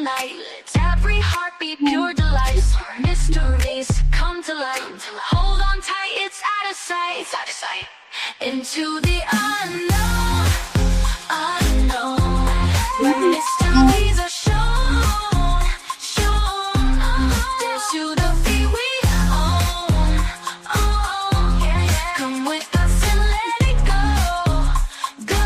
night. Every heartbeat, pure delight. Mysteries come to light. Hold on tight, it's out of sight. It's out of sight. Into the unknown, unknown. Where mysteries are shown, shown. Dare to the feet we own, own. Come with us and let it go, go.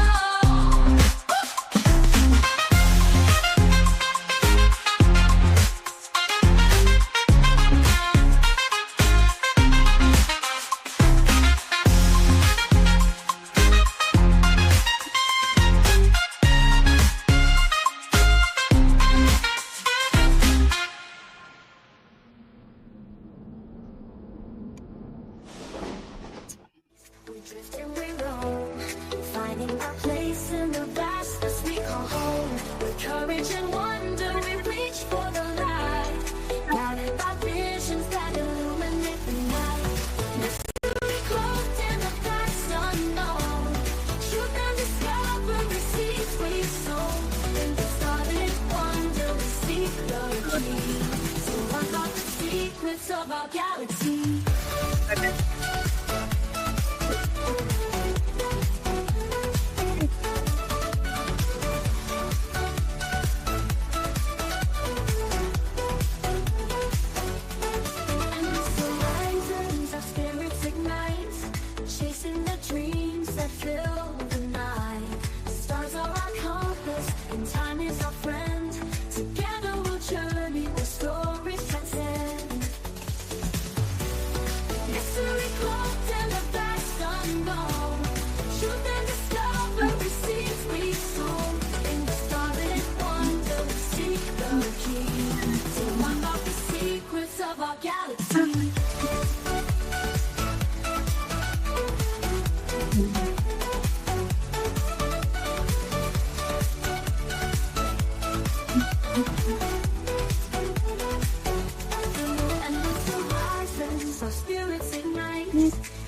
We drift and we roam, finding our place in the vastness we call home. With courage and wonder we reach for the light, guided by visions that illuminate the night. Mystery cloaked in the past unknown, truth and discovery seeds we sow. In the starlit wonder we seek the key to unlock the secrets of our galaxy. Chasing the dreams that fill the night. Stars are our compass, and time is our friend. Together we'll journey where stories transcend. Mystery cloaked in the vast unknown. Truth and discovery seeds we sow. In the starlit wonder we seek the key to unlock the secrets of our galaxy.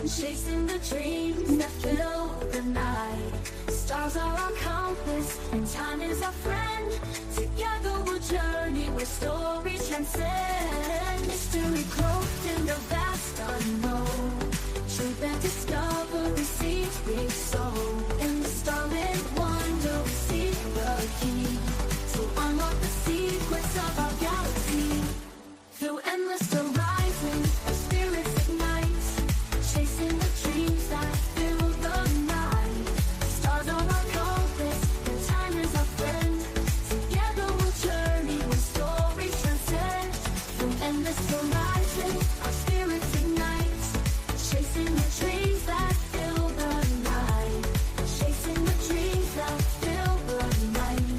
Chasing the dreams that fill the night. Stars are our compass, and time is our friend. Together we'll journey where stories transcend. Mystery cloaked in the vast unknown. Truth and discovery seeds we sow. In the starlit wonder we seek the key to unlock the secrets of our galaxy. Through endless horizons, our spirits ignite. Chasing the dreams that fill the night. Stars are our compass, and time is our friend. Together we'll journey where stories transcend. From endless horizons, our spirits ignite. Chasing the dreams that fill the night. Chasing the dreams that fill the night.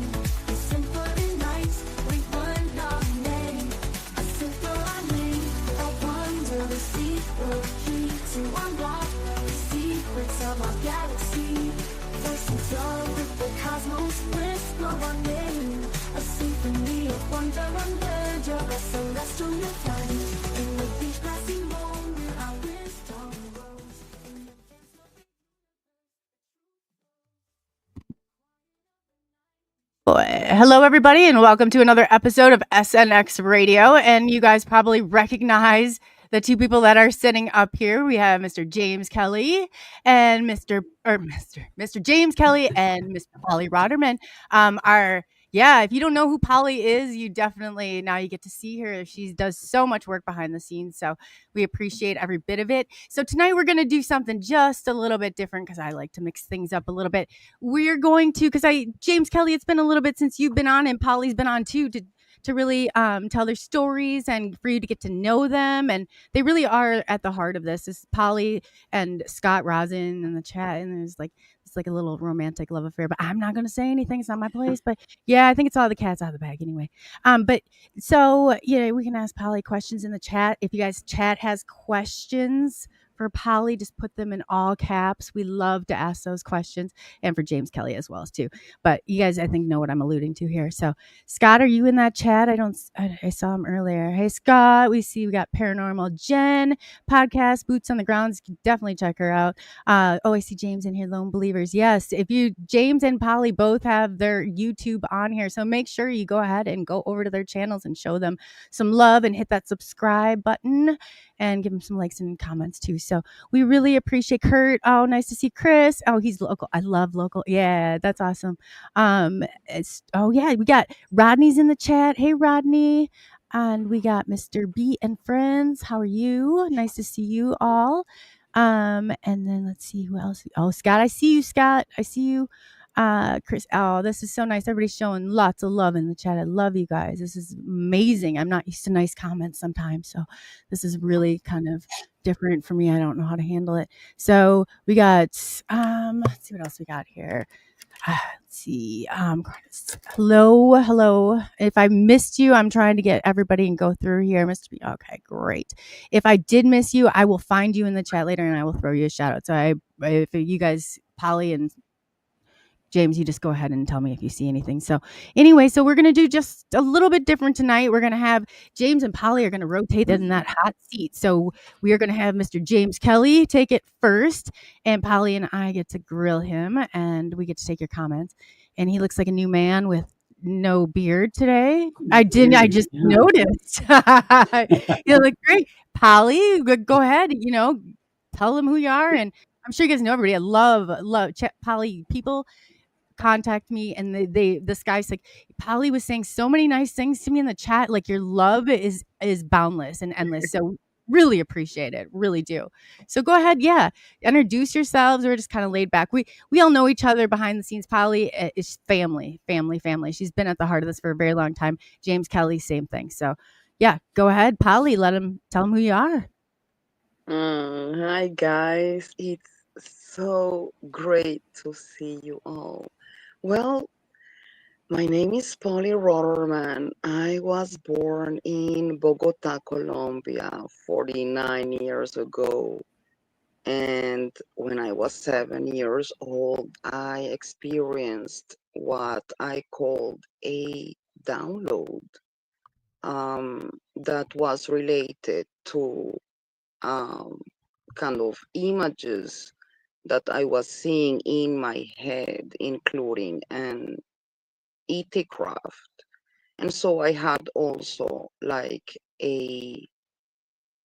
A simpler nights, we learn our name. A simpler name, a wonder we seek the key to unlock the secrets of our galaxy. First in love with the cosmos, whisper our name. A symphony of wonder unheard, you're a celestial flight. In the deep glassy moment, our wisdom grows. Hello, everybody, and welcome to another episode of Snx Radio. And you guys probably recognize the two people that are sitting up here. We have Mr. James Kelly and Mr. James Kelly and Miss Polly Roderman. If you don't know who Polly is, you definitely now you get to see her. She does so much work behind the scenes, so we appreciate every bit of it. So tonight we're going to do something just a little bit different because I like to mix things up a little bit. We're going to, James Kelly, it's been a little bit since you've been on, and Polly's been on too, to really tell their stories and for you to get to know them. And they really are at the heart of this. Is Polly and Scott Rosin in the chat, and there's it's like a little romantic love affair, but I'm not going to say anything. It's not my place. But yeah, I think it's all the cats out of the bag anyway. But so, we can ask Polly questions in the chat. If you guys chat has questions For Polly, just put them in all caps. We love to ask those questions, and for James Kelly as well as too. But you guys, I think, know what I'm alluding to here. So, Scott, are you in that chat? I saw him earlier. Hey, Scott, we got Paranormal Jen podcast, Boots on the Grounds. Definitely check her out. I see James in here, Lone Believers. Yes, if you, James and Polly both have their YouTube on here. So make sure you go ahead and go over to their channels and show them some love and hit that subscribe button and give them some likes and comments too. So we really appreciate Kurt. Oh, nice to see Chris. Oh, he's local. I love local. Yeah, that's awesome. We got Rodney's in the chat. Hey, Rodney. And we got Mr. B and friends. How are you? Nice to see you all. And then let's see who else. Oh, Scott, I see you, Scott. I see you. Chris. Oh, this is so nice. Everybody's showing lots of love in the chat. I love you guys. This is amazing. I'm not used to nice comments sometimes, so this is really kind of different for me. I don't know how to handle it. So we got let's see what else we got here. Let's see. Hello. If I missed you, I'm trying to get everybody and go through here. Mr. B. Okay, great. If I did miss you, I will find you in the chat later and I will throw you a shout out. So if you guys, Polly and James, you just go ahead and tell me if you see anything. So anyway, so we're going to do just a little bit different tonight. We're going to have James and Polly are going to rotate in that hot seat. So we are going to have Mr. James Kelly take it first, and Polly and I get to grill him, and we get to take your comments. And he looks like a new man with no beard today. I just noticed. You look great. Polly, go ahead, tell them who you are. And I'm sure you guys know everybody. I love Polly people contact me, and this guy's like, Polly was saying so many nice things to me in the chat, like your love is boundless and endless. So really appreciate it, really do. So go ahead, introduce yourselves. We're just kind of laid back. We all know each other behind the scenes. Polly is family. She's been at the heart of this for a very long time. James Kelly, same thing. So go ahead, Polly, tell them who you are. Hi guys, it's so great to see you all. Well, my name is Polly Rotterman. I was born in Bogota, Colombia 49 years ago. And when I was 7 years old, I experienced what I called a download that was related to kind of images that I was seeing in my head, including an ET craft. And so I had also like a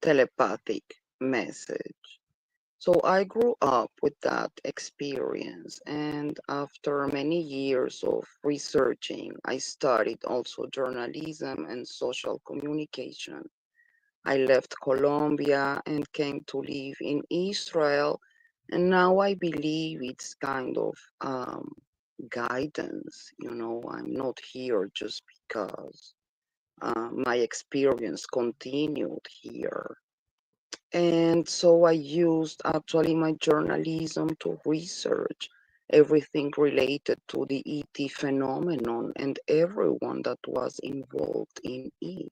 telepathic message. So I grew up with that experience. And after many years of researching, I studied also journalism and social communication. I left Colombia and came to live in Israel. And now I believe it's kind of guidance. I'm not here just because my experience continued here. And so I used actually my journalism to research everything related to the ET phenomenon and everyone that was involved in it.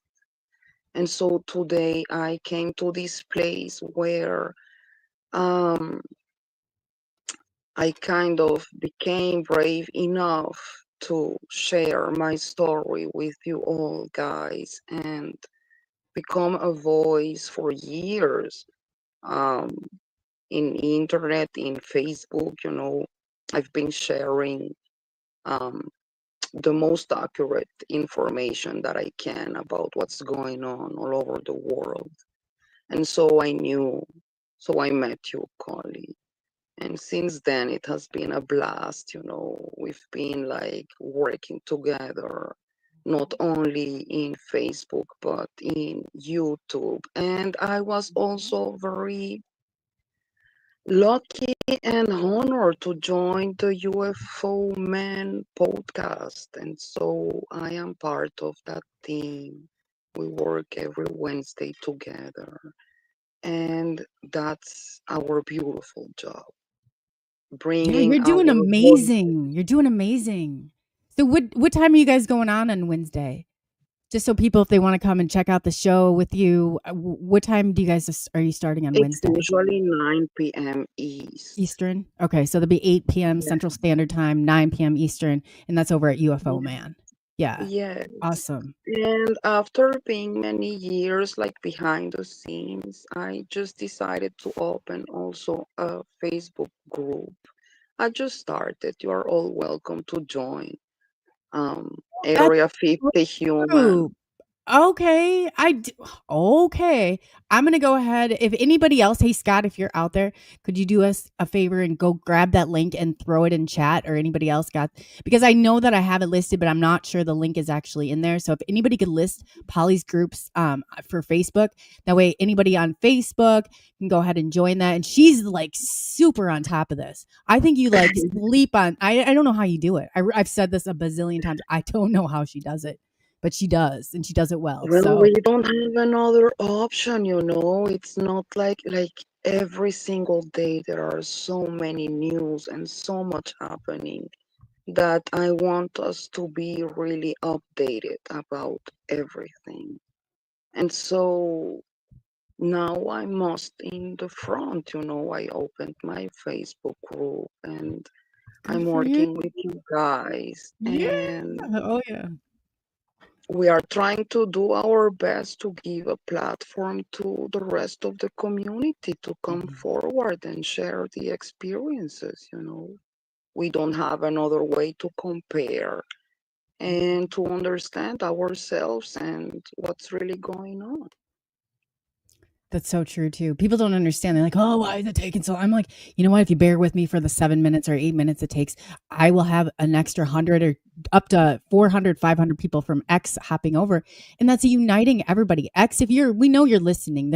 And so today I came to this place where I kind of became brave enough to share my story with you all guys and become a voice for years in internet, in Facebook. I've been sharing the most accurate information that I can about what's going on all over the world. And so I met you, COLEY. And since then, it has been a blast. We've been like working together, not only in Facebook, but in YouTube. And I was also very lucky and honored to join the UFO Man podcast. And so I am part of that team. We work every Wednesday together. And that's our beautiful job. Bringing You're doing our amazing. You're doing amazing. So what time are you guys going on Wednesday? Just so people, if they want to come and check out the show with you, what time do you guys are you starting on It's Wednesday? usually 9 p.m. East. Eastern. Okay, so there'll be 8 p.m. Yeah. Central Standard Time, 9 p.m. Eastern, and that's over at UFO Yeah. Man. Yeah, Yes. awesome. And after being many years like behind the scenes, I just decided to open also a Facebook group. I just started. You are all welcome to join. That's Area so 50 Human. true. Okay, okay. I'm gonna go ahead. If anybody else, hey Scott, if you're out there, could you do us a favor and go grab that link and throw it in chat, or anybody else got? Because I know that I have it listed, but I'm not sure the link is actually in there. So if anybody could list Polly's groups for Facebook, that way anybody on Facebook can go ahead and join that. And she's like super on top of this. I think you like sleep on. I don't know how you do it. I've said this a bazillion times. I don't know how she does it, but she does, and she does it well. Well, So we don't have another option, you know. It's not like every single day there are so many news and so much happening that I want us to be really updated about everything. And so now I must in the front, you know, I opened my Facebook group and good I'm for you. working with you guys, Yeah. and Oh yeah. we are trying to do our best to give a platform to the rest of the community to come Mhm. forward and share the experiences, you know. We don't have another way to compare and to understand ourselves and what's really going on. That's so true too. People don't understand. They're like, "Oh, why is it taking so?" I'm like, you know what? If you bear with me for the 7 minutes or 8 minutes it takes, I will have an extra 100 or up to 400, 500 people from X hopping over, and that's uniting everybody. X, if we know you're listening.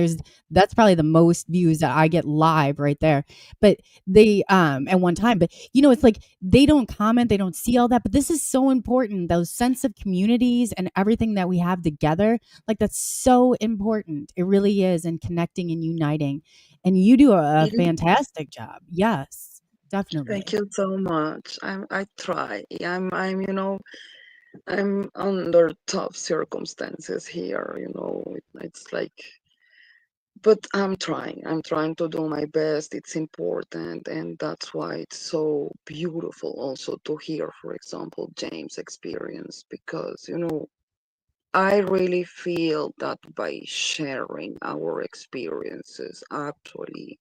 That's probably the most views that I get live right there. But they at one time, but it's like they don't comment, they don't see all that. But this is so important. Those sense of communities and everything that we have together, like that's so important. It really is, and connecting and uniting. And you do a Mhm. fantastic job. Yes, Thank definitely. you so much. I try. I'm under tough circumstances here, you know. It's like, but I'm trying to do my best. It's important, and that's why it's so beautiful also to hear, for example, James' experience, because, you know, I really feel that by sharing our experiences, actually,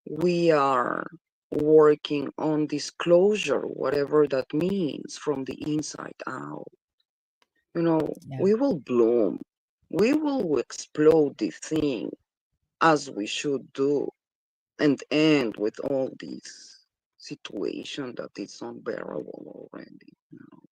we are working on disclosure, whatever that means, from the inside out. You know, Yeah. we will bloom. We will explode the thing as we should do and end with all this situation that is unbearable already. You know,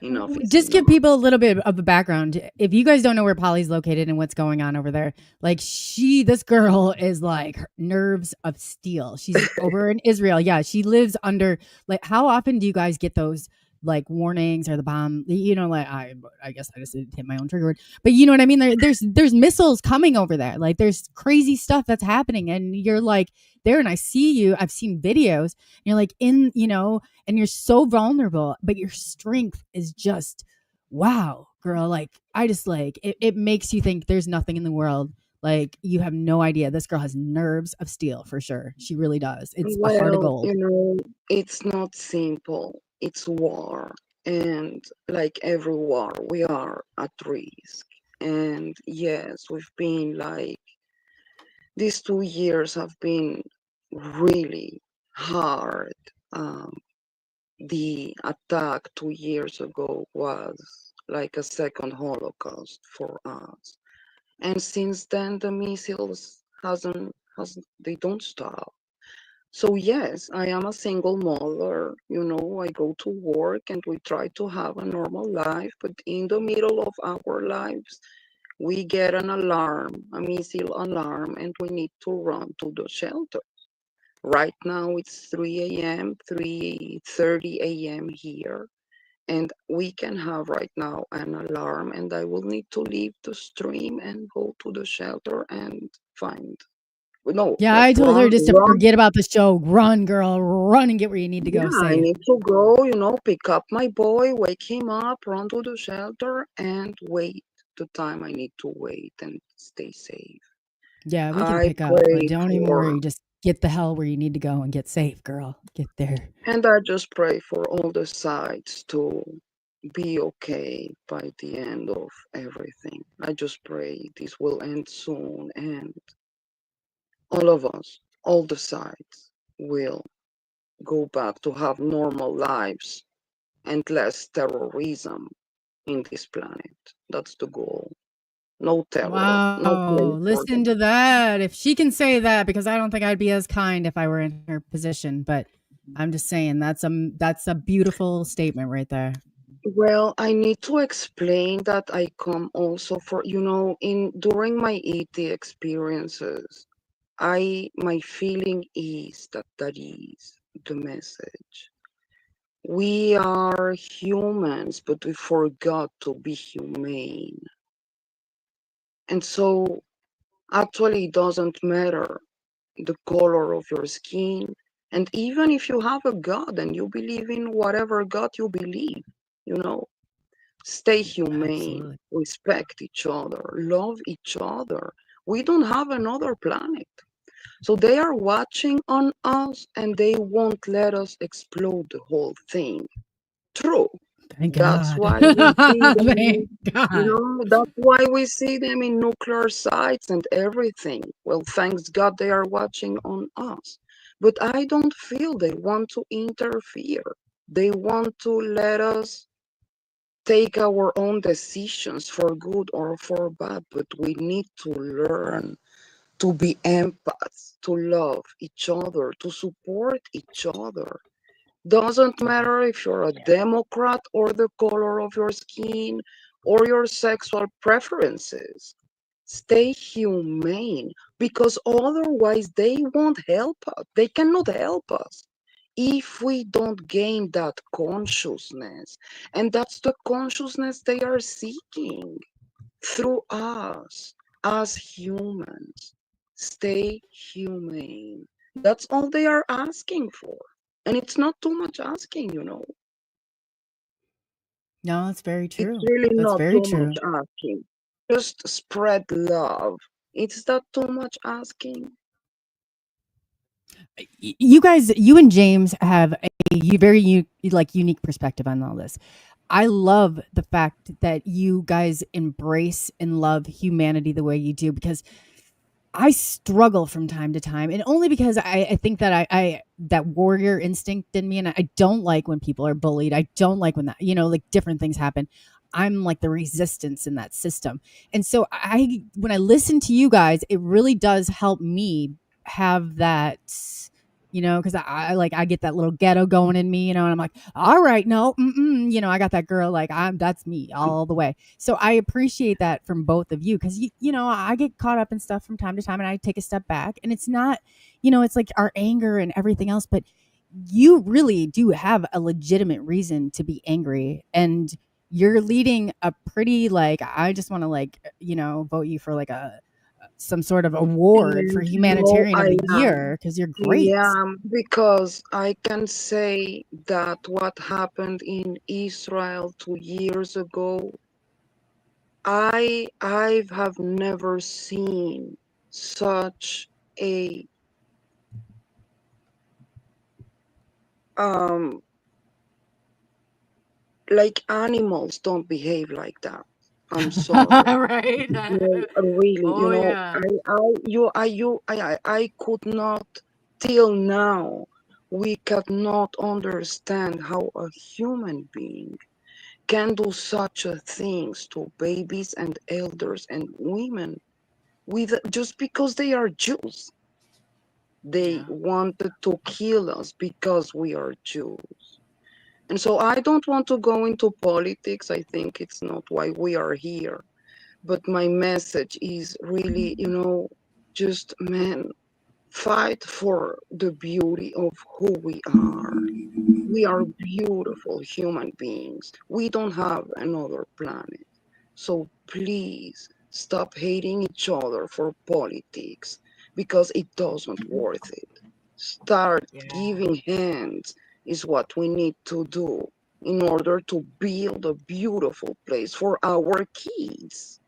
enough is Just give enough. people a little bit of a background. If you guys don't know where Polly's located and what's going on over there, like this girl is like nerves of steel. She's over in Israel. Yeah, she lives under, like, how often do you guys get those like warnings or the bomb? Like I guess I just hit my own trigger word, but you know what I mean. There's missiles coming over there. Like there's crazy stuff that's happening, and you're like there, and I see you. I've seen videos. And you're like and you're so vulnerable, but your strength is just wow, girl. Like I just like it makes you think there's nothing in the world. Like you have no idea. This girl has nerves of steel for sure. She really does. It's a heart of Well, gold. you know, it's not simple. It's war. And like every war, we are at risk. And yes, we've been like, these 2 years have been really hard. Um, the attack 2 years ago was like a second Holocaust for us. And since then, the missiles hasn't they don't stop. So yes, I am a single mother. You know, I go to work and we try to have a normal life, but in the middle of our lives, we get an alarm, a missile alarm, and we need to run to the shelter. Right now it's 3 a.m., 3:30 a.m. here, and we can have right now an alarm, and I will need to leave the stream and go to the shelter and find No, Yeah, like I told her run, just to run. forget about the show. Run, girl, run and get where you need to go Yeah, I safe. need to go, pick up my boy, wake him up, run to the shelter, and wait the time I need to wait and stay safe. Yeah, we can I pick up, but pray don't even for, worry. Just get the hell where you need to go and get safe, girl. Get there. and I just pray for all the sides to be okay by the end of everything. I just pray this will end soon and all of us, all the sides, will go back to have normal lives and less terrorism in this planet. That's the goal. No terror, no Wow, place for listen them. to that. If she can say that, because I don't think I'd be as kind if I were in her position, but I'm just saying that's a beautiful statement right there. Well, I need to explain that I come also for, in during my ET experiences, my feeling is that is the message. We are humans, but we forgot to be humane. And so actually it doesn't matter the color of your skin. And even if you have a God and you believe in whatever God you believe, you know, stay humane, Absolutely. respect each other, love each other. We don't have another planet. So they are watching on us and they won't let us explode the whole thing. True. Thank That's God. why we see Thank them, God. that's why we see them in nuclear sites and everything. Well, thanks God they are watching on us. But I don't feel they want to interfere. They want to let us take our own decisions for good or for bad, but we need to learn to be empaths, to love each other, to support each other. Doesn't Yeah. matter if you're a Yeah. Democrat or the color of your skin or your sexual preferences. Stay humane because otherwise they won't help us. They cannot help us if we don't gain that consciousness. And that's the consciousness they are seeking through us as humans. Stay humane. That's all they are asking for. And it's not too much asking. No, that's very It's true. really That's not very too much true. asking. Just spread love. Is that too much asking? You guys, you and James have a very unique perspective on all this. I love the fact that you guys embrace and love humanity the way you do because I struggle from time to time, and only because I think that I that warrior instinct in me, and I don't like when people are bullied. I don't like when that like different things happen. I'm like the resistance in that system, and so when I listen to you guys, it really does help me have that. Because I get that little ghetto going in me, and I'm like, all right, no, I got that girl, like that's me all the way. So I appreciate that from both of you because I get caught up in stuff from time to time, and I take a step back, and it's not, it's like our anger and everything else, but you really do have a legitimate reason to be angry, and you're leading a pretty like I just want to vote you for like a some sort of award for And humanitarian of I the am. year because you're great. Yeah, because I can say that what happened in Israel 2 years ago, I have never seen such a um like animals don't behave like that. I'm sorry. Right. No, really, Oh yeah. I could not till now. We cannot understand how a human being can do such a things to babies and elders and women with just because they are Jews. They Yeah. wanted to kill us because we are Jews. And so I don't want to go into politics. I think it's not why we are here. But my message is really, just man, fight for the beauty of who we are. We are beautiful human beings. We don't have another planet. So please stop hating each other for politics. because it doesn't worth it. Start giving hands is what we need to do in order to build a beautiful place for our kids.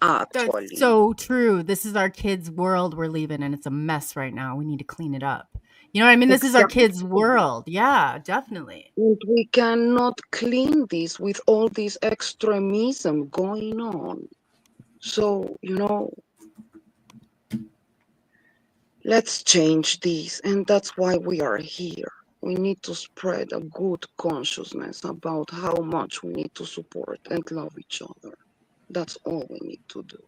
That's Actually, so true. This is our kids' world we're leaving, and it's a mess right now. We need to clean it up. You know what I mean? This is our exactly. kids' world. Yeah, definitely. And we cannot clean this with all this extremism going on. So, let's change this. And that's why we are here. We need to spread a good consciousness about how much we need to support and love each other. That's all we need to do.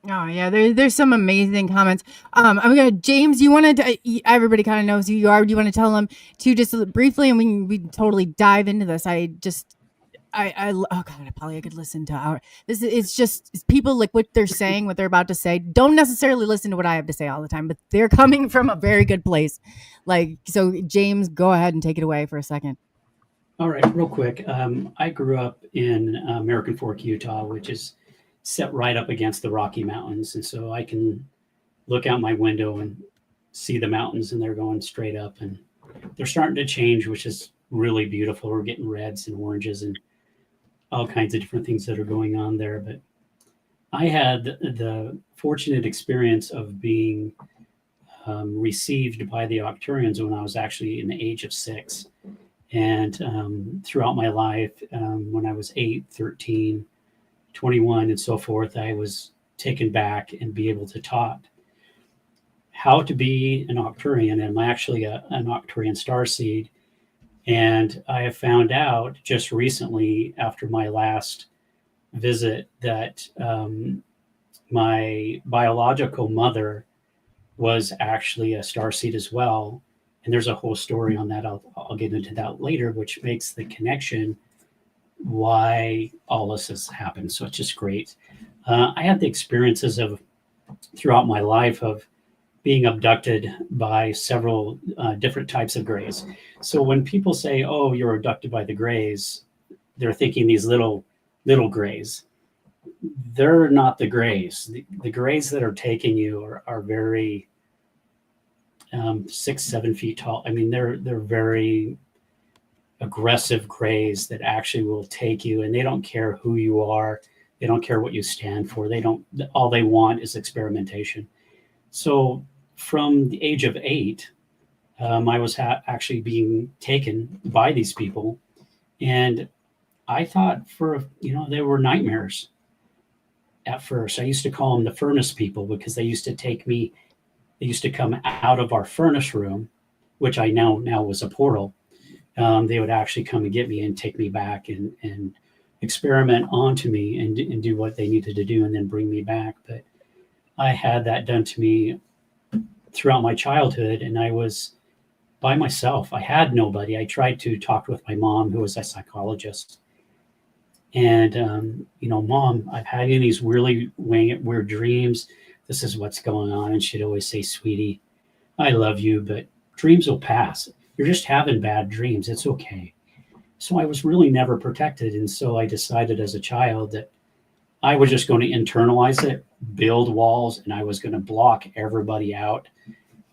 Oh yeah, there's some amazing comments. I'm gonna James. You wanted to, everybody kind of knows who you are. Do you want to tell them to just briefly, and we can totally dive into this. Oh god, Polly, I could listen to our this. It's just it's people like what they're saying, what they're about to say. Don't necessarily listen to what I have to say all the time, but they're coming from a very good place. Like so, James, go ahead and take it away for a second. All right, real quick. I grew up in American Fork, Utah, which is set right up against the Rocky Mountains. And so I can look out my window and see the mountains, and they're going straight up, and they're starting to change, which is really beautiful. We're getting reds and oranges and all kinds of different things that are going on there. But I had the fortunate experience of being received by the Octurians when I was actually in the age of 6. And throughout my life, when I was 8, 13, 21, and so forth, I was taken back and be able to taught how to be an Octurian. And I'm actually an Octurian starseed. And I have found out just recently after my last visit that my biological mother was actually a starseed as well. And there's a whole story on that. I'll get into that later, which makes the connection why all this has happened. So it's just great. I had the experiences of throughout my life of being abducted by several different types of grays. So when people say, "Oh, you're abducted by the grays," they're thinking these little grays. They're not the grays. The grays that are taking you are very 6, 7 feet tall. I mean, they're very aggressive grays that actually will take you, and they don't care who you are. They don't care what you stand for. All they want is experimentation. So from the age of 8, I was actually being taken by these people. And I thought they were nightmares at first. I used to call them the furnace people because they used to take me. They used to come out of our furnace room, which I now was a portal. They would actually come and get me and take me back and experiment onto me and do what they needed to do and then bring me back. But I had that done to me throughout my childhood, and I was by myself. I had nobody. I tried to talk with my mom, who was a psychologist. And, Mom, I've had these really weird dreams. This is what's going on. And she'd always say, "Sweetie, I love you, but dreams will pass. You're just having bad dreams. It's okay." So I was really never protected. And so I decided as a child that I was just going to internalize it, build walls, and I was going to block everybody out.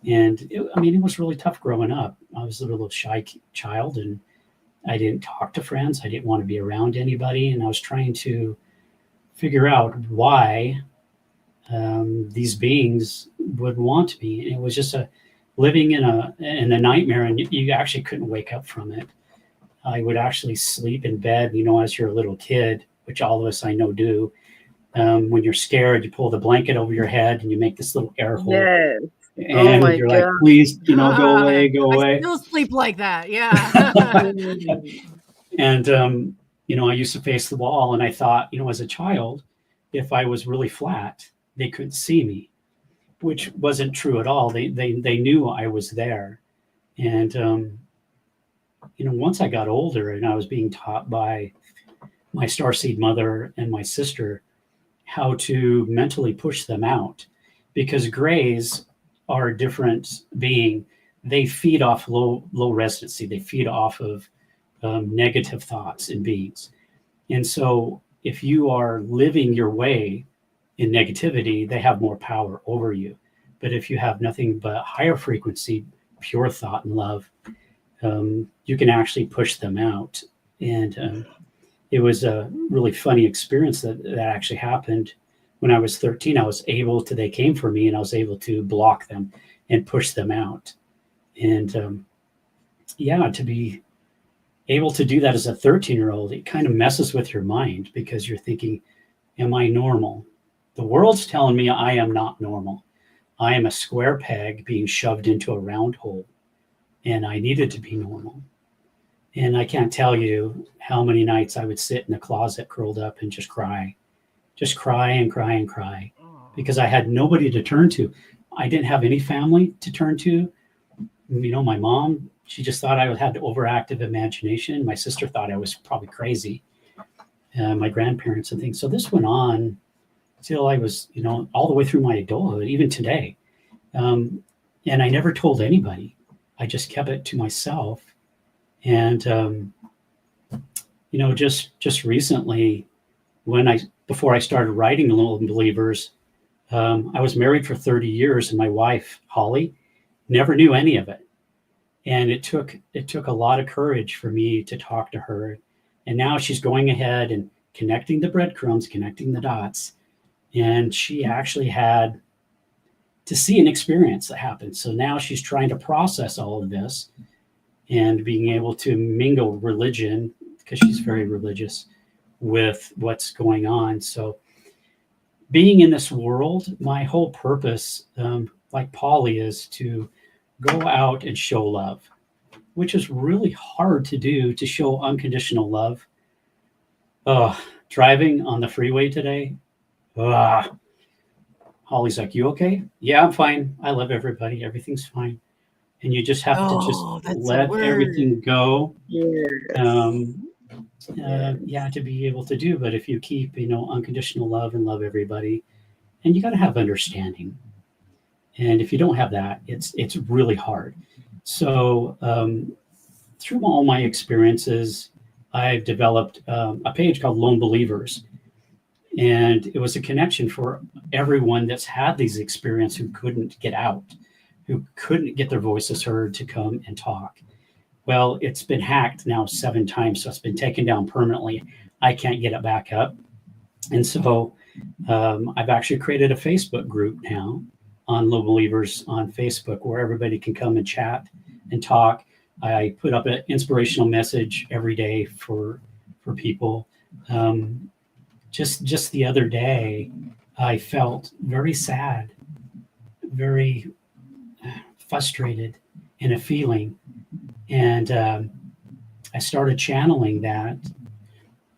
And it was really tough growing up. I was a little shy child, and I didn't talk to friends. I didn't want to be around anybody. And I was trying to figure out why these beings would want me. And it was just living in a nightmare, and you actually couldn't wake up from it. I would actually sleep in bed, as you're a little kid, which all of us I know do. When you're scared, you pull the blanket over your head and you make this little air hole. Yes. And you're like, "Please, go away, go away." I still sleep like that. Yeah. And, I used to face the wall, and I thought, as a child, if I was really flat, they couldn't see me, which wasn't true at all. They knew I was there. And, once I got older and I was being taught by my starseed mother and my sister how to mentally push them out, because grays are a different being. They feed off low residency. They feed off of negative thoughts and beings. And so if you are living your way in negativity, they have more power over you. But if you have nothing but higher frequency, pure thought and love, you can actually push them out. And it was a really funny experience that actually happened when I was 13. They came for me and I was able to block them and push them out. And yeah, to be able to do that as a 13-year-old, it kind of messes with your mind because you're thinking, am I normal? The world's telling me I am not normal. I am a square peg being shoved into a round hole, and I needed to be normal. And I can't tell you how many nights I would sit in the closet curled up and just cry and cry and cry because I had nobody to turn to. I didn't have any family to turn to. My mom, she just thought I had overactive imagination. My sister thought I was probably crazy. My grandparents and things. So this went on till I was, all the way through my adulthood, even today. And I never told anybody. I just kept it to myself. And, just recently, before I started writing Little Believers, I was married for 30 years, and my wife, Holly, never knew any of it. And it took a lot of courage for me to talk to her. And now she's going ahead and connecting the breadcrumbs, connecting the dots. And she actually had to see an experience that happened. So now she's trying to process all of this and being able to mingle religion, because she's very religious, with what's going on. So being in this world, my whole purpose, like Polly, is to go out and show love, which is really hard to do, to show unconditional love. Driving on the freeway today, Holly's like, "You okay?" "Yeah, I'm fine. I love everybody. Everything's fine." And you just have to just let everything go. Yes. To be able to do. But if you keep, unconditional love and love everybody, and you got to have understanding. And if you don't have that, it's really hard. So through all my experiences, I've developed a page called Lone Believers. And it was a connection for everyone that's had these experiences who couldn't get out, who couldn't get their voices heard to come and talk. Well, it's been hacked now 7 times, so it's been taken down permanently. I can't get it back up. And so I've actually created a Facebook group now on Low Believers on Facebook, where everybody can come and chat and talk. I put up an inspirational message every day for people. Just the other day, I felt very sad, very frustrated in a feeling. And I started channeling that.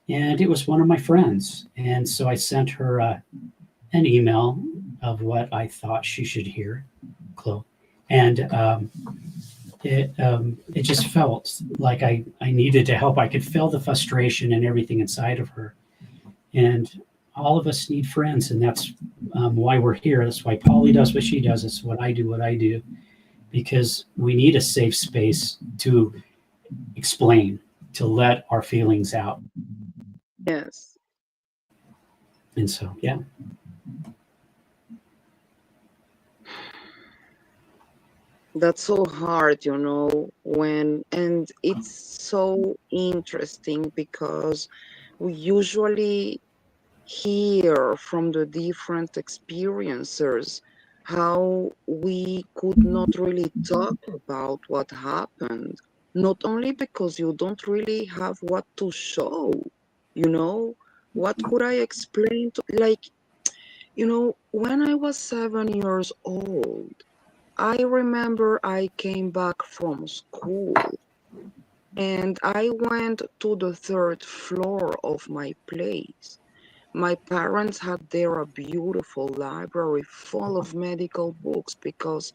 And it was one of my friends. And so I sent her an email of what I thought she should hear, Chloe. And it just felt like I needed to help. I could feel the frustration and everything inside of her. And all of us need friends, and that's why we're here. That's why Polly does what she does. That's what I do, because we need a safe space to explain, to let our feelings out. Yes. And so, yeah. That's so hard, and it's so interesting because we usually hear from the different experiencers how we could not really talk about what happened, not only because you don't really have what to show, what could I explain to, when I was 7 years old, I remember I came back from school and I went to the 3rd floor of my place. My parents had there a beautiful library full of medical books because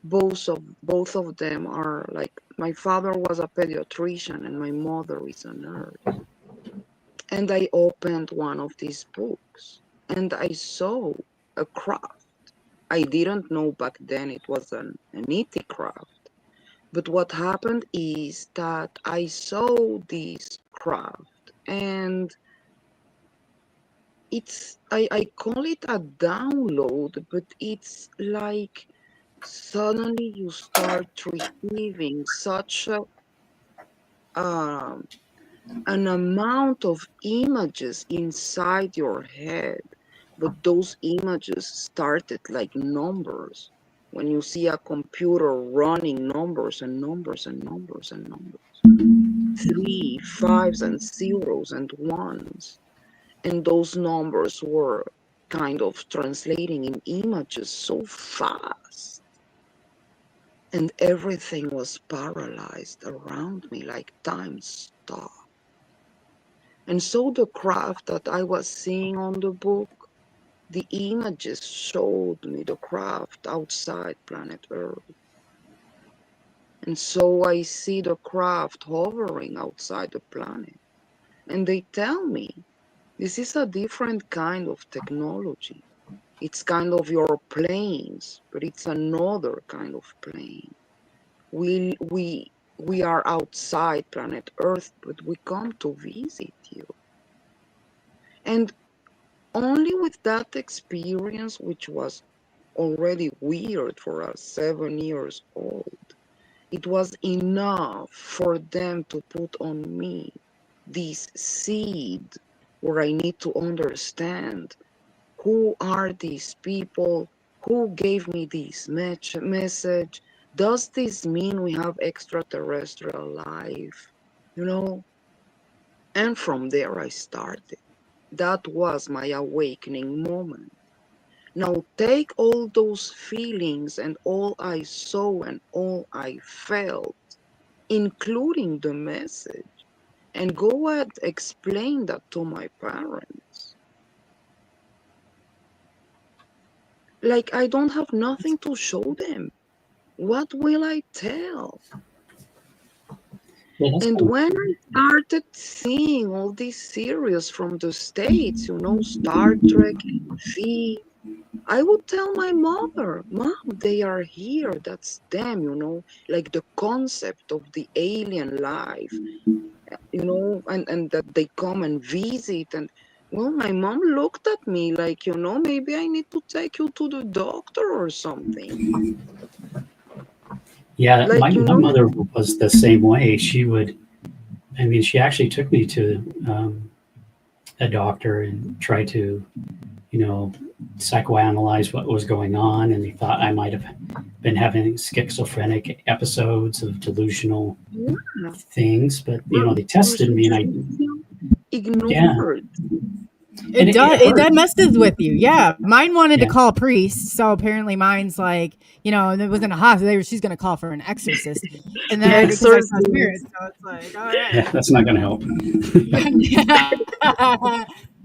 both of them are like, my father was a pediatrician and my mother is a nurse. And I opened one of these books and I saw a craft. I didn't know back then it was an nitty craft. But what happened is that I saw this craft and I call it a download, but it's like suddenly you start receiving such um, an amount of images inside your head, but those images started like numbers. When you see a computer running numbers and numbers and numbers and numbers, three, fives, and zeros and ones, and those numbers were kind of translating in images so fast, and everything was paralyzed around me like time stopped. And so the craft that I was seeing on the book, the images showed me the craft outside planet Earth. And so I see the craft hovering outside the planet. And they tell me this is a different kind of technology. It's kind of your planes, but it's another kind of plane. We are outside planet Earth, but we come to visit you. And only with that experience, which was already weird for us 7 years old, it was enough for them to put on me this seed where I need to understand who are these people, who gave me this message. Does this mean we have extraterrestrial life? You know? And from there I started. That was my awakening moment. Now take all those feelings and all I saw and all I felt, including the message, and go and explain that to my parents. Like I don't have nothing to show them. What will I tell? Yeah, And when I started seeing all these series from the States, you know, Star Trek, V, I would tell my mother, Mom, they are here. That's them, you know, like the concept of the alien life, you know, and that they come and visit. And well, my mom looked at me like, you know, maybe I need to take you to the doctor or something. Yeah, Like, you my know, mother was the same way. She actually took me to a doctor and tried to, psychoanalyze what was going on. And they thought I might have been having schizophrenic episodes of delusional yeah, things. But, well, they tested me and yeah, ignored. and It it does. hurt. That messes with you. Yeah. Mine wanted to Yeah. call a priest. So apparently mine's like, it was in a hospital. She's going to call for an exorcist. And then because I saw spirits. So it's like, all Yeah, right. that's not going to help.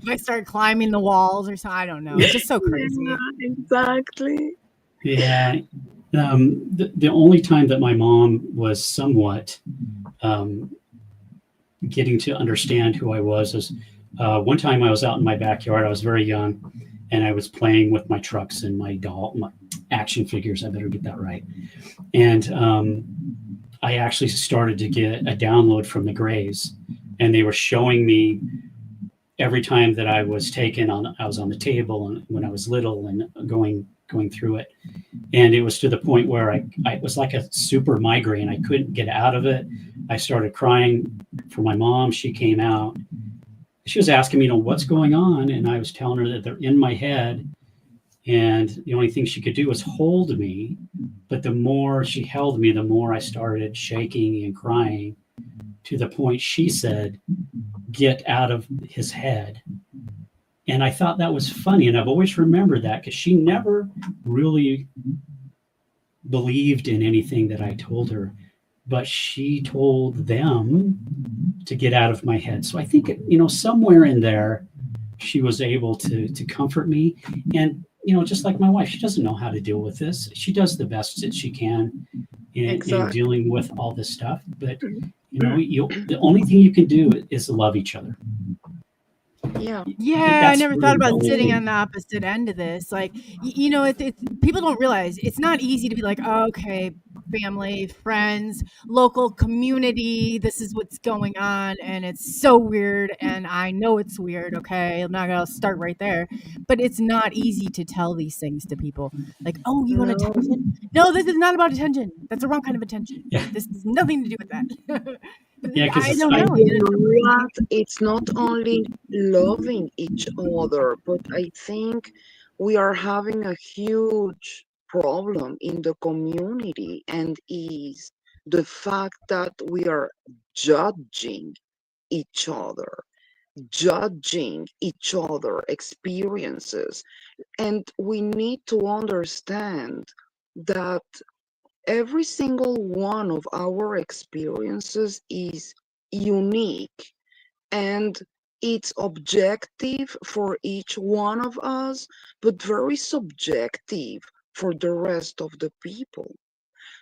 If I start climbing the walls or something, I don't know. It's just so crazy. Yeah, exactly. Yeah. The only time that my mom was somewhat getting to understand who I was one time I was out in my backyard. I was very young, and I was playing with my trucks and my action figures. I better get that right. And I actually started to get a download from the Greys, and they were showing me every time that I was I was on the table, and when I was little, and going through it. And it was to the point where it was like a super migraine. I couldn't get out of it. I started crying for my mom. She came out. She was asking me, what's going on? And I was telling her that they're in my head. And the only thing she could do was hold me. But the more she held me, the more I started shaking and crying, to the point she said, "Get out of his head." And I thought that was funny. And I've always remembered that, because she never really believed in anything that I told her, but she told them to get out of my head. So I think, somewhere in there, she was able to comfort me. And, just like my wife, she doesn't know how to deal with this. She does the best that she can in Exactly. dealing with all this stuff. But, the only thing you can do is love each other. Yeah. Yeah, I never thought really the about only sitting thing. on the opposite end of this. Like, it's people don't realize it's not easy to be like, oh, okay, family, friends, local community. This is what's going on, and it's so weird. And I know it's weird. Okay, I'm not gonna start right there, but it's not easy to tell these things to people. Like, oh, you want No, attention? No, this is not about attention. That's the wrong kind of attention. Yeah, This has nothing to do with that. yeah, because I it's don't and know. you know what? It's not only loving each other, but I think we are having a huge problem in the community, and is the fact that we are judging each other, judging each other experiences. And we need to understand that every single one of our experiences is unique, and it's objective for each one of us, but very subjective for the rest of the people.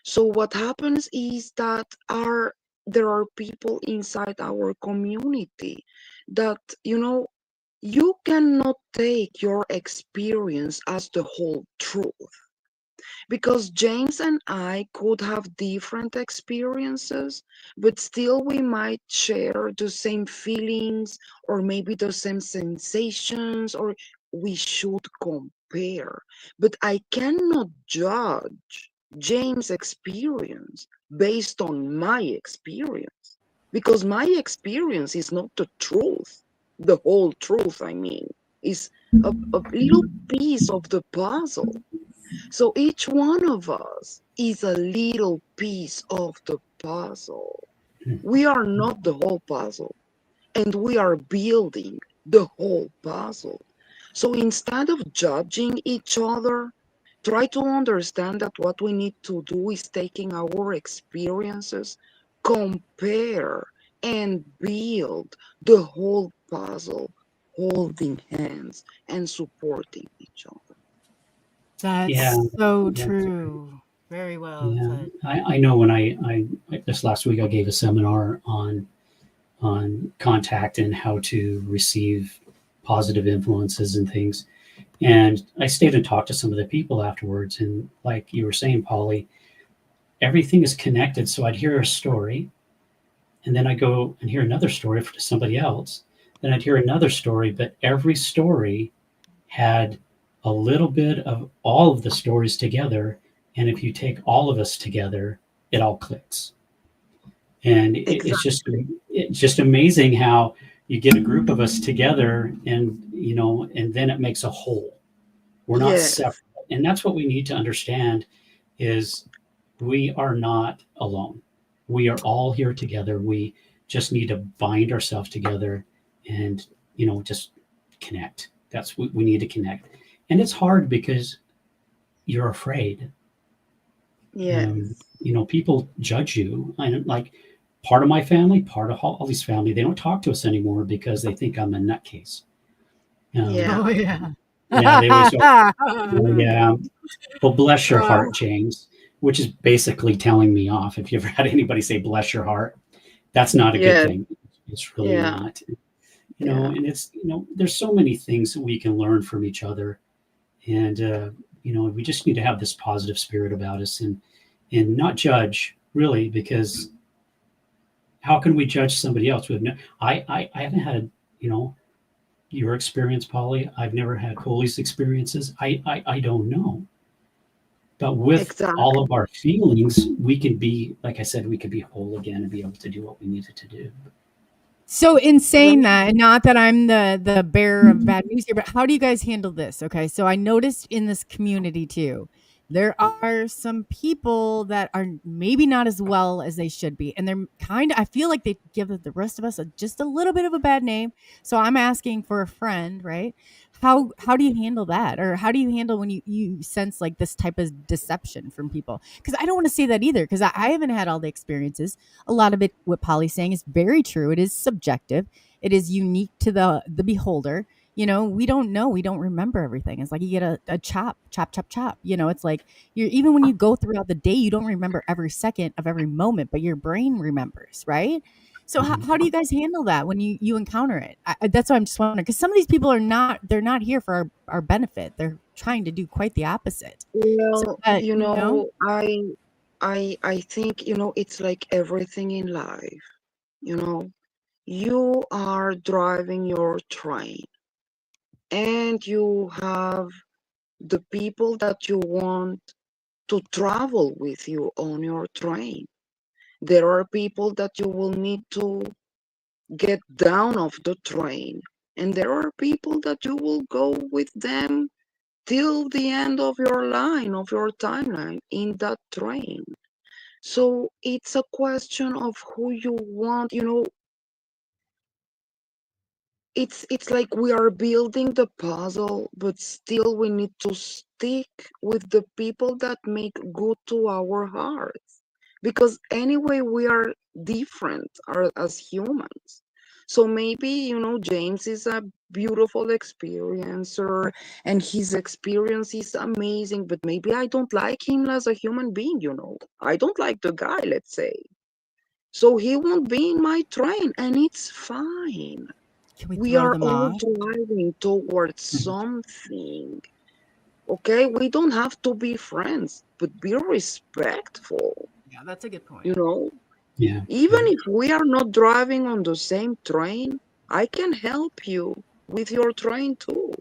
So what happens is that there are people inside our community that, you cannot take your experience as the whole truth, because James and I could have different experiences, but still we might share the same feelings or maybe the same sensations, or we should compare. But I cannot judge James' experience based on my experience, because my experience is not the truth, the whole truth, I mean, is a little piece of the puzzle. So each one of us is a little piece of the puzzle. We are not the whole puzzle, and we are building the whole puzzle. So instead of judging each other, try to understand that what we need to do is taking our experiences, compare, and build the whole puzzle, holding hands and supporting each other. yeah, That's so yeah, true. Very well yeah. said. I know when I this last week I gave a seminar on contact and how to receive positive influences and things. And I stayed and talked to some of the people afterwards. And like you were saying, Polly, everything is connected. So I'd hear a story, and then I go and hear another story for somebody else. Then I'd hear another story, but every story had a little bit of all of the stories together. And if you take all of us together, it all clicks. And Exactly. it's just amazing how you get a group of us together, and and then it makes a whole. We're not separate, Yes. and that's what we need to understand is we are not alone. We are all here together. We just need to bind ourselves together and just connect. That's what we need to connect. And it's hard because you're afraid. Yes. People judge you. And like part of my family, part of Holly's family, they don't talk to us anymore because they think I'm a nutcase. Um, Yeah. Oh yeah. yeah, they always go, "Oh, yeah, well, bless your heart, James," which is basically telling me off. If you ever had anybody say "bless your heart," that's not a good Yes. thing. It's really Yeah. not. Yeah. And it's there's so many things that we can learn from each other, and we just need to have this positive spirit about us and not judge really, because how can we judge somebody else? We have no, I haven't had your experience, Polly. I've never had Coley's experiences. I don't know. But with all of Exactly. our feelings, we can be, like I said, we could be whole again and be able to do what we needed to do. So in saying Right. that, and not that I'm the bearer of bad news here, but how do you guys handle this? Okay, so I noticed in this community too, there are some people that are maybe not as well as they should be, and they're kind of. I feel like they give the rest of us just a little bit of a bad name. So I'm asking for a friend, right? How do you handle that, or how do you handle when you sense like this type of deception from people? Because I don't want to say that either, because I haven't had all the experiences. A lot of it, what Polly's saying, is very true. It is subjective. It is unique to the beholder. We don't know. We don't remember everything. It's like you get a chop. It's like you're even when you go throughout the day, you don't remember every second of every moment, but your brain remembers, right? So how Mhm. do you guys handle that when you encounter it? That's what I'm just wondering, because some of these people they're not here for our benefit. They're trying to do quite the opposite. So Well, that. I think, it's like everything in life, you know. You are driving your train and you have the people that you want to travel with you on your train. There are people that you will need to get down off the train, and there are people that you will go with them till the end of your line, of your timeline in that train. So it's a question of who you want, it's like we are building the puzzle, but still we need to stick with the people that make good to our hearts. Because anyway, we are different as humans. So maybe, James is a beautiful experiencer and his experience is amazing, but maybe I don't like him as a human being. I don't like the guy, let's say. So he won't be in my train, and it's fine. Can we We throw are them all off? driving towards Mhm. something. Okay, we don't have to be friends, but be respectful. Yeah, that's a good point. You know, Yeah, even yeah, if we are not driving on the same train, I can help you with your train too.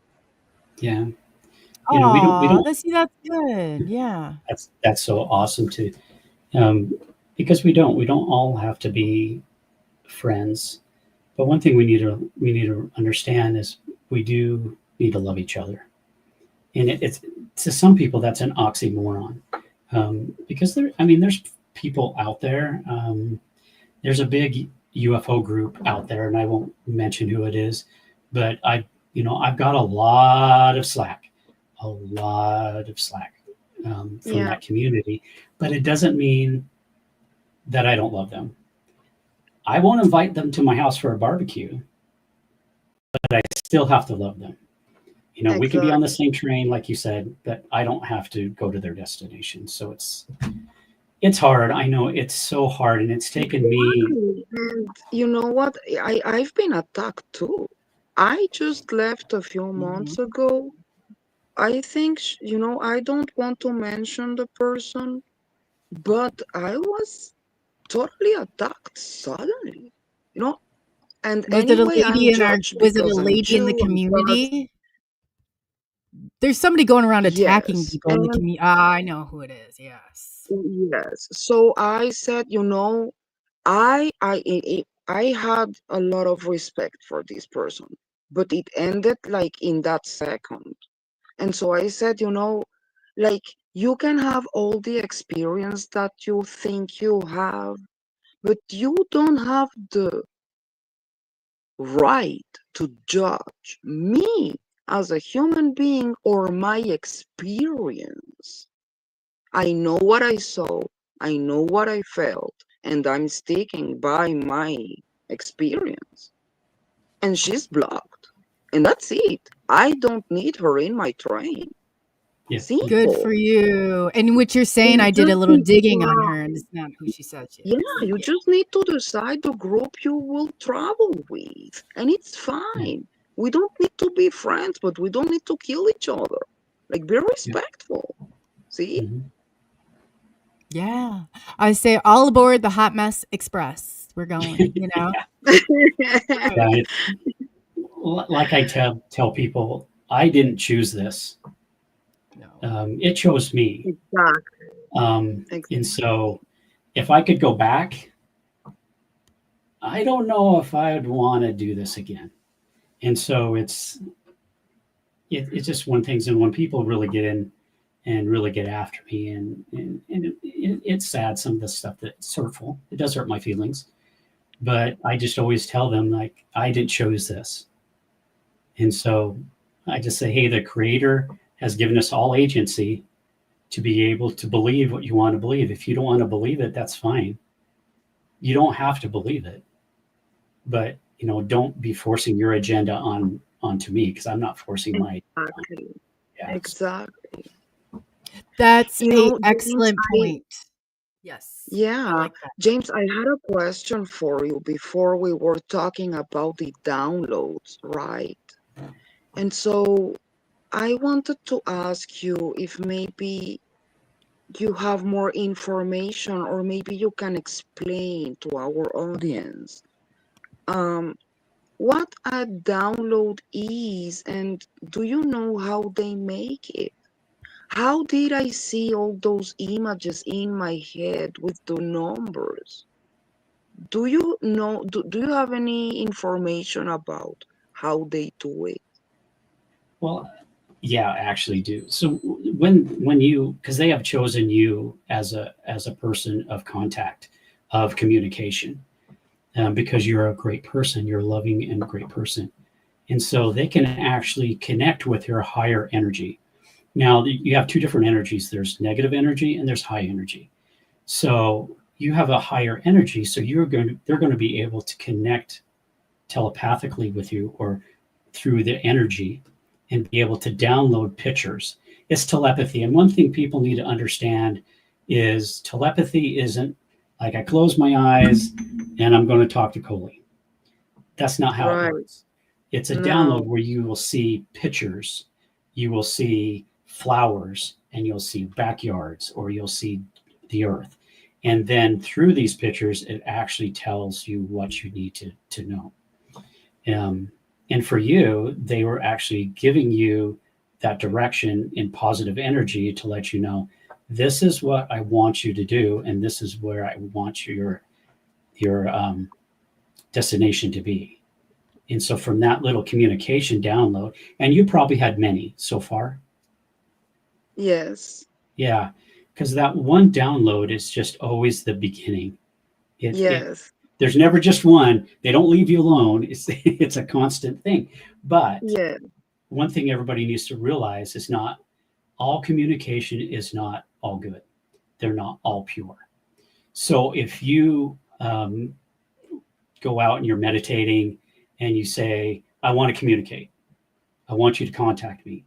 yeah. We Oh, don't. that's good. Yeah. That's so awesome too, um, because we don't all have to be friends. But one thing we need to understand is we do need to love each other, and it's to some people that's an oxymoron, because I mean, there's people out there. There's a big UFO group out there, and I won't mention who it is, but I've got a lot of slack from Yeah, that community, but it doesn't mean that I don't love them. I won't invite them to my house for a barbecue, but I still have to love them. We can be on the exactly. same train, like you said, but I don't have to go to their destination. So it's hard. I know it's so hard, and it's taken me. Exactly. And you know what? I've been attacked too. I just left a few Mhm. months ago. I think, I don't want to mention the person, but I was totally attacked suddenly, you know. And anyway, I'm judged Was it a because I'm lady in the Jew and God. community? There's somebody going around attacking Yes, people in the and community. Ah, I know who it is. Yes. yes. So I said, I had a lot of respect for this person, but it ended like in that second. And so I said, like you can have all the experience that you think you have, but you don't have the right to judge me as a human being or my experience. I know what I saw, I know what I felt, and I'm sticking by my experience. And she's blocked. And that's it. I don't need her in my train. Yeah, yeah, Good for Simple. you. And what you're saying, You I did a just little digging on her, and decide. it's not who she says she Yeah, is. you Yeah. just need to decide the group you will travel with. And it's yeah, fine. We don't need to be friends, but we don't need to kill each other. Like, be yeah. respectful. See? Mhm. Yeah. I say all aboard the Hot Mess Express. We're going, you know? Yeah, Right. yeah. Like I tell people, I didn't choose this. No. It chose me. Exactly. And Exactly. so, if I could go back, I don't know if I'd want to do this again. And so it's just one thing. And when people really get in and really get after me, and it's sad, some of the stuff that's hurtful. It does hurt my feelings, but I just always tell them like I didn't choose this. And so I just say, hey, the creator has given us all agency to be able to believe what you want to believe. If you don't want to believe it, that's fine. You don't have to believe it, but don't be forcing your agenda onto me because I'm not forcing my agenda on. Exactly. Yeah, Exactly. That's a James, excellent point. Yes. I yeah, like that. James, I had a question for you before we were talking about the downloads, right? And so I wanted to ask you if maybe you have more information, or maybe you can explain to our audience um, what a download is, and do you know how they make it? How did I see all those images in my head with the numbers? Do you know, do you have any information about how they do it? Well, yeah, I actually do. So when you, because they have chosen you as a person of contact, of communication, because you're a great person, you're a loving and great person, and so they can actually connect with your higher energy. Now you have two different energies. There's negative energy and there's high energy. So you have a higher energy, so they're going to be able to connect telepathically with you or through the energy and be able to download pictures. It's telepathy. And one thing people need to understand is telepathy isn't like I close my eyes and I'm going to talk to COLEY. That's not how it Right. works. It's a download No. where you will see pictures, you will see flowers, and you'll see backyards, or you'll see the earth. And then through these pictures, it actually tells you what you need to know. Um, and for you, they were actually giving you that direction in positive energy to let you know this is what I want you to do, and this is where I want your destination to be. And so from that little communication download, and you probably had many so far. Yes. Yeah, because that one download is just always the beginning. It Yes. there's never just one. They don't leave you alone. It's a constant thing. But Yes. one thing everybody needs to realize is not all communication is not all good. They're not all pure. So if you go out and you're meditating and you say, I want to communicate, I want you to contact me,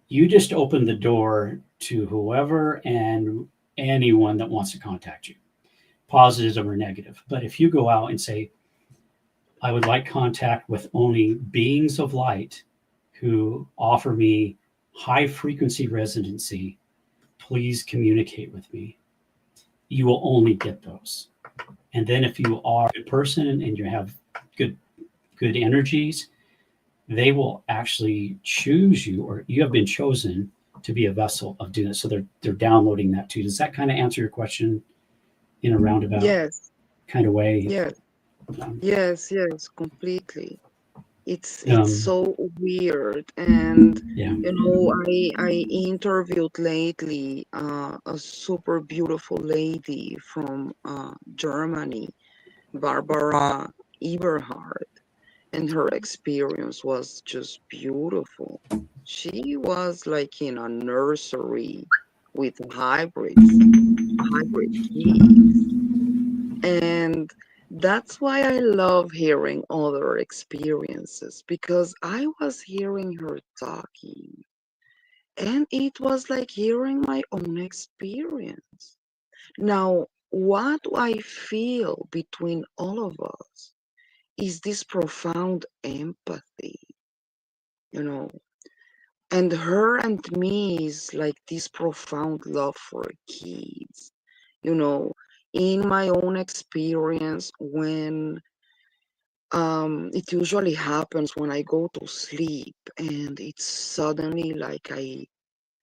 you just open the door to whoever and anyone that wants to contact you, positive or negative. But if you go out and say, I would like contact with only beings of light who offer me high frequency residency, please communicate with me, you will only get those. And then if you are a good person and you have good good energies, they will actually choose you, or you have been chosen to be a vessel of doing it. So they're downloading that too. Does that kind of answer your question in a roundabout Yes. kind of way? Yes. Um, Yes. Yes. Completely. It's um, so weird, and yeah. I interviewed lately a super beautiful lady from Germany, Barbara Eberhard, and her experience was just beautiful. She was like in a nursery with hybrid kids. And that's why I love hearing other experiences, because I was hearing her talking and it was like hearing my own experience. Now, what I feel between all of us is this profound empathy, you know, and her and me is like this profound love for kids, you know, in my own experience when it usually happens when I go to sleep and it's suddenly like I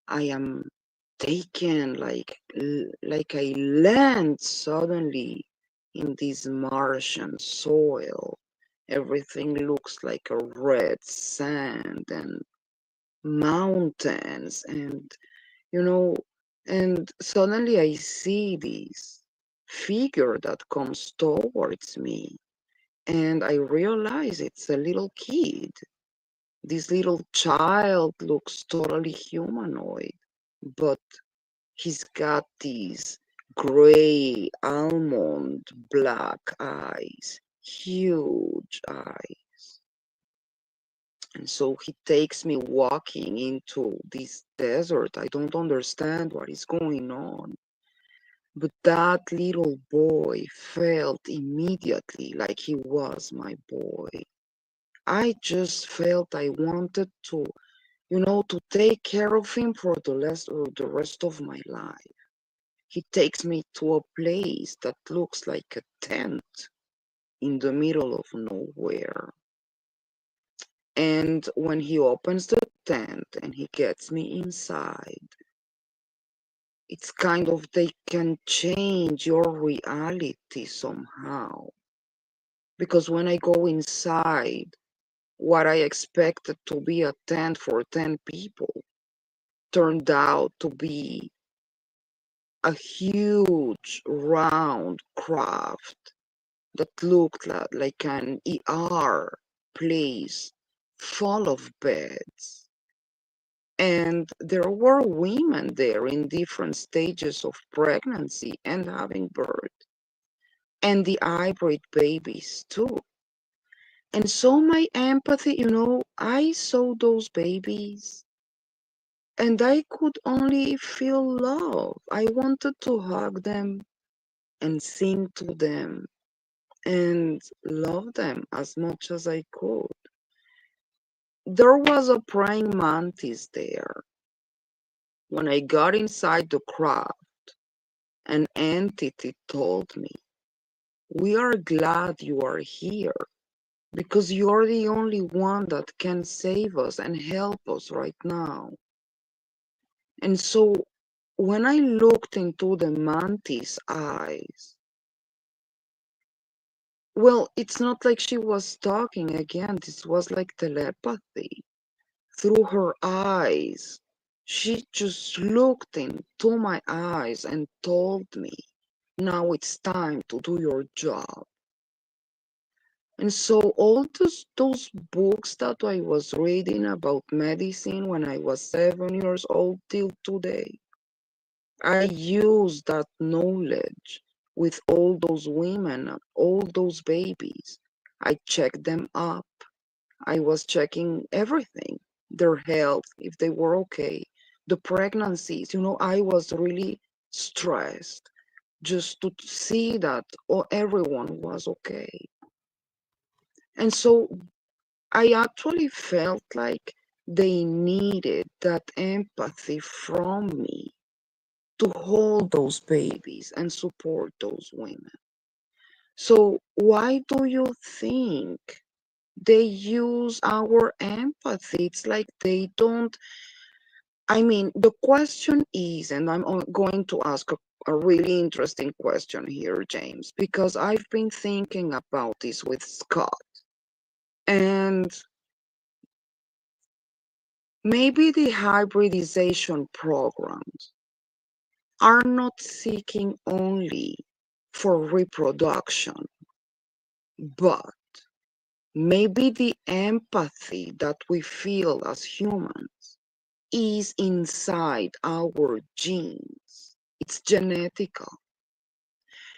am taken like I land suddenly in this Martian soil. Everything looks like a red sand and mountains, and you know and suddenly I see this figure that comes towards me, and I realize it's a little kid. This little child looks totally humanoid, but he's got these gray almond black eyes, huge eyes. And so he takes me walking into this desert. I don't understand what is going on. But that little boy felt immediately like he was my boy. I just felt I wanted to take care of him for the rest of my life. he takes me to a place that looks like a tent in the middle of nowhere. And when he opens the tent and he gets me inside, it's kind of they can change your reality somehow. Because when I go inside, what I expected to be a tent for 10 people turned out to be a huge round craft that looked like an ER place full of beds. And there were women there in different stages of pregnancy and having birth, and the hybrid babies too. And so my empathy, I saw those babies and I could only feel love. I wanted to hug them and sing to them and love them as much as I could. There was a praying mantis there. When I got inside the craft, an entity told me, "We are glad you are here because you're the only one that can save us and help us right now." And so when I looked into the mantis' eyes, well, it's not like she was talking again. This was like telepathy. Through her eyes, she just looked into my eyes and told me, "Now it's time to do your job." And so all those books that I was reading about medicine when I was 7 years old till today, I used that knowledge with all those women, all those babies. I checked them up. I was checking everything, their health, if they were okay, the pregnancies. I was really stressed just to see that everyone was okay. And so I actually felt like they needed that empathy from me to hold those babies and support those women. So why do you think they use our empathy? It's like they don't. I mean, the question is, and I'm going to ask a really interesting question here, James, because I've been thinking about this with Scott. And maybe the hybridization programs are not seeking only for reproduction, but maybe the empathy that we feel as humans is inside our genes. It's genetical.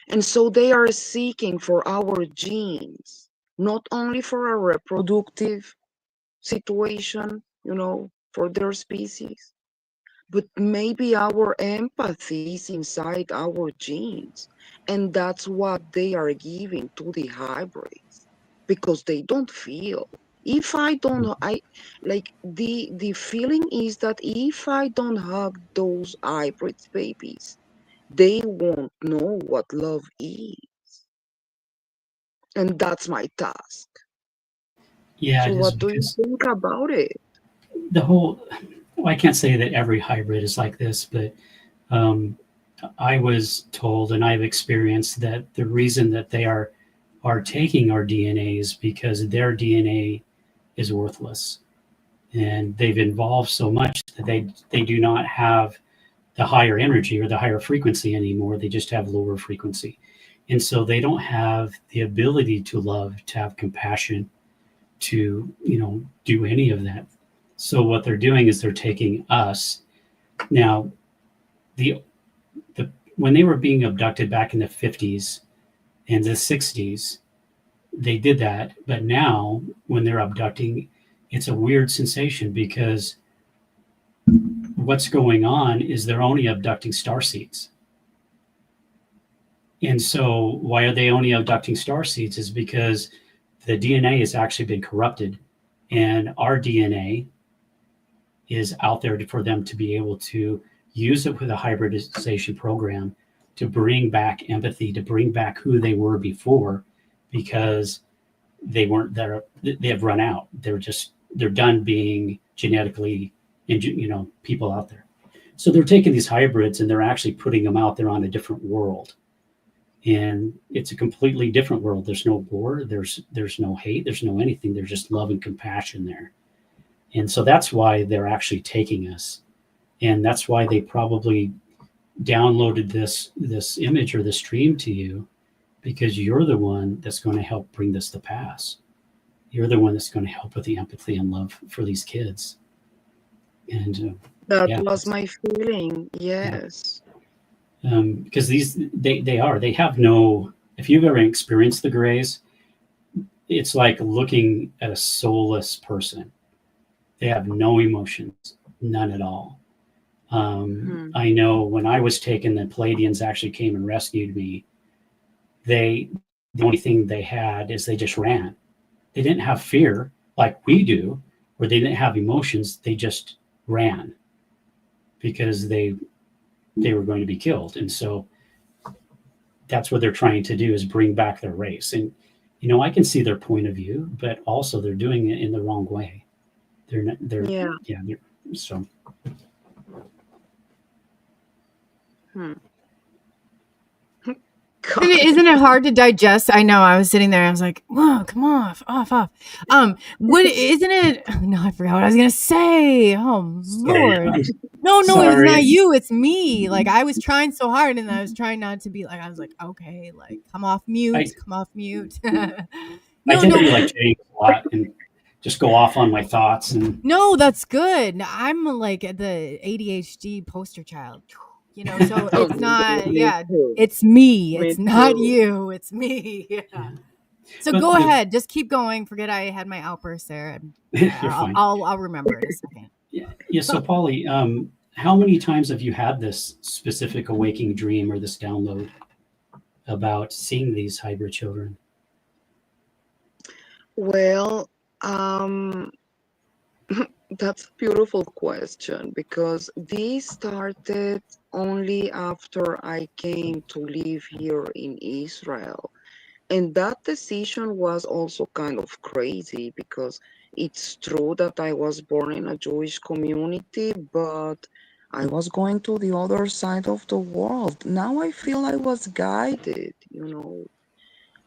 And so they are seeking for our genes, not only for a reproductive situation, for their species, but maybe our empathy is inside our genes. And that's what they are giving to the hybrids because they don't feel. If I don't, I like the feeling is that if I don't hug those hybrid babies, they won't know what love is. And that's my task. Yeah, So it is what do you because think about it? the whole, well, I can't say that every hybrid is like this, but um, I was told and I've experienced that the reason that they are taking our DNA is because their DNA is worthless and they've evolved so much that they do not have the higher energy or the higher frequency anymore. They just have lower frequency. And so they don't have the ability to love, to have compassion, to, do any of that. So what they're doing is they're taking us. Now, the when they were being abducted back in the 50s and the 60s, they did that. But now when they're abducting, it's a weird sensation because what's going on is they're only abducting star seeds. And so why are they only abducting star seeds is because the DNA has actually been corrupted and our DNA is out there for them to be able to use it with a hybridization program to bring back empathy, to bring back who they were before, because they weren't there. They have run out. They're done being genetically, people out there. So they're taking these hybrids and they're actually putting them out there on a different world. And it's a completely different world. There's no war, there's no hate, there's no anything. There's just love and compassion there. And so that's why they're actually taking us. And that's why they probably downloaded this image or this dream to you, because you're the one that's going to help bring this to pass. You're the one that's going to help with the empathy and love for these kids. And that was my feeling. Yes. Because they have no, if you've ever experienced the grays, it's like looking at a soulless person. They have no emotions, none at all. I know when I was taken, the Palladians actually came and rescued me. The only thing they had is they just ran. They didn't have fear like we do, or they didn't have emotions. They just ran because they were going to be killed. And so that's what they're trying to do, is bring back their race. And, I can see their point of view, but also they're doing it in the wrong way. So. Isn't it hard to digest? I know. I was sitting there. I was like, "Whoa, come off. What isn't it?" No, I forgot what I was gonna say. Oh Lord, no, Sorry. it's not you. It's me. Like I was trying so hard, and I was trying not to be like. I was like, okay, like come off mute. I tend to be like James a lot and just go off on my thoughts. And no, that's good. I'm like the ADHD poster child. So it's not, it's me. It's not you. It's me. Yeah. So but go ahead. Just keep going. Forget I had my outburst there. I'll remember in a second. Yeah. So Polly, how many times have you had this specific awakening dream or this download about seeing these hybrid children? Well, that's a beautiful question, because this started only after I came to live here in Israel. And that decision was also kind of crazy, because it's true that I was born in a Jewish community, but I was going to the other side of the world. Now I feel I was guided,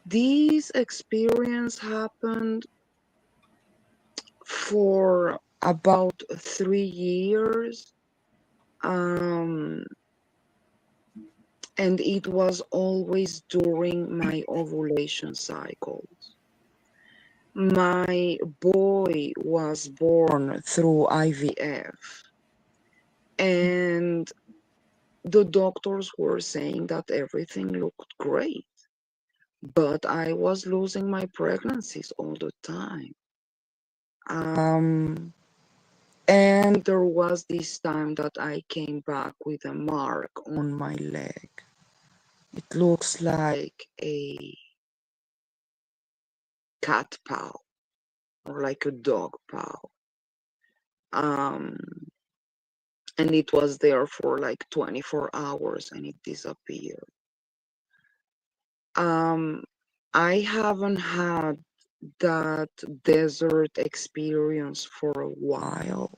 This experience happened for about 3 years. And it was always during my ovulation cycles. My boy was born through IVF, and the doctors were saying that everything looked great, but I was losing my pregnancies all the time. And there was this time that I came back with a mark on my leg. It looks like a cat paw or like a dog paw. And it was there for like 24 hours and it disappeared. I haven't had that desert experience for a while.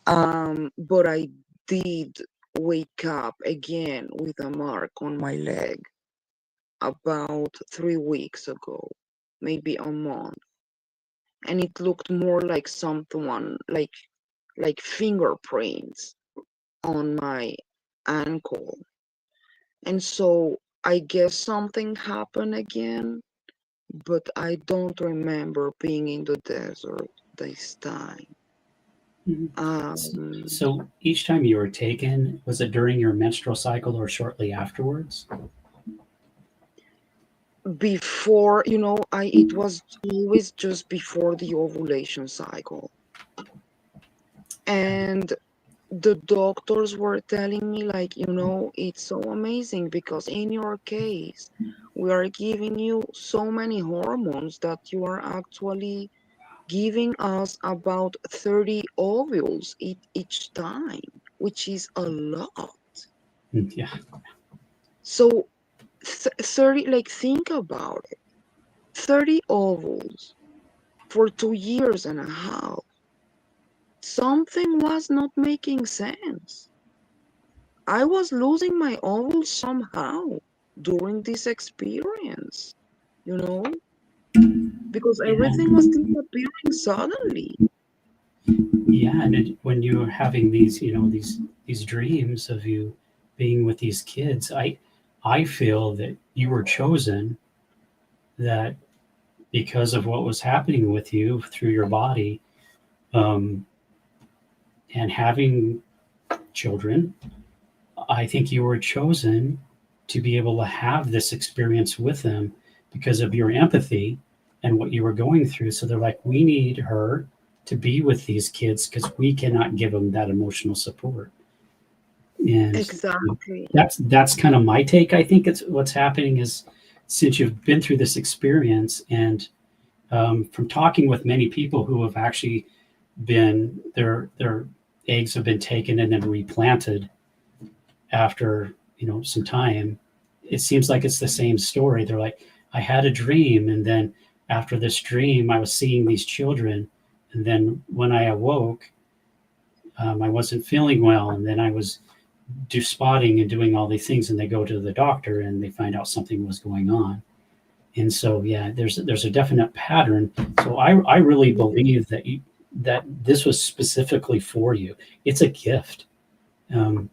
But I did wake up again with a mark on my leg about 3 weeks ago, maybe a month. And it looked more like someone, like fingerprints on my ankle. And so I guess something happened again, but I don't remember being in the desert this time. So each time you were taken, was it during your menstrual cycle or shortly afterwards? Before, it was always just before the ovulation cycle. And the doctors were telling me, like, it's so amazing because in your case, we are giving you so many hormones that you are actually giving us about 30 ovules each time, which is a lot. Yeah. So 30, like, think about it. 30 ovals for 2 years and a half. Something was not making sense. I was losing my ovals somehow during this experience, you know, because Yeah, everything was disappearing suddenly. yeah. And when you're having these, these dreams of you being with these kids, I feel that you were chosen, that because of what was happening with you through your body, um, and having children, I think you were chosen to be able to have this experience with them because of your empathy and what you were going through. So they're like, we need her to be with these kids because we cannot give them that emotional support. And Exactly. that's kind of my take. I think it's what's happening is, since you've been through this experience, and from talking with many people who have actually been, their eggs have been taken and then replanted after some time, it seems like it's the same story. They're like, I had a dream, and then after this dream I was seeing these children, and then when I awoke, I wasn't feeling well, and then I was do spotting and doing all these things, and they go to the doctor and they find out something was going on. And so yeah, there's a definite pattern. So I really believe that that this was specifically for you. It's a gift.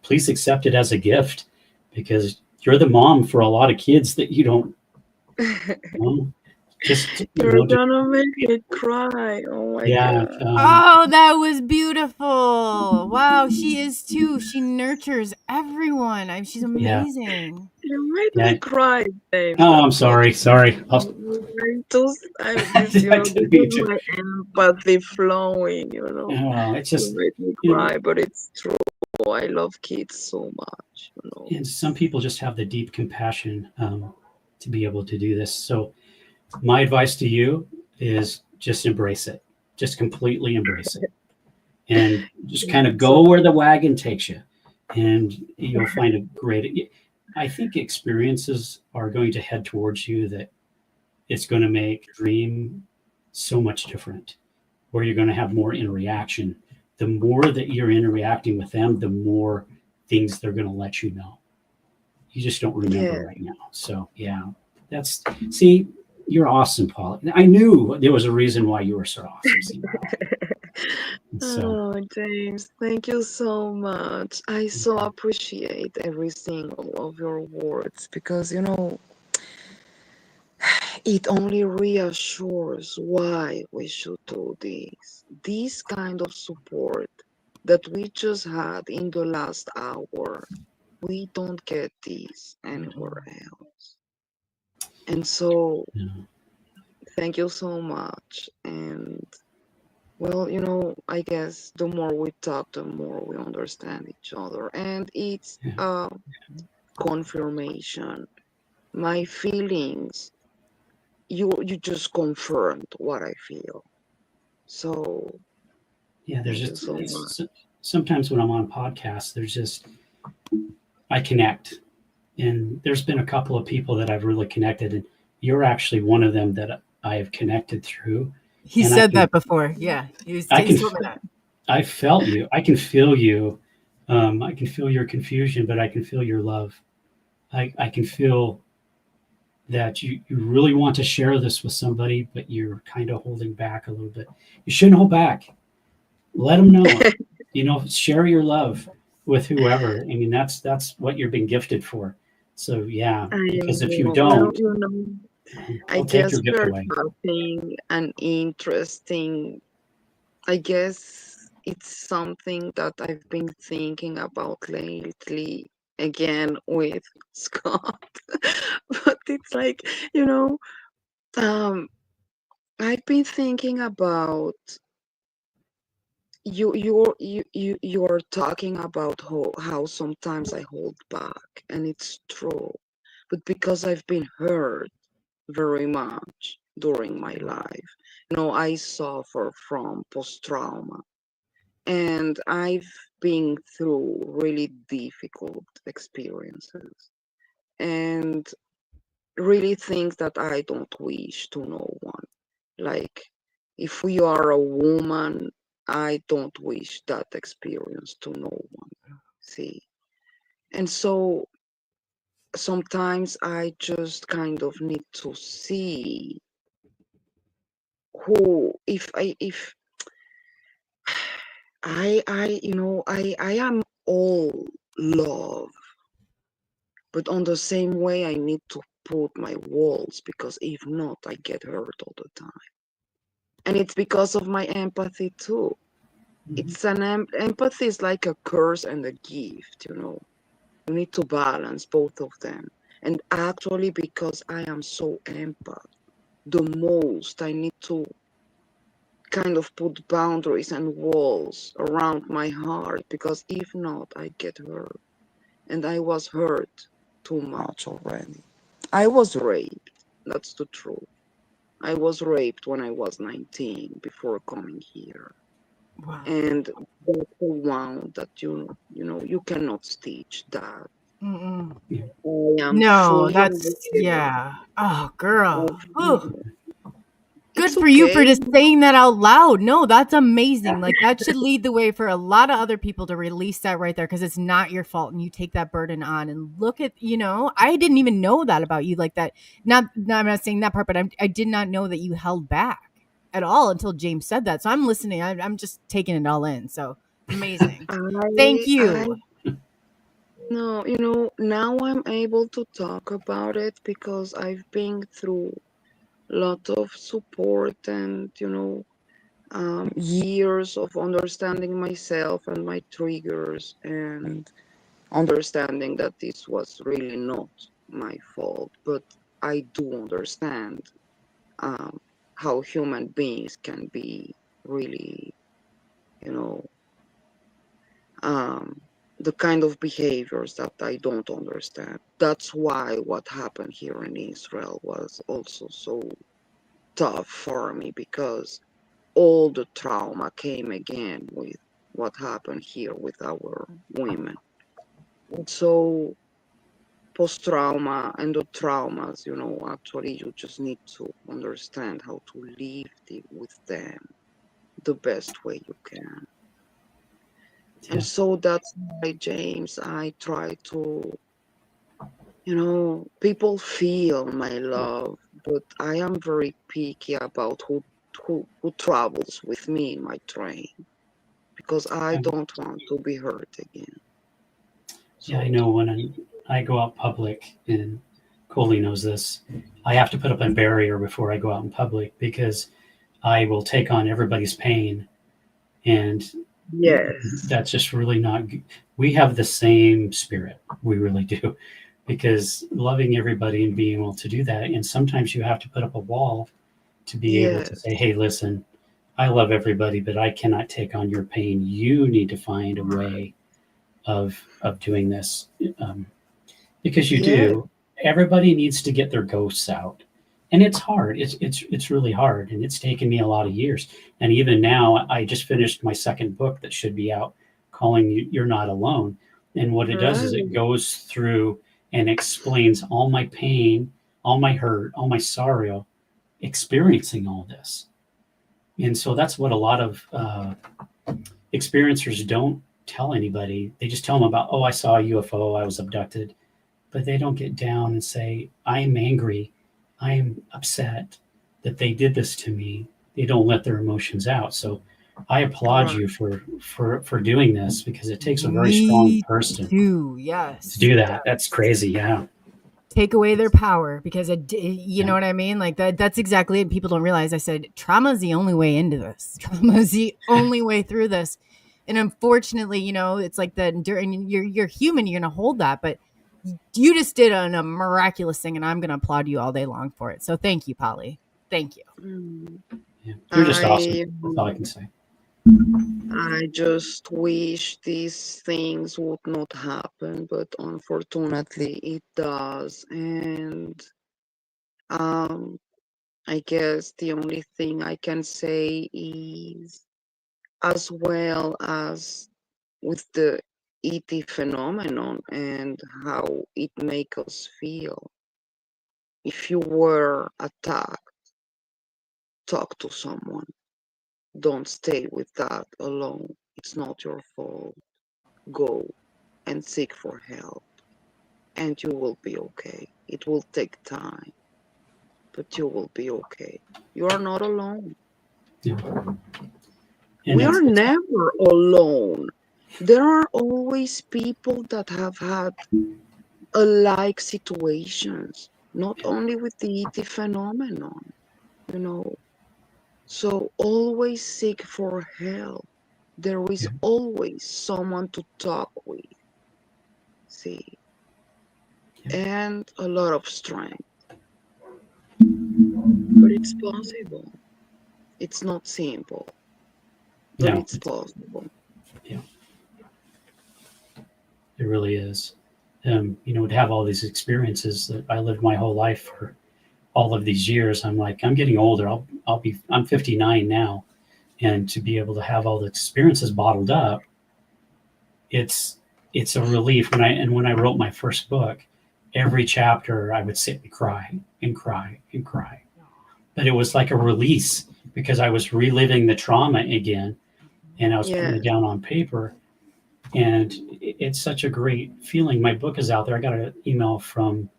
Please accept it as a gift, because you're the mom for a lot of kids that you don't know. Just You're gonna make me cry. Oh my yeah. God. Oh, that was beautiful. Wow, she is too. She nurtures everyone. She's Yeah. amazing. You made Yeah. me cry, James. Oh, I'm sorry. Sorry. I'm just, I this didn't is mean to. my empathy flowing, Oh, it's You just, made me you know, cry, but it's true. I love kids so much. and some people just have the deep compassion, to be able to do this. So my advice to you is just embrace it. Just completely embrace it, and just kind of So, go where the wagon takes you, and you'll find a great. I think experiences are going to head towards you that it's going to make dream so much different, where you're going to have more interaction. The more that you're interacting with them, the more things they're going to let you know. You just don't remember yeah. right now. So yeah, that's, see, you're awesome, Paul. I knew there was a reason why you were so awesome. See, so Oh, James, thank you so much. I so yeah, appreciate every single of your words because, it only reassures why we should do this. This kind of support that we just had in the last hour, we don't get this anywhere else. And so, yeah, thank you so much. And well, I guess the more we talk, the more we understand each other. And it's yeah. a confirmation. My feelings, you just confirmed what I feel. So Yeah, there's thank you just, so much. sometimes when I'm on podcasts, there's just, I connect, and there's been a couple of people that I've really connected, and you're actually one of them that I have connected through, He and said that before. Yeah, I can, he's told me that. I felt you, I can feel you, I can feel your confusion, but I can feel your love. I can feel that you really want to share this with somebody, but you're kind of holding back a little bit. You shouldn't hold back. Let them know. Share your love with whoever. I mean, that's what you're being gifted for. So yeah, I because if you know. Well, don't, I they'll take guess your gift we're away. having an interesting, I guess it's something that I've been thinking about lately again with Scott. But it's like, you know, um, I've been thinking about you're talking about how sometimes I hold back, and it's true. But because I've been hurt very much during my life, I suffer from post trauma, and I've been through really difficult experiences. and really things that I don't wish to no one. Like, if we are a woman, I don't wish that experience to no one. See? And so sometimes I just kind of need to see who, if I am all love, but on the same way, I need to put my walls, because if not, I get hurt all the time. And it's because of my empathy too. It's an empathy is like a curse and a gift, you know. You need to balance both of them. And actually, because I am so empath, the most I need to kind of put boundaries and walls around my heart, because if not, I get hurt. And I was hurt too much already. I was raped. That's the truth. I was raped when I was 19 before coming here. Wow. And that's the wound that you cannot stitch that. Mm-mm. I am No, fully that's aware yeah. Oh, girl. of Ooh. Good it's for you for okay. just saying that out loud. No, that's amazing. Like that should lead the way for a lot of other people to release that right there, because it's not your fault and you take that burden on. And look at, I didn't even know that about you, like that. I'm not saying that part, but I did not know that you held back at all until James said that. So I'm listening. I'm just taking it all in. So amazing. Thank you. No, now I'm able to talk about it because I've been through a lot of support and, years of understanding myself and my triggers, and understanding that this was really not my fault. But I do understand how human beings can be really, you know, um, the kind of behaviors that I don't understand. That's why what happened here in Israel was also so tough for me, because all the trauma came again with what happened here with our women. And so post-trauma and the traumas, actually you just need to understand how to live with them the best way you can. Yeah. And so that's why, James, I try to, people feel my love, but I am very picky about who travels with me in my train, because I don't want to be hurt again. Yeah, I know when I go out public, and COLEY knows this, I have to put up a barrier before I go out in public, because I will take on everybody's pain, and Yes. that's just really not good. We have the same spirit, we really do, because loving everybody and being able to do that, and sometimes you have to put up a wall to be able to Yes. say, hey, listen, I love everybody, but I cannot take on your pain. You need to find a way of doing this, because you Yeah. do. Everybody needs to get their ghosts out, and it's hard. It's really hard, and it's taken me a lot of years. And even now, I just finished my second book that should be out, calling You're Not Alone. And what it does is it Right. goes through and explains all my pain, all my hurt, all my sorrow, experiencing all this. And so that's what a lot of experiencers don't tell anybody. They just tell them about, oh, I saw a UFO, I was abducted, but they don't get down and say, I am angry, I am upset that they did this to me. They don't let their emotions out. So I applaud Right. you for doing this, because it takes a very strong Me person too. to Yes. do that. That's crazy. Yeah. Take away their power, because Yeah. know what I mean? Like that's exactly it. People don't realize. I said trauma is the only way into this. Trauma is the only way through this. And unfortunately, it's like and you're human, you're gonna hold that, but you just did a miraculous thing, and I'm gonna applaud you all day long for it. So thank you, Polly. Thank you. Yeah. You're just awesome. I That's all I can say. I just wish these things would not happen, but unfortunately it does. And um, I guess the only thing I can say is, as well as with the ET phenomenon and how it makes us feel. If you were attacked, talk to someone. Don't stay with that alone. It's not your fault. Go and seek for help, and you will be okay. It will take time, but you will be okay. You are not alone. Yeah. And We are it's never alone. There are always people that have had alike situations, not only with the ET phenomenon, you know. So always seek for help. There is yeah, always someone to talk with, see, yeah. and a lot of strength. But it's possible. It's not simple, but No, it's possible. yeah, it really is. To have all these experiences that I lived my whole life for all of these years, I'm like, I'm getting older. I'm 59 now, and to be able to have all the experiences bottled up, it's it's a relief. When I wrote my first book, every chapter I would sit and cry and cry and cry, but it was like a release because I was reliving the trauma again, and I was putting it Yes. down on paper. And it's such a great feeling. My book is out there. I got an email from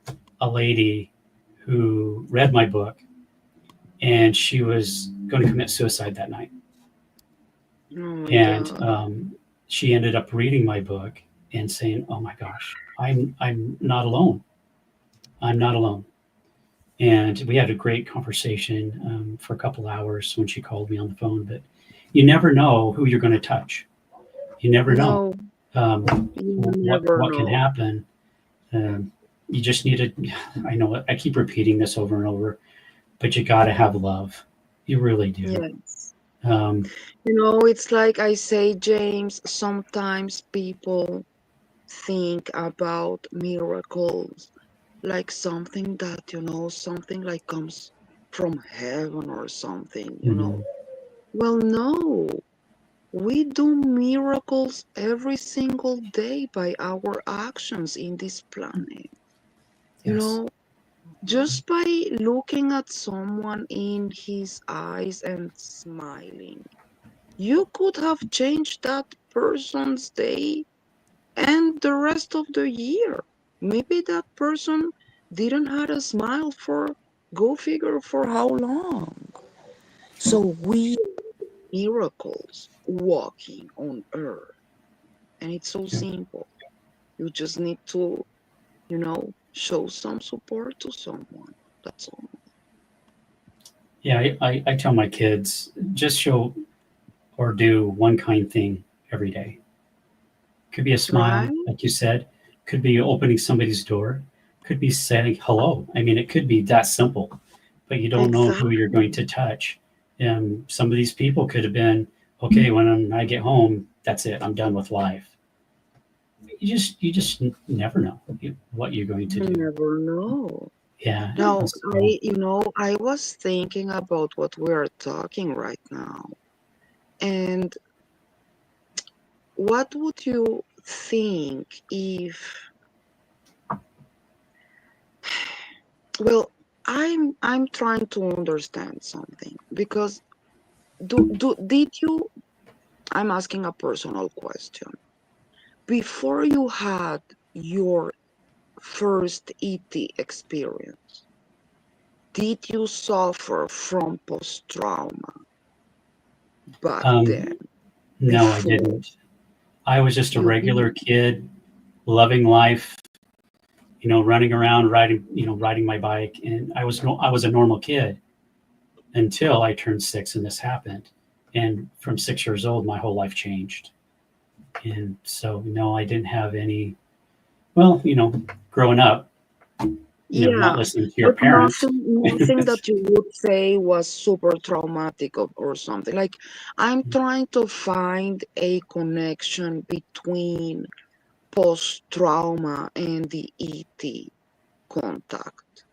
a lady who read my book, and she was going to commit suicide that night. Oh my And God. she ended up reading my book and saying, "Oh my gosh, I'm not alone. I'm not alone." And we had a great conversation for a couple hours when she called me on the phone. But you never know who you're going to touch. You never know No, um, you what never can know. happen. You just need to. I know I keep repeating this over and over, but you got to have love. You really do. Yes. Um, It's like I say, James, sometimes people think about miracles like something that, something like comes from heaven or something. mhm. Well, no, we do miracles every single day by our actions in this planet. You Yes. know, just by looking at someone in his eyes and smiling, you could have changed that person's day and the rest of the year. Maybe that person didn't have a smile for go figure for how long. So we miracles walking on earth. And it's so Yeah. simple. You just need to, show some support to someone. That's all. Yeah, I tell my kids just show or do one kind thing every day. Could be a smile, Right? like you said, could be opening somebody's door, could be saying hello. I mean, it could be that simple, but you don't know who you're going Exactly. to touch. And some of these people could have been, okay, when I get home, that's it, I'm done with life. You just never know what you're going to You do. never know. Yeah. Now, So, I was thinking about what we are talking right now. And what would you think if, well, I'm trying to understand something because did you, I'm asking a personal question. Before you had your first ET experience, did you suffer from post trauma back then um, no, I before didn't. I was just a you regular did? kid, loving life, running around, riding my bike, and I was a normal kid until I turned 6 and this happened. And from 6 years old, my whole life changed. And so, no, I didn't have any. Well, growing up, not Yeah, listening to your but parents. nothing that you would say was super traumatic or something. Like, I'm trying to find a connection between post trauma and the ET contact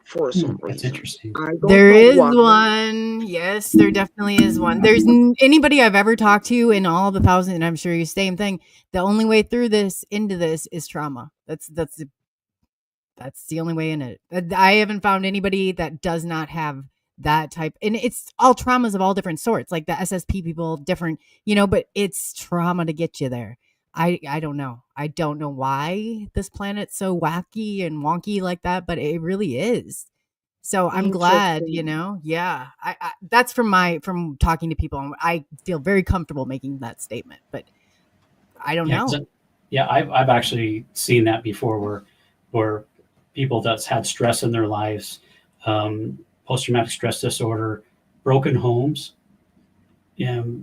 for some That's reason. interesting. I don't There know is why. one. Yes, there definitely is one. There's anybody I've ever talked to in all the thousand, and I'm sure you same thing. The only way through this into this is trauma. That's the only way in it. I haven't found anybody that does not have that type, and it's all traumas of all different sorts. Like the SSP people, different, but it's trauma to get you there. I don't know. I don't know why this planet's so wacky and wonky like that, but it really is. So I'm glad, Interesting. yeah. I that's from talking to people. I feel very comfortable making that statement, but I don't Yeah, 'cause know. I've actually seen that before, where people that's had stress in their lives, post traumatic stress disorder, broken homes,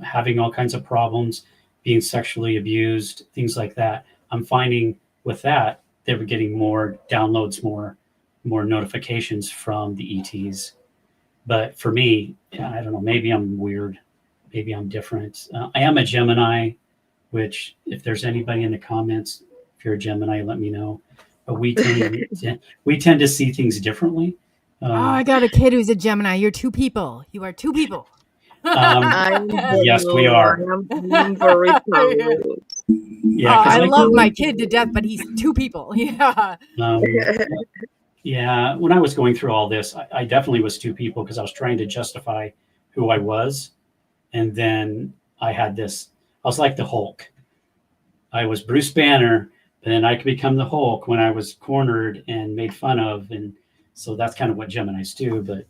having all kinds of problems, being sexually abused, things like that. I'm finding with that they were getting more downloads, more notifications from the ETs. But for me, yeah, I don't know. Maybe I'm weird. Maybe I'm different. I am a Gemini, which if there's anybody in the comments, if you're a Gemini, let me know. But we tend to see things differently. Oh, I Um, got a kid who's a Gemini. You're two people. You are two people. um, I yes, we know are. I am very Yeah. proud. Yeah, because I I love grew. my kid to death, but he's two people. Yeah. Um, yeah, when I was going through all this, I definitely was two people because I was trying to justify who I was, and then I had this. I was like the Hulk. I was Bruce Banner, but then I could become the Hulk when I was cornered and made fun of, and so that's kind of what Gemini's do. But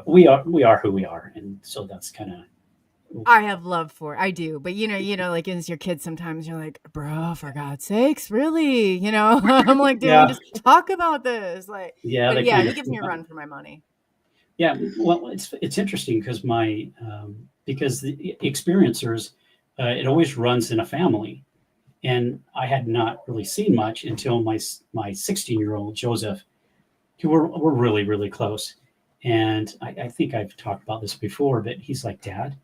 we are who we are, and so that's kind of. I have love for it. I do. But like as your kids sometimes you're like, bro, for God's sakes, really? I'm like, dude, we Yeah, just talk about this. Like, yeah, but they yeah, kind he of. gives me a run for my money. Yeah, well, it's interesting because because the experiencers, it always runs in a family, and I had not really seen much until my 16-year-old Joseph, who we're really really close, and I think I've talked about this before, but he's like, Dad,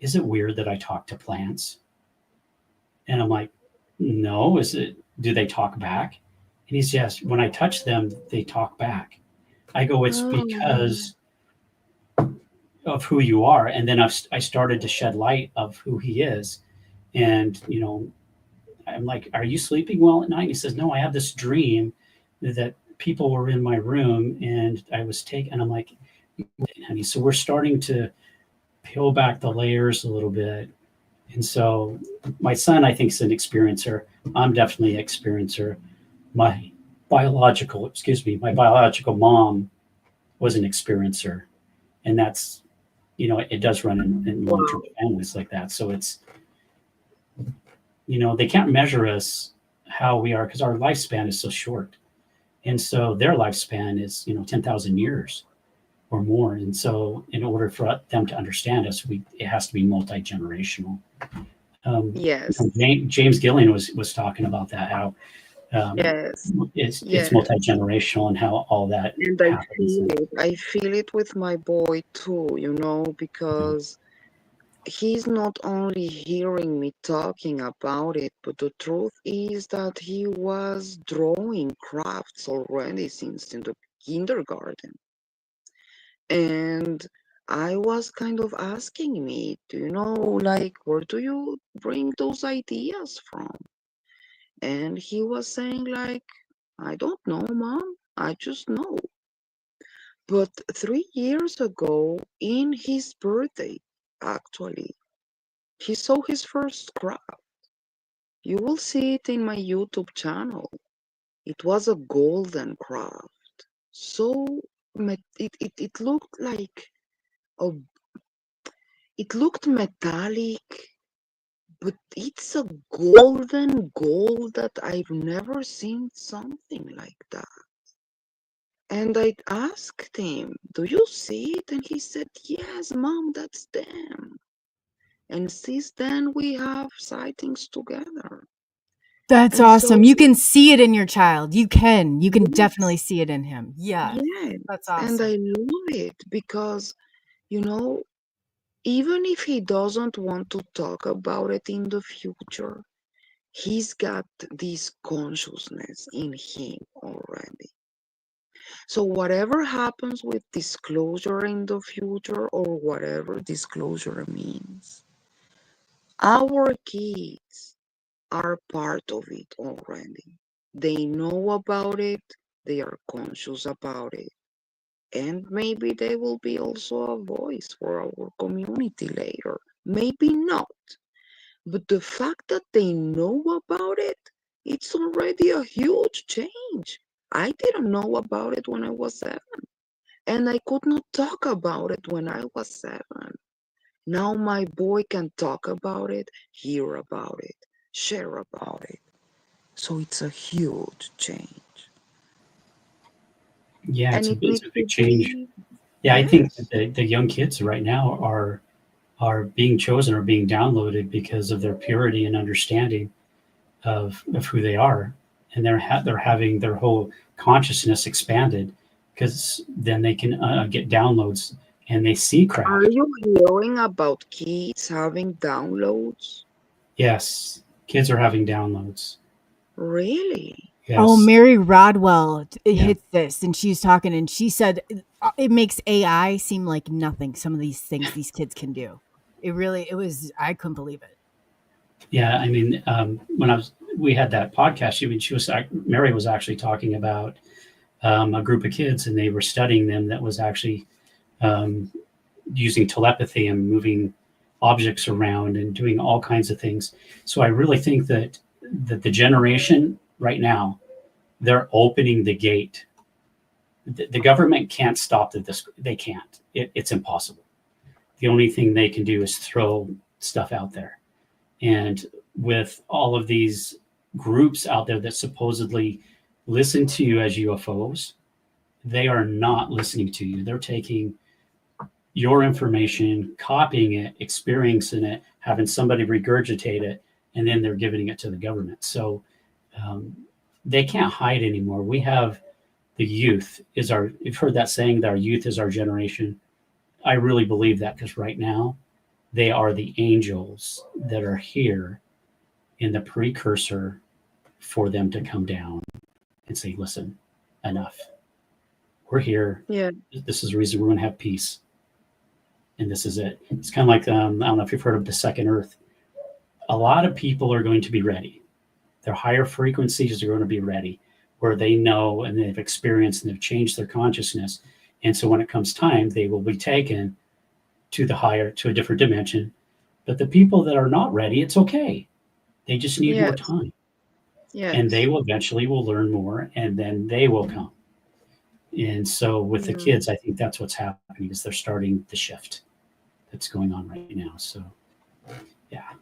is it weird that I talk to plants? And I'm like, no, is it? Do they talk back? And he's yes, when I touch them, they talk back. I go, it's Oh, because of who you are. And then I started to shed light of who he is. And, I'm like, are you sleeping well at night? He says, no, I have this dream that people were in my room and I was taken. And I'm like, honey, so we're starting to peel back the layers a little bit. And so my son, I think, is an experiencer. I'm definitely an experiencer. My my biological mom was an experiencer. And that's, it does run in long-term wow. families like that. So they can't measure us how we are because our lifespan is so short. And so their lifespan is, 10,000 years or more. And so in order for them to understand us, it has to be multi-generational. Um, Yes, James Gillian was talking about that, how um, yes, it's yes. multi-generational and how all that And I happens. feel And it. I feel it with my boy too, you know, because he's not only hearing me talking about it, but the truth is that he was drawing crafts already since in the kindergarten. And I was kind of asking me, do you know, like, where do you bring those ideas from? And he was saying, like, I don't know, Mom. I just know. But 3 years ago, in his birthday, actually, he saw his first craft. You will see it in my YouTube channel. It was a golden craft. So it looked like a, it looked metallic, but it's a golden gold that I've never seen something like that. And I asked him, do you see it? And he said, yes, Mom, that's them. And since then, we have sightings together. That's And so, awesome. You can see it in your child. You can definitely yes, see it in him. Yes. yes. That's And I awesome. love it because, you know, even if he doesn't want to talk about it in the future, he's got this consciousness in him already. So whatever happens with disclosure in the future, or whatever disclosure means, our kids are part of it already. They know about it, they are conscious about it, and maybe they will be also a voice for our community later. Maybe not. But the fact that they know about it, it's already a huge change. I didn't know about it when I was 7, and I could not talk about it when I was 7. Now my boy can talk about it, hear about it, share about it. So it's a huge change. Yeah, And it it's needs a to big change. be, Yeah, I think yes, that the young kids right now are being chosen or being downloaded because of their purity and understanding of who they are, and they're having their whole consciousness expanded because then they can get downloads and they see are craft. you hearing about kids having downloads? Yes, kids are having downloads. Really? Oh, Yes, Mary Rodwell yeah, hits this, and she's talking, and she said it makes AI seem like nothing. Some of these things these kids can do. It was. I couldn't believe it. yeah. I mean, when we had that podcast, I mean, Mary was actually talking about a group of kids, and they were studying them that was actually um, using telepathy and moving objects around and doing all kinds of things. So I really think that the generation right now, they're opening the gate. The government can't stop this. They can't. It's impossible. The only thing they can do is throw stuff out there. And with all of these groups out there that supposedly listen to you as UFOs, they are not listening to you. They're taking your information, copying it, experiencing it, having somebody regurgitate it, and then they're giving it to the government. So um, they can't hide anymore. We have the youth is our. You've heard that saying that our youth is our generation. I really believe that because right now they are the angels that are here in the precursor for them to come down and say, "Listen, enough. We're here. Yeah. This is the reason we're going to have peace." And this is it. It's kind of like I don't know if you've heard of the second Earth. A lot of people are going to be ready. Their higher frequencies are going to be ready, where they know and they've experienced and they've changed their consciousness. And so when it comes time, they will be taken to a different dimension. But the people that are not ready, it's okay. They just need more Yes. time, and they Yes. will eventually will learn more, and then they will come. And so with the Yeah. kids, I think that's what's happening is they're starting the shift that's going on right now. So yeah,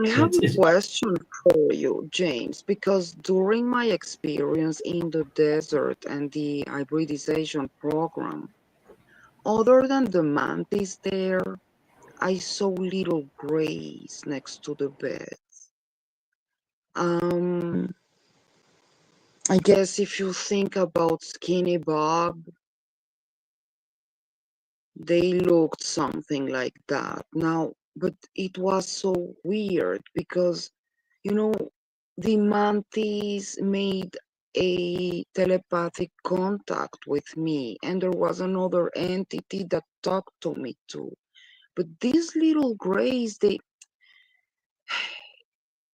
I have it's, a it's question for you, James, because during my experience in the desert and the hybridization program, other than the mantis there, I saw little grays next to the bed. Um, I guess if you think about Skinny Bob, they looked something like that. Now, but it was so weird because, you know, the mantis made a telepathic contact with me, and there was another entity that talked to me too. But these little grays,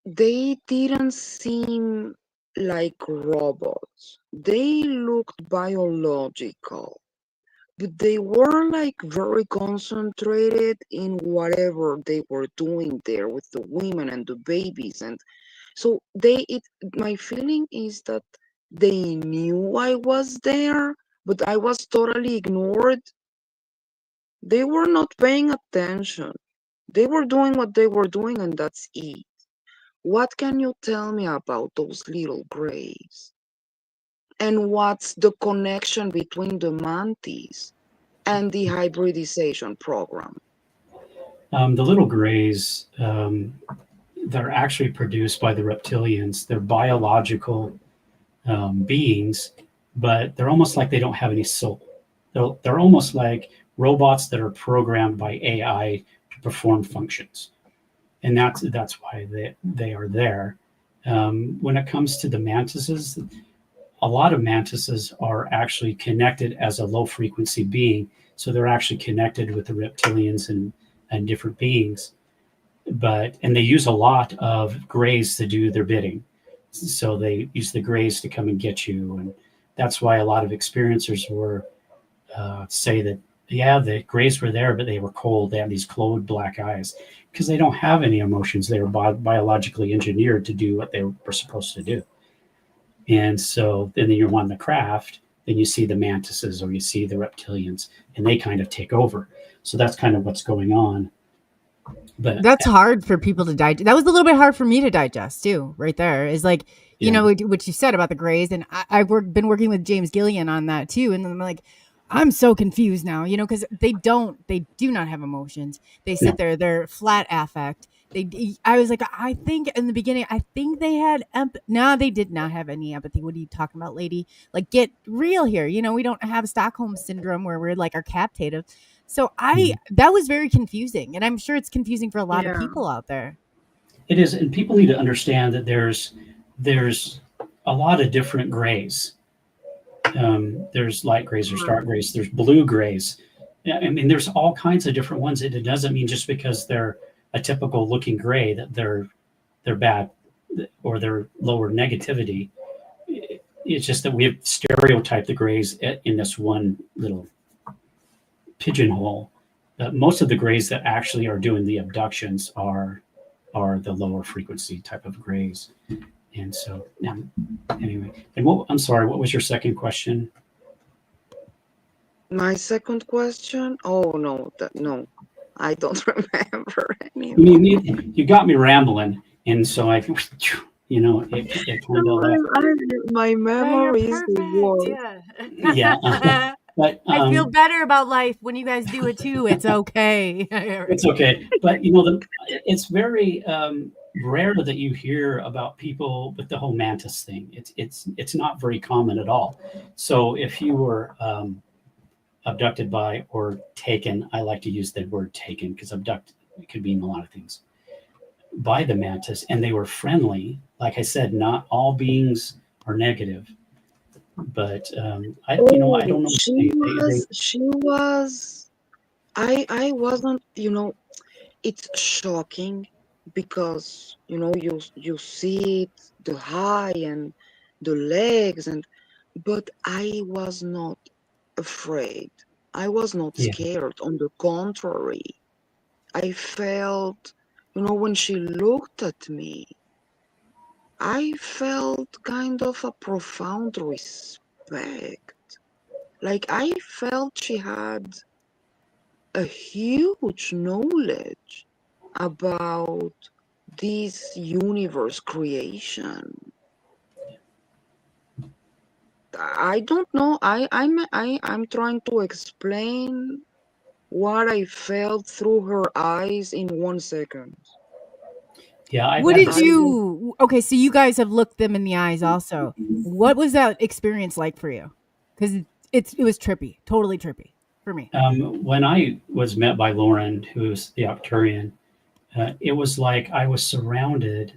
they didn't seem like robots. They looked biological, but they were like very concentrated in whatever they were doing there with the women and the babies. And so my feeling is that they knew I was there, but I was totally ignored. They were not paying attention. They were doing what they were doing, and that's it. What can you tell me about those little grays? And what's the connection between the mantis and the hybridization program? the little grays. They're actually produced by the reptilians. They're biological beings, but they're almost like they don't have any soul. They're almost like robots that are programmed by AI to perform functions, and that's why they are there. When it comes to the mantises, a lot of mantises are actually connected as a low frequency being. So they're actually connected with the reptilians and different beings. And they use a lot of grays to do their bidding. So they use the grays to come and get you. And that's why a lot of experiencers were say that, yeah, the grays were there, but they were cold. They have these cold black eyes because they don't have any emotions. They were biologically engineered to do what they were supposed to do. And so then you're on the craft, then you see the mantises or you see the reptilians, and they kind of take over. So that's kind of what's going on. But that's hard for people to digest. That was a little bit hard for me to digest too. Right there is like, you know, what you said about the grays, and I've been working with James Gillian on that too. And I'm like, I'm so confused now, you know, because they do not have emotions. They sit there, they're flat affect. I was like, I think in the beginning, I think they had no, they did not have any empathy. What are you talking about, lady? Like, get real here. You know, we don't have Stockholm syndrome where we're like, are captative. So that was very confusing, and I'm sure it's confusing for a lot of people out there. It is, and people need to understand that there's a lot of different grays. There's light grays or dark grays. There's blue grays. I mean, there's all kinds of different ones. It doesn't mean just because they're a typical looking gray that they're bad or they're lower negativity. It's just that we have stereotyped the grays in this one little pigeonhole. Most of the grays that actually are doing the abductions are the lower frequency type of grays. And so anyway, and I'm sorry, what was your second question? My second question? Oh no, I don't remember anymore. You got me rambling, and so I, you know, it kind of my memory is the worst. Yeah. But I feel better about life when you guys do it too. It's okay. It's okay, but you know, it's very rare that you hear about people with the whole mantis thing. It's not very common at all. So if you were abducted by or taken, I like to use the word taken because abduct could mean a lot of things, by the mantis, and they were friendly. Like I said, not all beings are negative, but I don't know. I wasn't, you know, it's shocking because, you know, you see it, the eye and the legs, but I was not afraid. I was not scared. On the contrary, I felt, you know, when she looked at me, I felt kind of a profound respect. Like I felt she had a huge knowledge about this universe creation. I don't know. I'm trying to explain what I felt through her eyes in 1 second. Yeah. What did you? Okay, so you guys have looked them in the eyes also. What was that experience like for you? Because it was trippy, totally trippy for me. When I was met by Lauren, who is the Arcturian, it was like I was surrounded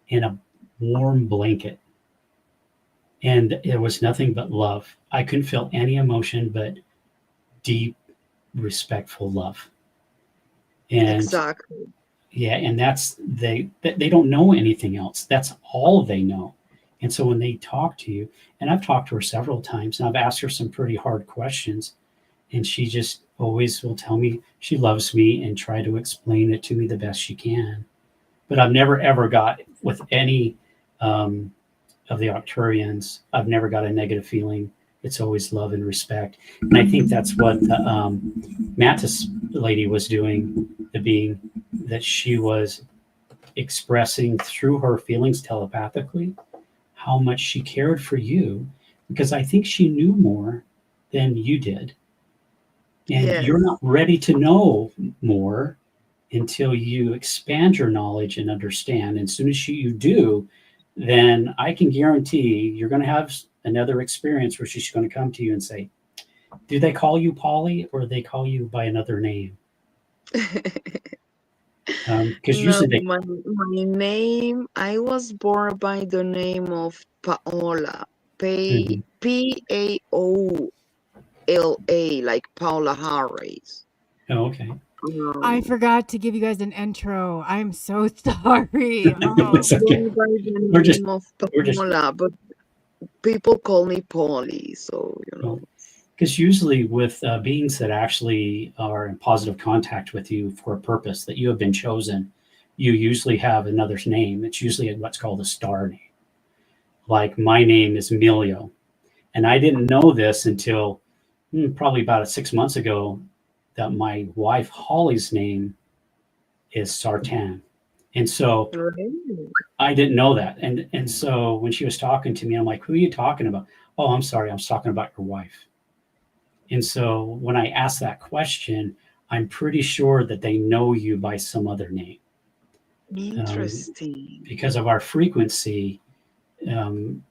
in a warm blanket, and it was nothing but love. I couldn't feel any emotion but deep, respectful love. And exactly. Yeah, and they don't know anything else. That's all they know. And so when they talk to you, and I've talked to her several times, and I've asked her some pretty hard questions, and she just always will tell me she loves me and try to explain it to me the best she can. But I've never ever got with any of the Arcturians, I've never got a negative feeling. It's always love and respect. And I think that's what the Mantis lady was doing, the being that she was expressing through her feelings telepathically, how much she cared for you, because I think she knew more than you did. And you're not ready to know more until you expand your knowledge and understand. And as soon as you do, then I can guarantee you're going to have another experience where she's going to come to you and say, do they call you Polly or they call you by another name? Because usually my name, I was born by the name of Paola. Mhm. Paola, like Paula Harris. Oh, okay. I Um, forgot to give you guys an intro. I'm so sorry. Oh, It's okay. going by the We're just name of we're just Paola, but people call me Polly, so because usually with beings that actually are in positive contact with you for a purpose that you have been chosen, you usually have another name. It's usually what's called a star name. Like my name is Emilio, and I didn't know this until probably about 6 months ago that my wife Holly's name is Sartan. And so really. I didn't know that. And so when she was talking to me, I'm like, who are you talking about? Oh, I'm sorry, I'm talking about your wife. And so when I ask that question, I'm pretty sure that they know you by some other name Interesting. because of our frequency um,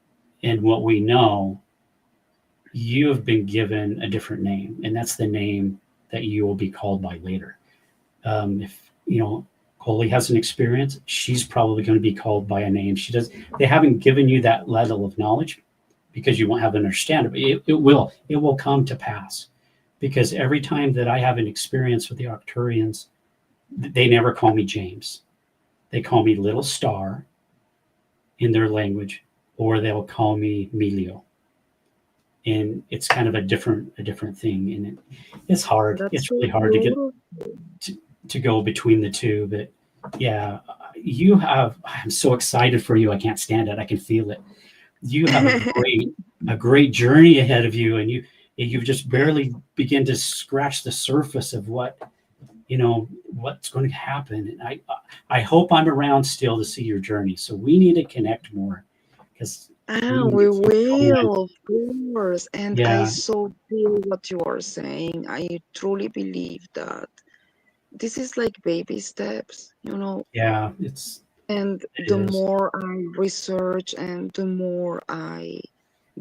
and what we know. You have been given a different name, and that's the name that you will be called by later. If COLEY has an experience, she's probably going to be called by a name. She does. They haven't given you that level of knowledge because you won't have an understanding. But it will come to pass because every time that I have an experience with the Arcturians, they never call me James. They call me Little Star in their language, or they'll call me Melio. And it's kind of a different thing, and it's hard. That's It's so really hard to get beautiful. to go between the two. But yeah, I'm so excited for you. I can't stand it. I can feel it. You have a great journey ahead of you, and you've just barely begin to scratch the surface of what's going to happen. And I hope I'm around still to see your journey. So we need to connect more because we need We to keep going. will, of course. And I Yeah, so feel what you are saying. I truly believe that this is like baby steps. yeah, And it the is. more I research and the more I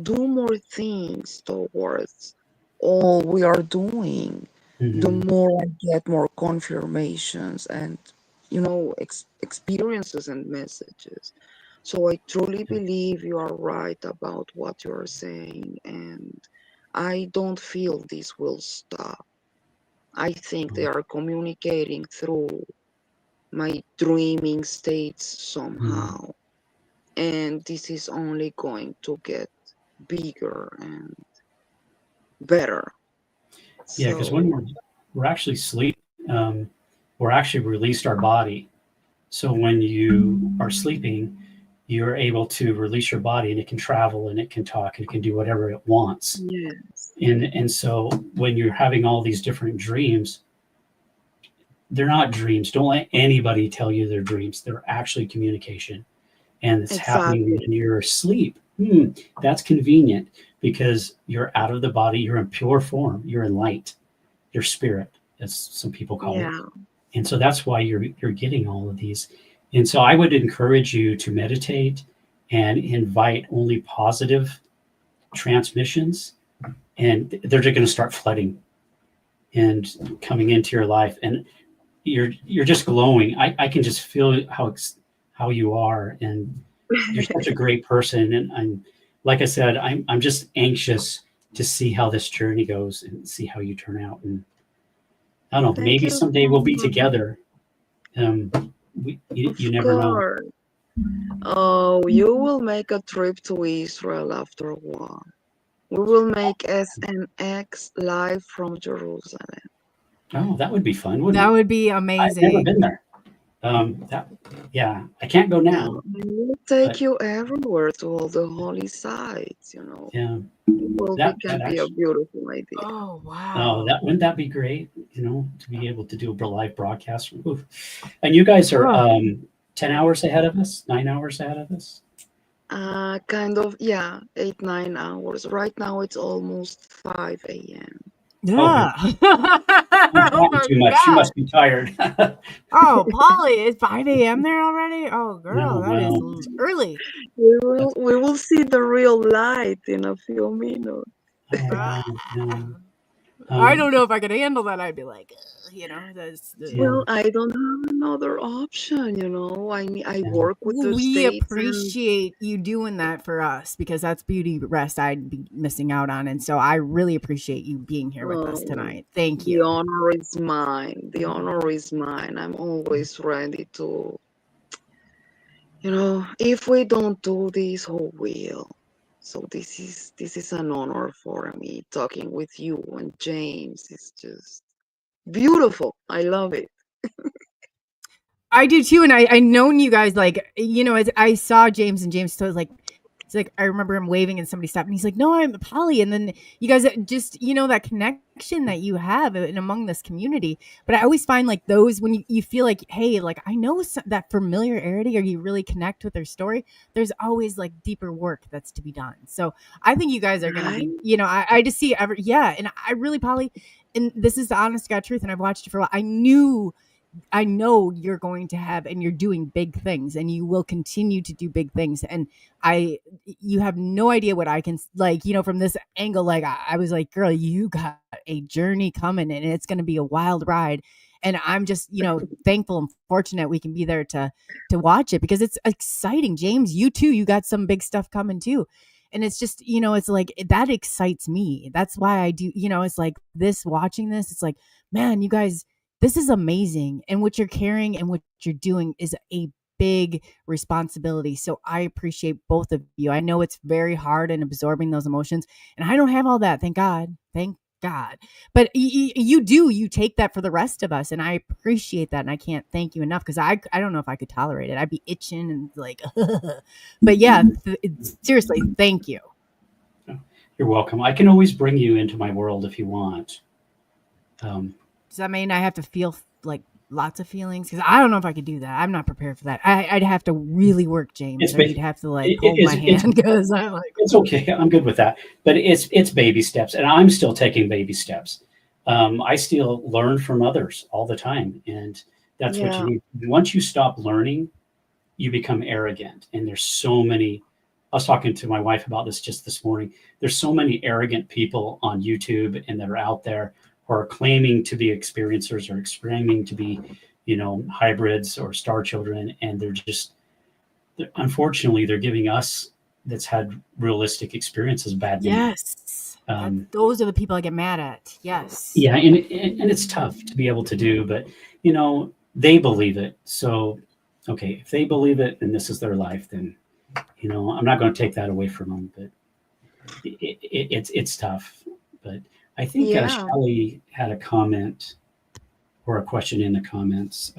do more things towards all we are doing, the Mhm. more I get more confirmations and, experiences and messages. So I truly believe you are right about what you're saying, and I don't feel this will stop. I think they are communicating through my dreaming states Mhm. somehow, and this is only going to get bigger and better. Yeah, because when So, we're actually sleep, we're actually released our body. So when you are sleeping, you're able to release your body, and it can travel, and it can talk, and it can do whatever it wants. yes, And so when you're having all these different dreams, they're not dreams. Don't let anybody tell you they're dreams. They're actually communication, and it's happening exactly. when you're asleep. That's convenient because you're out of the body. You're in pure form. You're in light. Your spirit, as some people call it. Yeah, And so that's why you're getting all of these. And so I would encourage you to meditate and invite only positive transmissions, and they're just going to start flooding and coming into your life, and you're just glowing. I can just feel how you are, and you're such a great person. And I'm like I said, I'm just anxious to see how this journey goes and see how you turn out. And I don't know, thank maybe you someday so we'll be much. together. Um, you Of never know. course. Oh, you will make a trip to Israel after a while. We will make SNX live from Jerusalem. Oh, that would be fun, wouldn't that it? would be I've never amazing. been there. That yeah, I can't go Yeah, now, I will take but you everywhere to all the holy sites. yeah, It that can be a actually. beautiful idea. Oh, Oh, wow. that wouldn't that be great? To be able to do a live broadcast. Oof. And you guys are Oh, 10 hours ahead of us, 9 hours ahead of us. Kind of, yeah, 8, 9 hours. Right now it's almost 5 a.m. Oh, good. yeah. I'm Oh talking my too much. You God. must be tired. Oh, Polly, it's 5 a.m. there already? Oh, Oh girl, that is well, early. that's We will see the real light in a few minutes. oh Ah, wow. Yeah. I don't know if I could handle that. I'd be like, that's Well, I don't have another option, I work with the we states and appreciate you doing that for us because that's beauty rest I'd be missing out on. And so I really appreciate you being here with us tonight. Thank the you. honor is mine. The honor is mine. I'm always ready to, if we don't do this, who will? So this is an honor for me. Talking with you and James is just beautiful. I love it. I do too, and I known you guys as I saw James and James, so I was like, it's like I remember him waving and somebody stopped and he's like, "No, I'm Polly," and then you guys just that connection that you have in among this community. But I always find like those when you feel like, hey, like I know that familiarity or you really connect with their story. There's always like deeper work that's to be done. So I think you guys are going to be, I just see and I really Polly, and this is the honest to God truth, and I've watched it for a while. I know you're going to have and you're doing big things and you will continue to do big things. And you have no idea what I can from this angle. Like I was like, girl, you got a journey coming and it's going to be a wild ride. And I'm just, thankful and fortunate we can be there to watch it because it's exciting. James, you too, you got some big stuff coming too. And it's just, it's like, that excites me. That's why I do, it's like watching this, it's like, man, you guys, this is amazing. And what you're carrying and what you're doing is a big responsibility. So I appreciate both of you. I know it's very hard in absorbing those emotions. And I don't have all that. Thank God. Thank God. But you take that for the rest of us. And I appreciate that. And I can't thank you enough because I don't know if I could tolerate it. I'd be itching and like, but yeah, seriously, thank you. You're welcome. I can always bring you into my world if you want. Does that mean I have to feel like lots of feelings? Because I don't know if I could do that. I'm not prepared for that. I'd have to really work, James. You'd have to hold my hand because I'm like, it's okay. I'm good with that. But it's baby steps, and I'm still taking baby steps. I still learn from others all the time, and that's what you need. Once you stop learning, you become arrogant. And there's so many. I was talking to my wife about this just this morning. There's so many arrogant people on YouTube and that are out there who are claiming to be experiencers or claiming to be, hybrids or star children. And unfortunately, they're giving us that's had realistic experiences bad news. Yes. Those are the people I get mad at. Yes. Yeah. And it's tough to be able to do, but, they believe it. So, okay, if they believe it and this is their life, then, I'm not going to take that away from them, but it's tough. But I think Shelley had a comment or a question in the comments.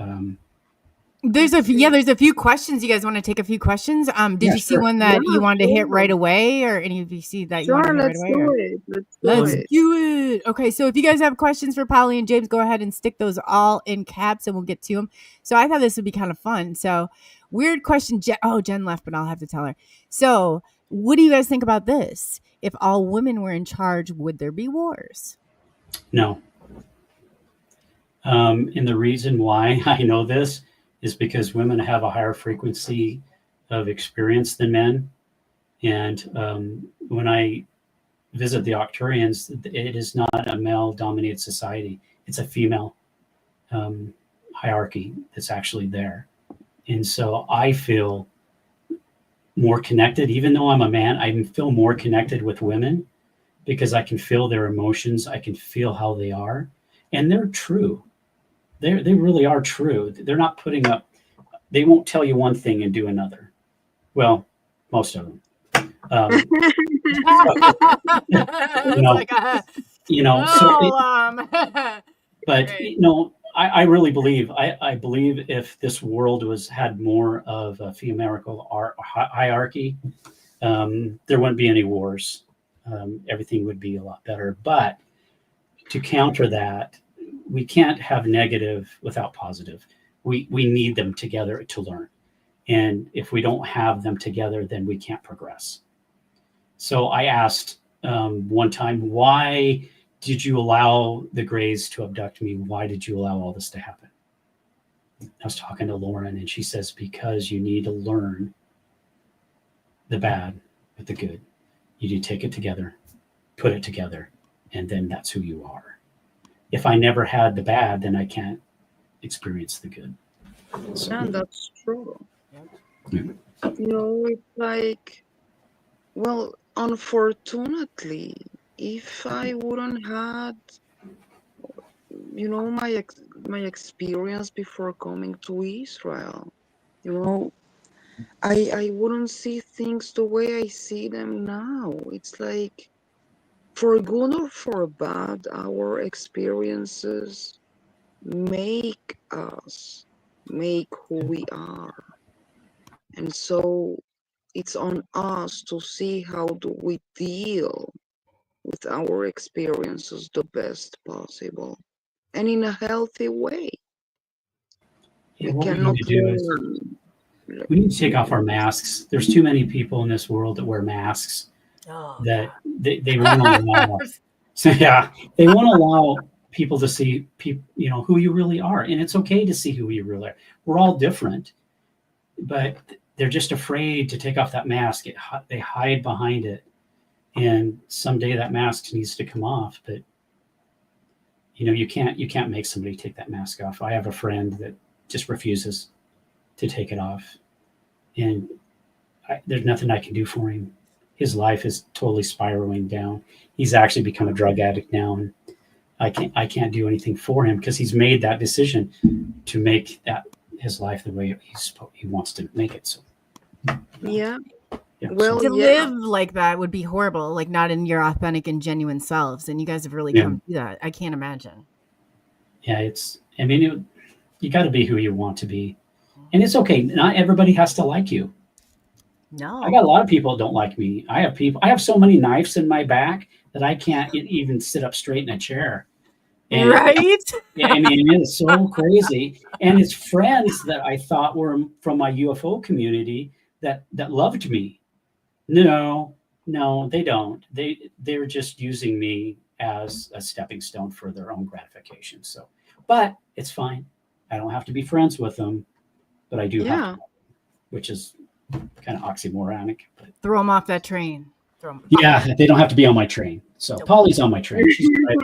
There's a few questions. You guys want to take a few questions? Did you see one that you wanted to hit right away, or any of you see that you wanted to hit right away? Let's do it. Okay, so if you guys have questions for Polly and James, go ahead and stick those all in caps, and we'll get to them. So I thought this would be kind of fun. So weird question. Jen left, but I'll have to tell her. So what do you guys think about this? If all women were in charge, would there be wars? No. And the reason why I know this is because women have a higher frequency of experience than men. And when I visit the Arcturians, it is not a male-dominated society. It's a female hierarchy that's actually there. And so I feel more connected, even though I'm a man, I feel more connected with women because I can feel their emotions. I can feel how they are, and they're true. They really are true. They're not putting up, they won't tell you one thing and do another. Well, most of them. But I really believe, I believe if this world had more of a female hierarchy, there wouldn't be any wars. Everything would be a lot better. But to counter that, we can't have negative without positive. We need them together to learn. And if we don't have them together, then we can't progress. So I asked one time, why did you allow the Greys to abduct me? Why did you allow all this to happen? I was talking to Lauren, and she says, because you need to learn the bad with the good. You need to take it together, put it together, and then that's who you are. if I never had the bad, then I can't experience the good. So, And that's true. yeah. It's like, well, unfortunately, if I wouldn't had, my experience before coming to Israel, you know, I wouldn't see things the way I see them now. It's like, for good or for bad, our experiences make who we are. And so it's on us to see how do we deal with our experiences the best possible and in a healthy way. Yeah, We what we cannot need to do is we need to take off our masks. There's too many people in this world that wear masks that they won't allow. So yeah, they won't allow people to see people, who you really are, and it's okay to see who you really are. We're all different, but they're just afraid to take off that mask. They hide behind it, and someday that mask needs to come off. But you can't make somebody take that mask off. I have a friend that just refuses to take it off, and there's nothing I can do for him. His life is totally spiraling down. He's actually become a drug addict now, and I can't do anything for him because he's made that decision to make that his life the way he wants to make it. So Yeah. yeah, Well, To yeah. live like that would be horrible, like not in your authentic and genuine selves. And you guys have really Yeah. come to that. I can't imagine. Yeah, you got to be who you want to be, and it's okay. Not everybody has to like you. No. I got a lot of people that don't like me. I have so many knives in my back that I can't even sit up straight in a chair. And Right? yeah, it's so crazy. And it's friends that I thought were from my UFO community that loved me. No, they don't. They're just using me as a stepping stone for their own gratification. So, but it's fine. I don't have to be friends with them, but I do have Yeah. to, which is kind of oxymoronic. But Throw them off that train. Throw 'em. yeah, they don't have to be on my train. So Polly's on my train. She's great.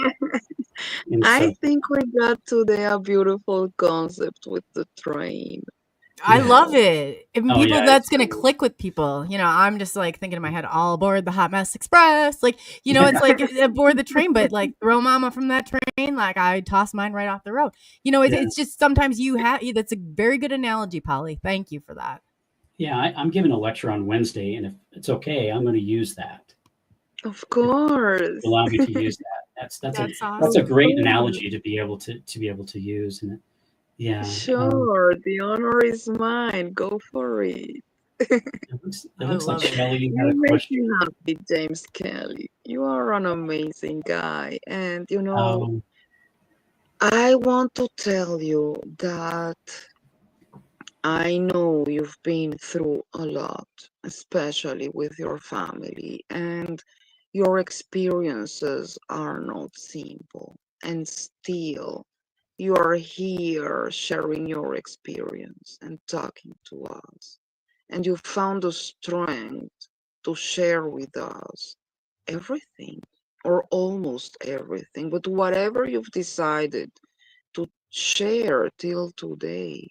And I so, think we got today a beautiful concept with the train. I yeah. love it. And Oh, people, yeah, that's it's going to cool. click with people. I'm just like thinking in my head, all aboard the Hot Mess Express. Like, it's like aboard the train, but like throw mama from that train. Like I toss mine right off the road. Yeah. It's just sometimes that's a very good analogy, Polly. Thank you for that. Yeah, I'm giving a lecture on Wednesday, and if it's okay, I'm going to use that. Of course. Allow me to use that. That's awesome. a great analogy to be able to use. And yeah, Sure, the honor is mine. Go for it. it looks like love it. Shelley had You a make question. me happy, James Kelly. You are an amazing guy. And I want to tell you that I know you've been through a lot, especially with your family, and your experiences are not simple. And still, you are here sharing your experience and talking to us. And you found the strength to share with us everything, or almost everything, but whatever you've decided to share till today,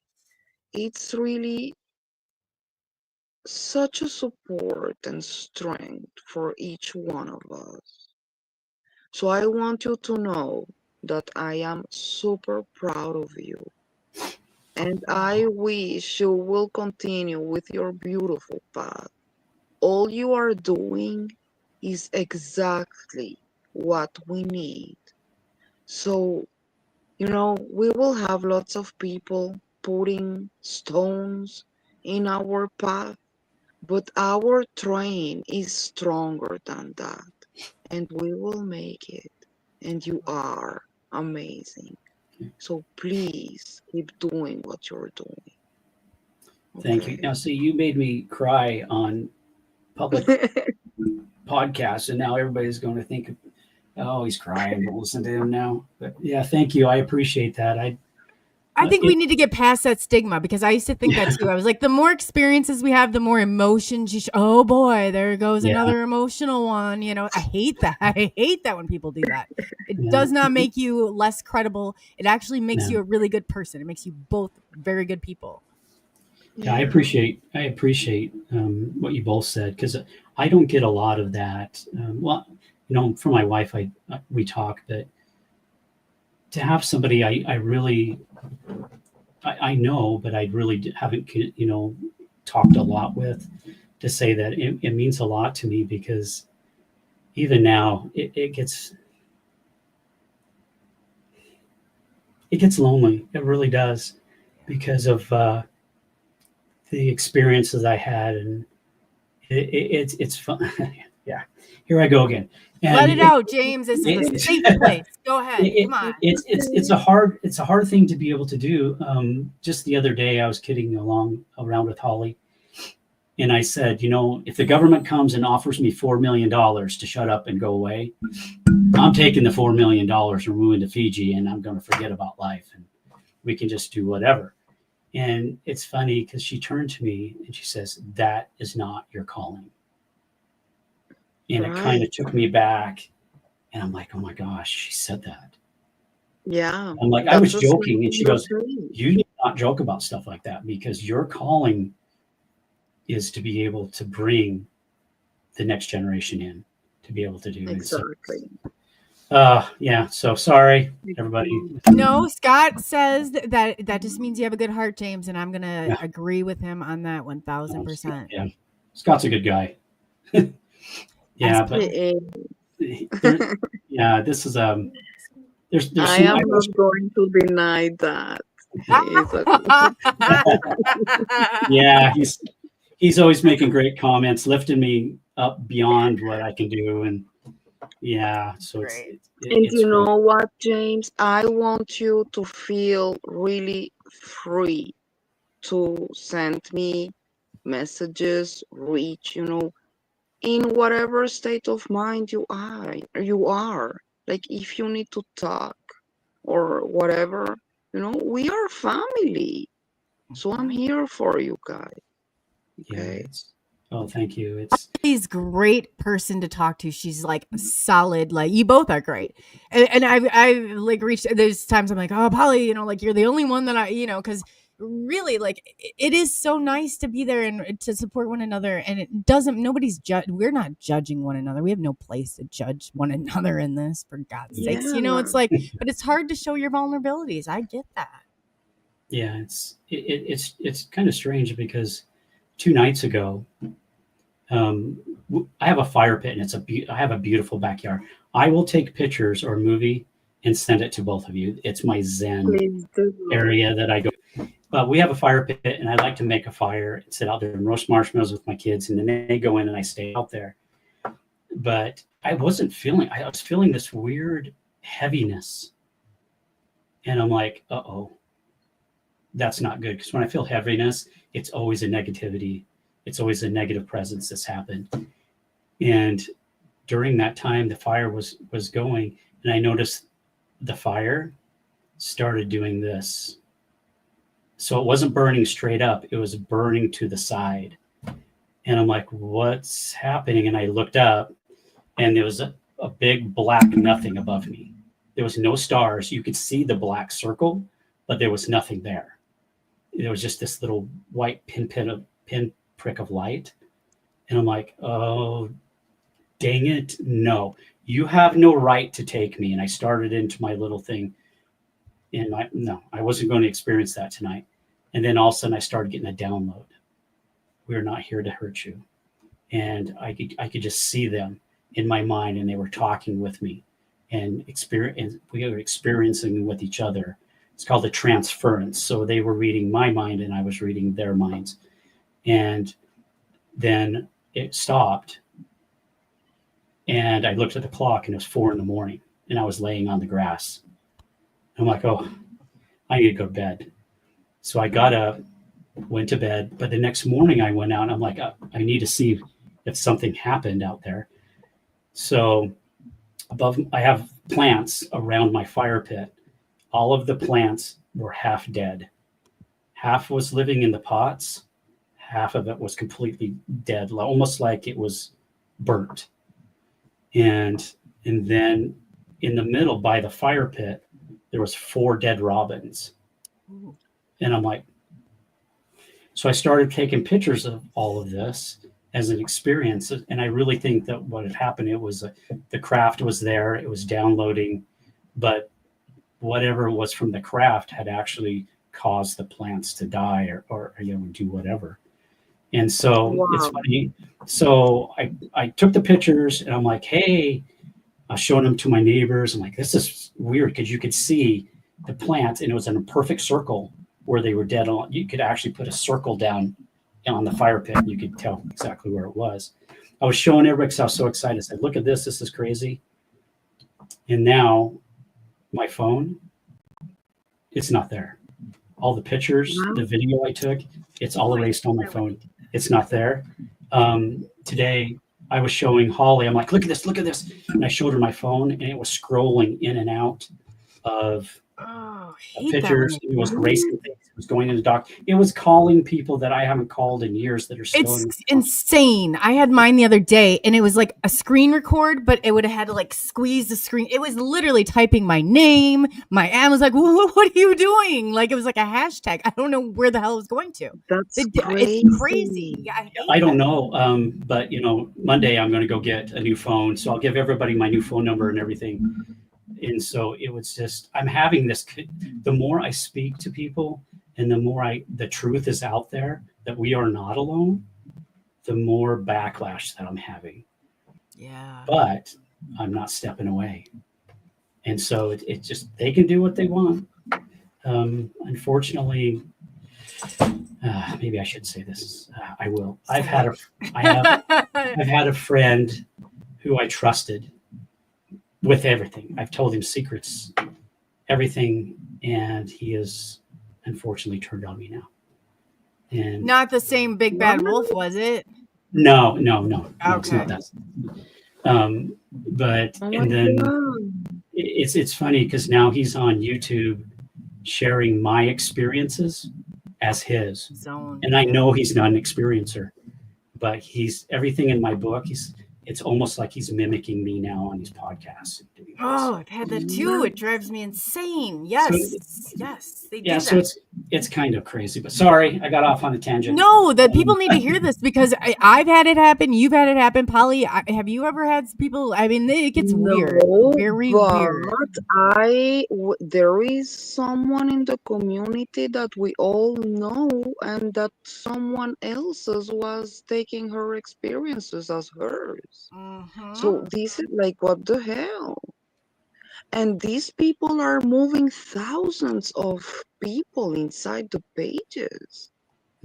it's really such a support and strength for each one of us. So I want you to know that I am super proud of you. And I wish you will continue with your beautiful path. All you are doing is exactly what we need. So, we will have lots of people putting stones in our path, but our train is stronger than that, and we will make it. And you are amazing. So please keep doing what you're doing. Thank you. Okay. Now, see, you made me cry on public podcasts, and now everybody's going to think, oh, he's crying. Don't listen to him now. But yeah, thank you. I appreciate that. I think we need to get past that stigma, because I used to think that too. I was like, the more experiences we have, the more emotions you oh boy, there goes another emotional one. You know, I hate that. I hate that when people do that. It does not make you less credible. It actually makes you a really good person. It makes you both very good people. Yeah, I appreciate what you both said, because I don't get a lot of that. Well, you know, for my wife, we talk, but to have somebody I really I know, but I really haven't, you know, talked a lot with, to say that it means a lot to me, because even now it gets lonely. It really does, because of the experiences I had, and it's fun. Yeah, here I go again. And let it out, James. This is a safe place. Go ahead. Come on. It's a hard thing to be able to do. Just the other day, I was kidding around with Holly, and I said, you know, if the government comes and offers me $4 million to shut up and go away, I'm taking the $4 million and moving to Fiji, and I'm going to forget about life, and we can just do whatever. And it's funny, because she turned to me and she says, that is not your calling. And it kind of took me back, and I'm like, oh my gosh, she said that. Yeah. I'm like, I was joking, and she goes, you need not joke about stuff like that, because your calling is to be able to bring the next generation in, to be able to do exactly. Yeah, so sorry, everybody. No, Scott says that just means you have a good heart, James, and I'm going to agree with him on that 1,000%. Yeah, Scott's a good guy. Yeah, but yeah, this is there's I am not going to deny that. Yeah, he's always making great comments, lifting me up beyond what I can do, and yeah, so and you know what, James? I want you to feel really free to send me messages, reach, you know, in whatever state of mind you are. Like, if you need to talk or whatever, you know, we are family. So I'm here for you guys. Okay. Oh, thank you. She's a great person to talk to. She's like solid. Like, you both are great. And I've like reached, there's times I'm like, oh, Polly, you know, like, you're the only one that I, you know, because really, like, it is so nice to be there and to support one another. And it doesn't, we're not judging one another. We have no place to judge one another in this, for God's sakes. You know, it's like, but it's hard to show your vulnerabilities. I get that. Yeah, it's kind of strange, because 2 nights ago, I have a fire pit, and I have a beautiful backyard. I will take pictures or movie and send it to both of you. It's my Zen area that I go. But we have a fire pit, and I like to make a fire and sit out there and roast marshmallows with my kids, and then they go in and I stay out there. But I was feeling this weird heaviness, and I'm like, uh-oh, that's not good. Because when I feel heaviness, it's always a negativity. It's always a negative presence that's happened. And during that time, the fire was going, and I noticed the fire started doing this. So it wasn't burning straight up, it was burning to the side. And I'm like, what's happening? And I looked up, and there was a big black nothing above me. There was no stars. You could see the black circle, but there was nothing there. There was just this little white pinprick of light. And I'm like, oh, dang it. No, you have no right to take me. And I started into my little thing. And I wasn't going to experience that tonight. And then all of a sudden I started getting a download. We're not here to hurt you. And I could just see them in my mind, and they were talking with me, and we were experiencing with each other. It's called a transference. So they were reading my mind, and I was reading their minds. And then it stopped, and I looked at the clock, and it was 4 a.m, and I was laying on the grass. I'm like, oh, I need to go to bed. So I got up, went to bed, but the next morning I went out, and I'm like, I need to see if something happened out there. So I have plants around my fire pit. All of the plants were half dead. Half was living in the pots. Half of it was completely dead, almost like it was burnt. And then in the middle by the fire pit, there was 4 dead robins. Ooh. And I'm like, so I started taking pictures of all of this as an experience. And I really think that what had happened, it was the craft was there, it was downloading, but whatever was from the craft had actually caused the plants to die or do whatever. And so it's funny. So I took the pictures and I'm like, hey, I was showing them to my neighbors. I'm like, this is weird because you could see the plants and it was in a perfect circle where they were dead on. You could actually put a circle down on the fire pit and you could tell exactly where it was. I was showing everybody because I was so excited. I said, look at this. This is crazy. And now my phone, it's not there. All the pictures, the video I took, it's all erased on my phone. It's not there. Today, I was showing Holly, I'm like, look at this. And I showed her my phone and it was scrolling in and out of pictures. It was erasing things. It was going into doc. It was calling people that I haven't called in years that are still It's insane. I had mine the other day and it was like a screen record, but it would have had to like squeeze the screen. It was literally typing my name. My aunt was like, what are you doing? Like it was like a hashtag. I don't know where the hell it was going to. That's crazy. It's crazy. Yeah, I don't know. But Monday I'm going to go get a new phone. So I'll give everybody my new phone number and everything. And so it was just, I'm having this, the more I speak to people and the more the truth is out there that we are not alone, the more backlash that I'm having. Yeah. But I'm not stepping away. And so it just, they can do what they want. Unfortunately, maybe I shouldn't say this. I will. I've had a friend who I trusted with everything. I've told him secrets, everything, and he has unfortunately turned on me now. And not the same big bad wolf, was it? No. Okay. No, it's not that. But and then it's funny because now he's on YouTube sharing my experiences as his. And I know he's not an experiencer, but he's everything in my book. It's almost like he's mimicking me now on these podcasts. Oh, I've had that too. It drives me insane. Yes, they do that. So it's kind of crazy. But sorry, I got off on a tangent. No, that people need to hear this because I've had it happen. You've had it happen, Polly. Have you ever had people? I mean, it gets weird, very weird. There is someone in the community that we all know, and that someone else's was taking her experiences as hers. Mm-hmm. So this is like, what the hell? And these people are moving thousands of people inside the pages,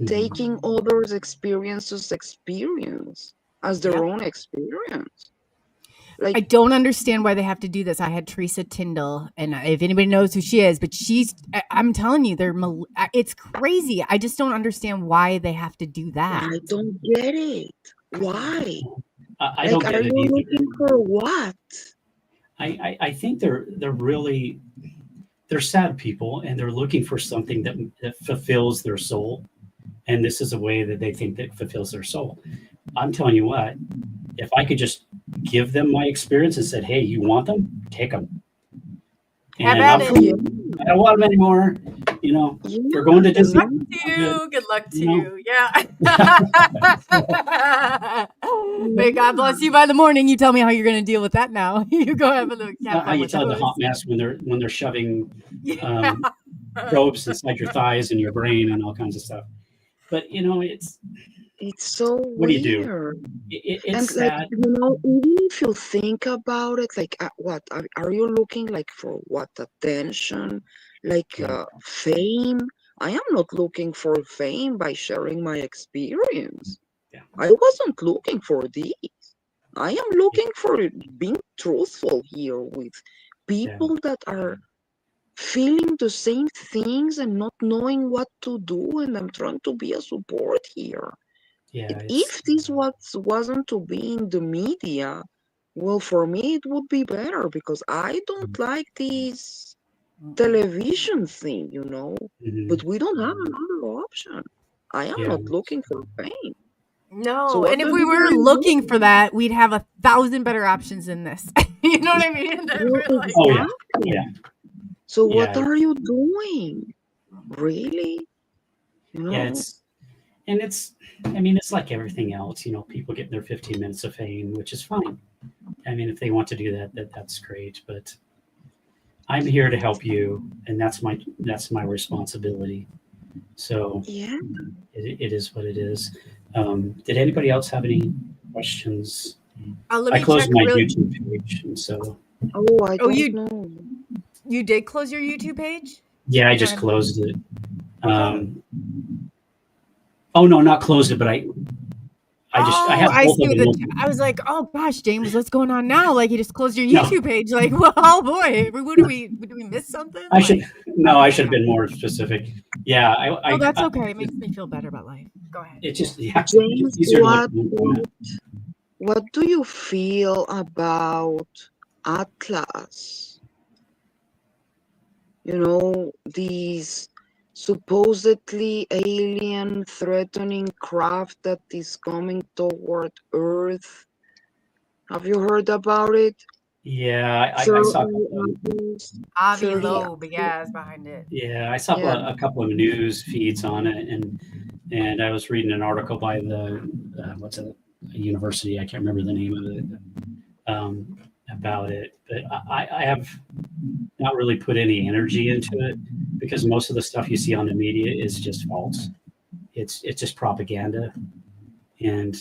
taking others' experience as their own experience. Like, I don't understand why they have to do this. I had Teresa Tyndall, and if anybody knows who she is, but I'm telling you, it's crazy. I just don't understand why they have to do that. I don't get it. Why? I don't get it either. Are you looking for what? I think they're sad people and they're looking for something that fulfills their soul. And this is a way that they think that fulfills their soul. I'm telling you what, if I could just give them my experience and said, hey, you want them? Take them. And I don't want them anymore. We're going to Disney. Good luck to you. Yeah. May God bless you by the morning. You tell me how you're going to deal with that now. You go have a look. How you tell the hot mess when they're shoving probes inside your thighs and your brain and all kinds of stuff. But it's so what weird. Do you do? It's sad. Even if you think about it, like, what are you looking like for? What attention? Like fame? I am not looking for fame by sharing my experience. Yeah. I wasn't looking for this. I am looking for being truthful here with people that are feeling the same things and not knowing what to do, and I'm trying to be a support here. If this wasn't to be in the media, well, for me it would be better because I don't like these television thing, you know, Mhm. but we don't have another option. I am Yeah. not looking for fame. So No, what and if do we you were really looking do? for that, we'd have 1,000 better options than this. You know what I mean? That Well, we're like, Oh yeah. exactly. Yeah. So what Yeah. are you doing? Really? You Yeah. know? I mean, it's like everything else. You know, people get their 15 minutes of fame, which is fine. I mean, if they want to do that, that's great. But I'm here to help you, and that's my responsibility. So Yeah. it is what it is. Did anybody else have any questions? let I me closed check my really. YouTube page, and so Oh, I Oh, don't know. you did close your YouTube page? yeah, I You just don't have. closed it. Okay. Oh no, not closed it, but I Oh, have I both see of what them the. open. I was like, oh gosh, James, what's going on now? Like, you just closed your No, YouTube page. Like, well, oh boy, did we miss something? I should Like, I should have okay. been more specific. Yeah, No, that's okay. It makes me feel better about life. Go ahead. it just yeah, it's James, easier to look at one comment. what do you feel about Atlas? You know, these supposedly alien threatening craft that is coming toward Earth. Have you heard about it? Yeah, I saw a 30 couple of Atlas, Avi 30 Loeb, yeah, is behind it. yeah, I saw yeah. a couple of news feeds on it, and I was reading an article by the what's a university, I can't remember the name of it, about it. But I have not really put any energy into it because most of the stuff you see on the media is just false. It's just propaganda, and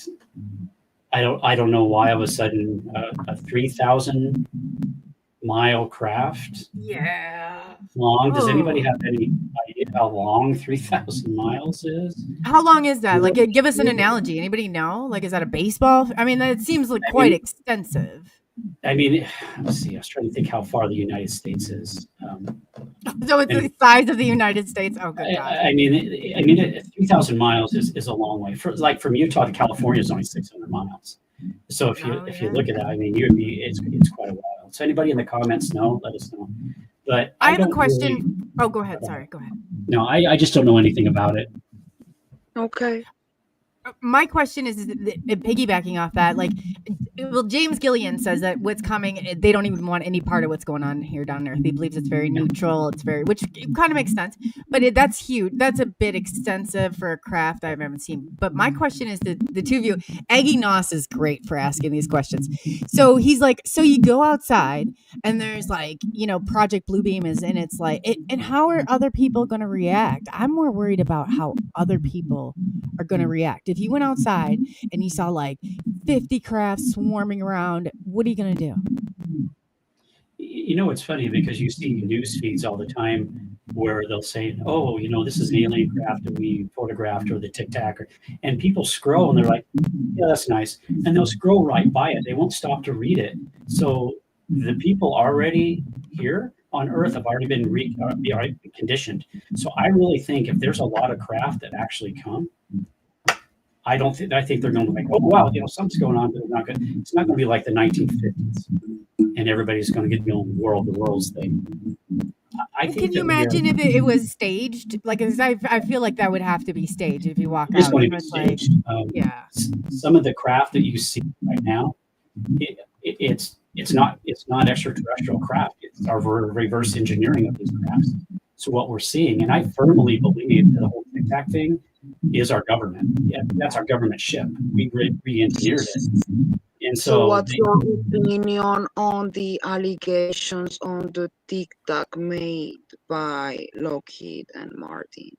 I don't know why all of a sudden a 3,000-mile craft Yeah. long. Does anybody Oh. have any idea how long 3,000 miles is? How long is that? Like, I give us an analogy. Anybody know? Like, is that a baseball? I mean, that seems like quite mean, extensive. let's see. I was trying to think how far the United States is. So it's And the size of the United States. Oh, good God. I mean, 3,000 miles is a long way. Like from Utah to California is only 600 miles. So if Oh, you yeah. look at that, I mean, it's quite a while. So anybody in the comments know? Let us know. But I I have a don't question. really. Oh, go ahead. Sorry. Go ahead. No, I just don't know anything about it. Okay. My question is piggybacking off that, like, well, James Gillian says that what's coming, they don't even want any part of what's going on here down on Earth. He believes it's very neutral. It's very, which kind of makes sense, but that's huge. That's a bit extensive for a craft I haven't seen. But my question is the two of you. Aggie Noss is great for asking these questions. So he's like, so you go outside and there's like, Project Bluebeam is, and it's like, and how are other people going to react? I'm more worried about how other people are going to react. If you went outside and you saw like 50 crafts swarming around, what are you going to do? You know, it's funny because you see news feeds all the time where they'll say, "Oh, this is an alien craft that we photographed," or the Tic Tac, and people scroll and they're like, "Yeah, that's nice," and they'll scroll right by it. They won't stop to read it. So the people already here on Earth have already been conditioned. So I really think if there's a lot of craft that actually come, I think they're going to be like, oh wow, something's going on, but it's not going to be like the 1950s, and everybody's going to get the world the world's thing. I think Can you imagine if it was staged? Like, I feel like that would have to be staged if you walk it's out. going to be It's like, staged. yeah. Some of the craft that you see right now, it's not extraterrestrial craft. It's our reverse engineering of these crafts. So what we're seeing, and I firmly believe that the whole Tic Tac thing is our government. Yeah, that's our government ship. We re-engineered it. And So what's your opinion on the allegations on the Tic Tac made by Lockheed and Martin?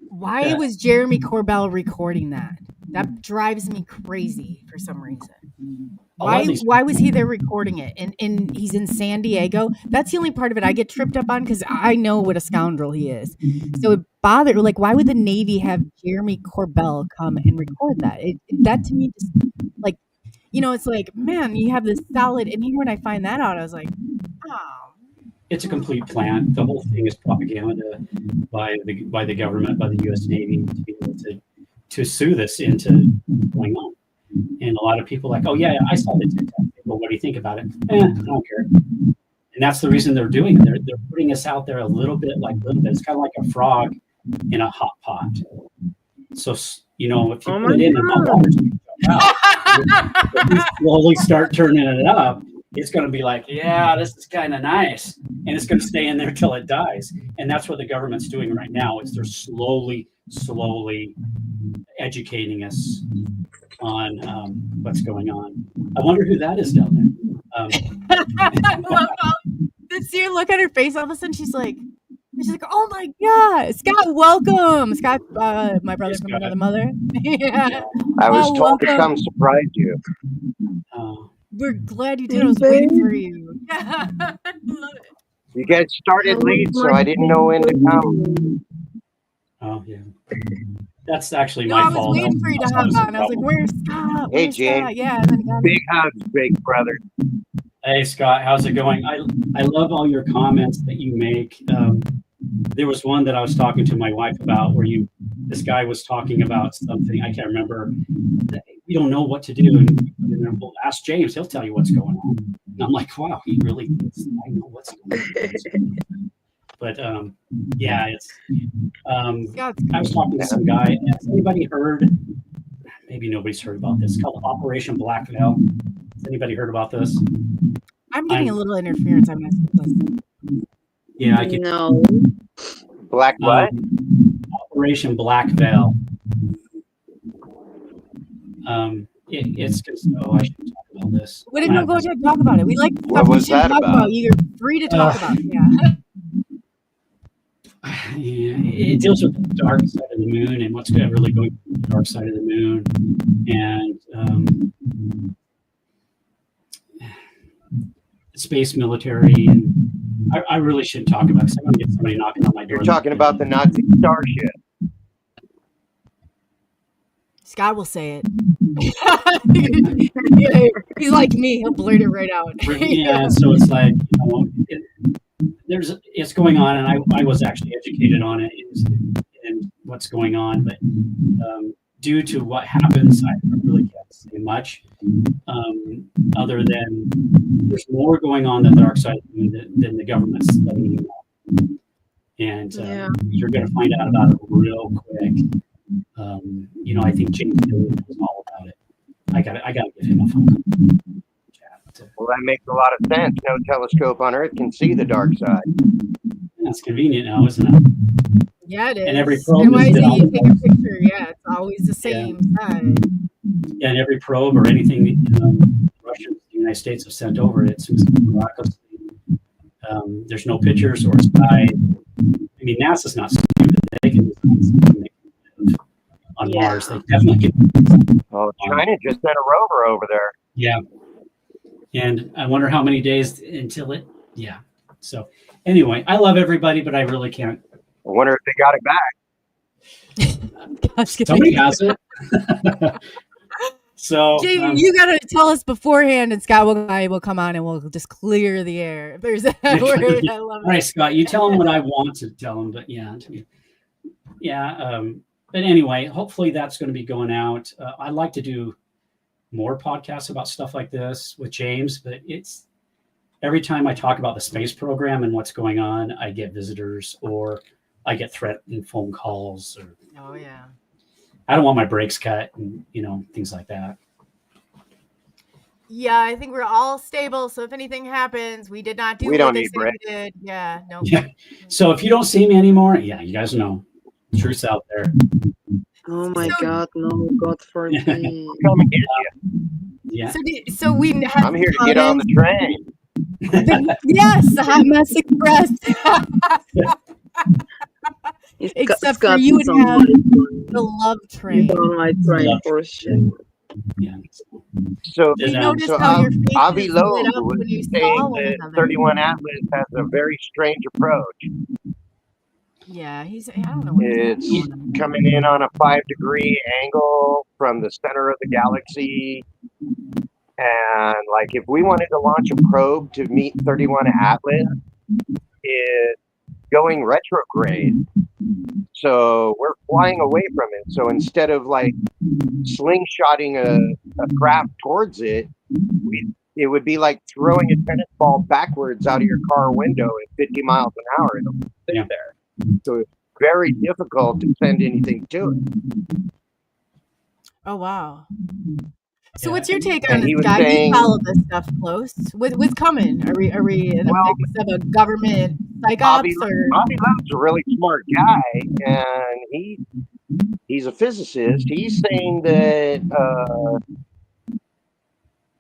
Why was Jeremy Corbell recording that? That drives me crazy for some reason. Why was he there recording it? And he's in San Diego. That's the only part of it I get tripped up on because I know what a scoundrel he is. So it bothered, like, why would the Navy have Jeremy Corbell come and record that? That to me just like, it's like, man, you have this solid. And here when I find that out, I was like, oh. It's a complete plan. The whole thing is propaganda by the government, by the U.S. Navy, to be able to sue this into going on. And a lot of people are like, oh yeah, I saw the Tic Tac. Well, what do you think about it? I don't care. And that's the reason they're doing it. They're putting us out there a little bit. It's kind of like a frog in a hot pot. So, you know, if you put it in and hot water's going to jump out, if you slowly start turning it up, it's going to be like, yeah, this is kind of nice. And it's going to stay in there till it dies. And that's what the government's doing right now, is they're slowly educating us on what's going on. I wonder who that is down there. See her look at her face. All of a sudden, she's like, "Oh my God, Scott, welcome, Scott, my brother from another mother." Yeah. I was told welcome. to come surprise you. We're glad you did. I was waiting for you. Yeah, I love it. You guys started late, so I didn't know when to come. Oh yeah, that's actually No, my I was fault. waiting for you to hop on. I was like, "Where's Scott? Hey, Where's Jane. Scott?" Yeah. And then he got Big hugs, big brother. Hey Scott, how's it going? I love all your comments that you make. There was one that I was talking to my wife about where this guy was talking about something, I can't remember. We don't know what to do. And we'll ask James, he'll tell you what's going on. And I'm like, wow, he really thinks I know what's going on. But yeah, it's I was talking to some guy. Has anybody heard? Maybe nobody's heard about this. It's called Operation Black Veil. Has anybody heard about this? I'm getting a little interference. I'm messing with this. Yeah, I can. No. Black what? Operation Black Veil. It's because I should talk about this. What if you go ahead and talk about it? We like What stuff we was should that talk about? You're free to talk about it. Yeah. Yeah, it deals with the dark side of the moon and what's really going on with the dark side of the moon, and space military. And I really shouldn't talk about it because I'm going to get somebody knocking on my door. You're talking about the Nazi starship. Scott will say it. Yeah, he's like me. He'll blurt it right out. Yeah, so it's like, you know, it's going on, and I was actually educated on it and what's going on, but due to what happens, I really can't say much other than there's more going on the dark side of the moon than the government's letting you know. And you're going to find out about it real quick. You know, I think James knows all about it. I got to give him a phone chat. Well, that makes a lot of sense. No telescope on Earth can see the dark side. That's convenient now, isn't it? Yeah, it is. And every probe and why is is it you take a picture? Yeah, it's always the same side. Yeah, and every probe or anything the Russians, the United States have sent over, it seems miraculously. There's no pictures or sky. I mean, NASA's not stupid. They can live on Mars. They definitely can. Oh, China just sent a rover over there. Yeah. And I wonder how many days until it. Yeah. So anyway, I love everybody, but I really can't. I wonder if they got it back. Somebody has it. So Jamie, you gotta tell us beforehand, and Scott will come on and we'll just clear the air. If there's that word, I love it. All right, Scott, you tell them what I want to tell them, but but anyway, hopefully that's going to be going out. I'd like to do more podcasts about stuff like this with James, but it's every time I talk about the space program and what's going on, I get visitors or I get threatening phone calls. Or oh yeah, I don't want my brakes cut and things like that. Yeah, I think we're all stable. So if anything happens, we did not do. We don't need brakes. We did. Yeah, no. Yeah. So if you don't see me anymore, you guys know, truth's out there. Oh my God, no, God forbid. Come and get you. Yeah. So we have I'm here to get on the train. Yes, the Hot Mess Express. Except for you would have the love train. My train for sure. Yeah. So, We noticed how your face Avi is Lowe lit up was when you saw saying one that another. 31 Atlas has a very strange approach. Yeah, I don't know what It's he's doing. coming in on a 5-degree angle from the center of the galaxy. And like if we wanted to launch a probe to meet 31 Atlas, it's going retrograde. So we're flying away from it. So instead of like slingshotting a craft towards it, we it would be like throwing a tennis ball backwards out of your car window at 50 miles an hour. It'll sit there. So it's very difficult to send anything to it. Oh wow. So Yeah. what's your take And on he this was guy? saying- You follow this stuff close. What's coming? Are we in a Well, mix of a government psych Bobby ops or Love's a really smart guy, and he's a physicist. He's saying that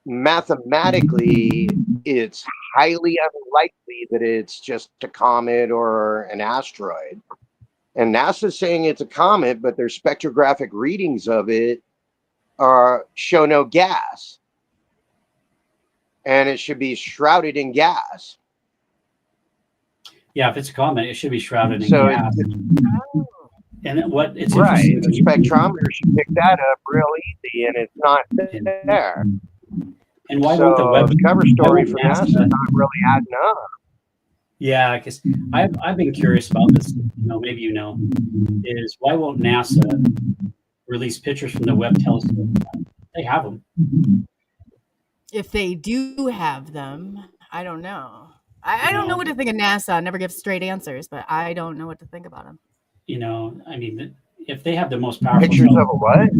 mathematically, it's highly unlikely that it's just a comet or an asteroid. And NASA's saying it's a comet, but their spectrographic readings of it show no gas. And it should be shrouded in gas. Yeah, if it's a comet, it should be shrouded in So gas. And what it's right, interesting the spectrometer should pick that up real easy, and it's not there. And why So won't the web cover story why for won't NASA is not really adding up? Yeah, because I've been curious about this. Maybe is why won't NASA release pictures from the Webb telescope? They have them. if they do have them? I don't know. I don't know what to think of NASA. I never give straight answers, but I don't know what to think about them. I mean, if they have the most powerful Pictures of a what?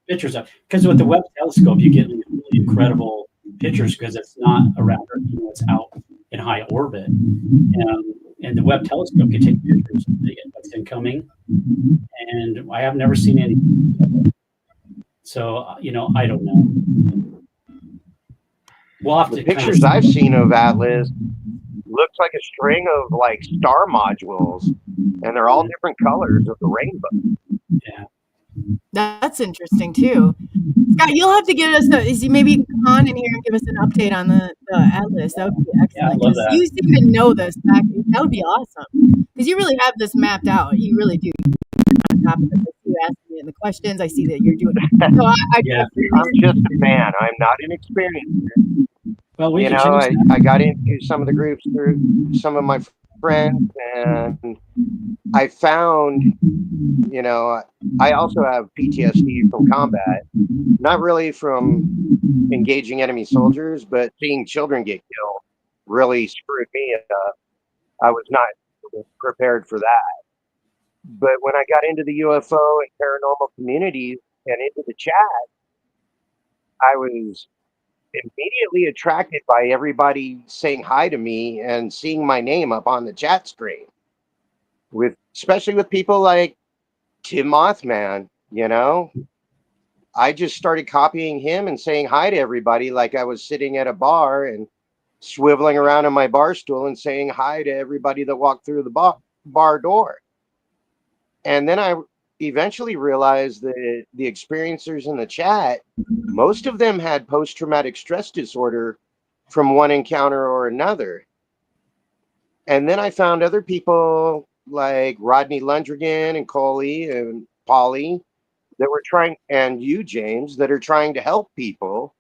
Pictures of, because with the Webb telescope you get really incredible pictures because it's not around Earth, it's out in high orbit, and the Webb telescope can take pictures of what's incoming, and I have never seen any. So I don't know. We'll have The to pictures I've seen of Atlas looks like a string of like star modules, and they're all different colors of the rainbow. Yeah. That's interesting too. Scott, you'll have to give us maybe you can come on in here and give us an update on the Atlas. That would be excellent. love that. You seem to know this. That would be awesome. Because you really have this mapped out. You really do. On top of it, you asking me the questions. I see that you're doing it. So Yeah. I'm just a fan. I'm not an experienced. Well, we You can know, change I got into some of the groups through some of my friends, and I found, I also have PTSD from combat, not really from engaging enemy soldiers, but seeing children get killed really screwed me up. I was not prepared for that. But when I got into the UFO and paranormal communities and into the chat, I was immediately attracted by everybody saying hi to me and seeing my name up on the chat screen, especially with people like Tim Mothman. I just started copying him and saying hi to everybody like I was sitting at a bar and swiveling around on my bar stool and saying hi to everybody that walked through the bar door. And then I eventually realized that the experiencers in the chat, most of them had post-traumatic stress disorder from one encounter or another. And then I found other people like Rodney Lundgren and COLEY and Polly that were and you, James, that are trying to help people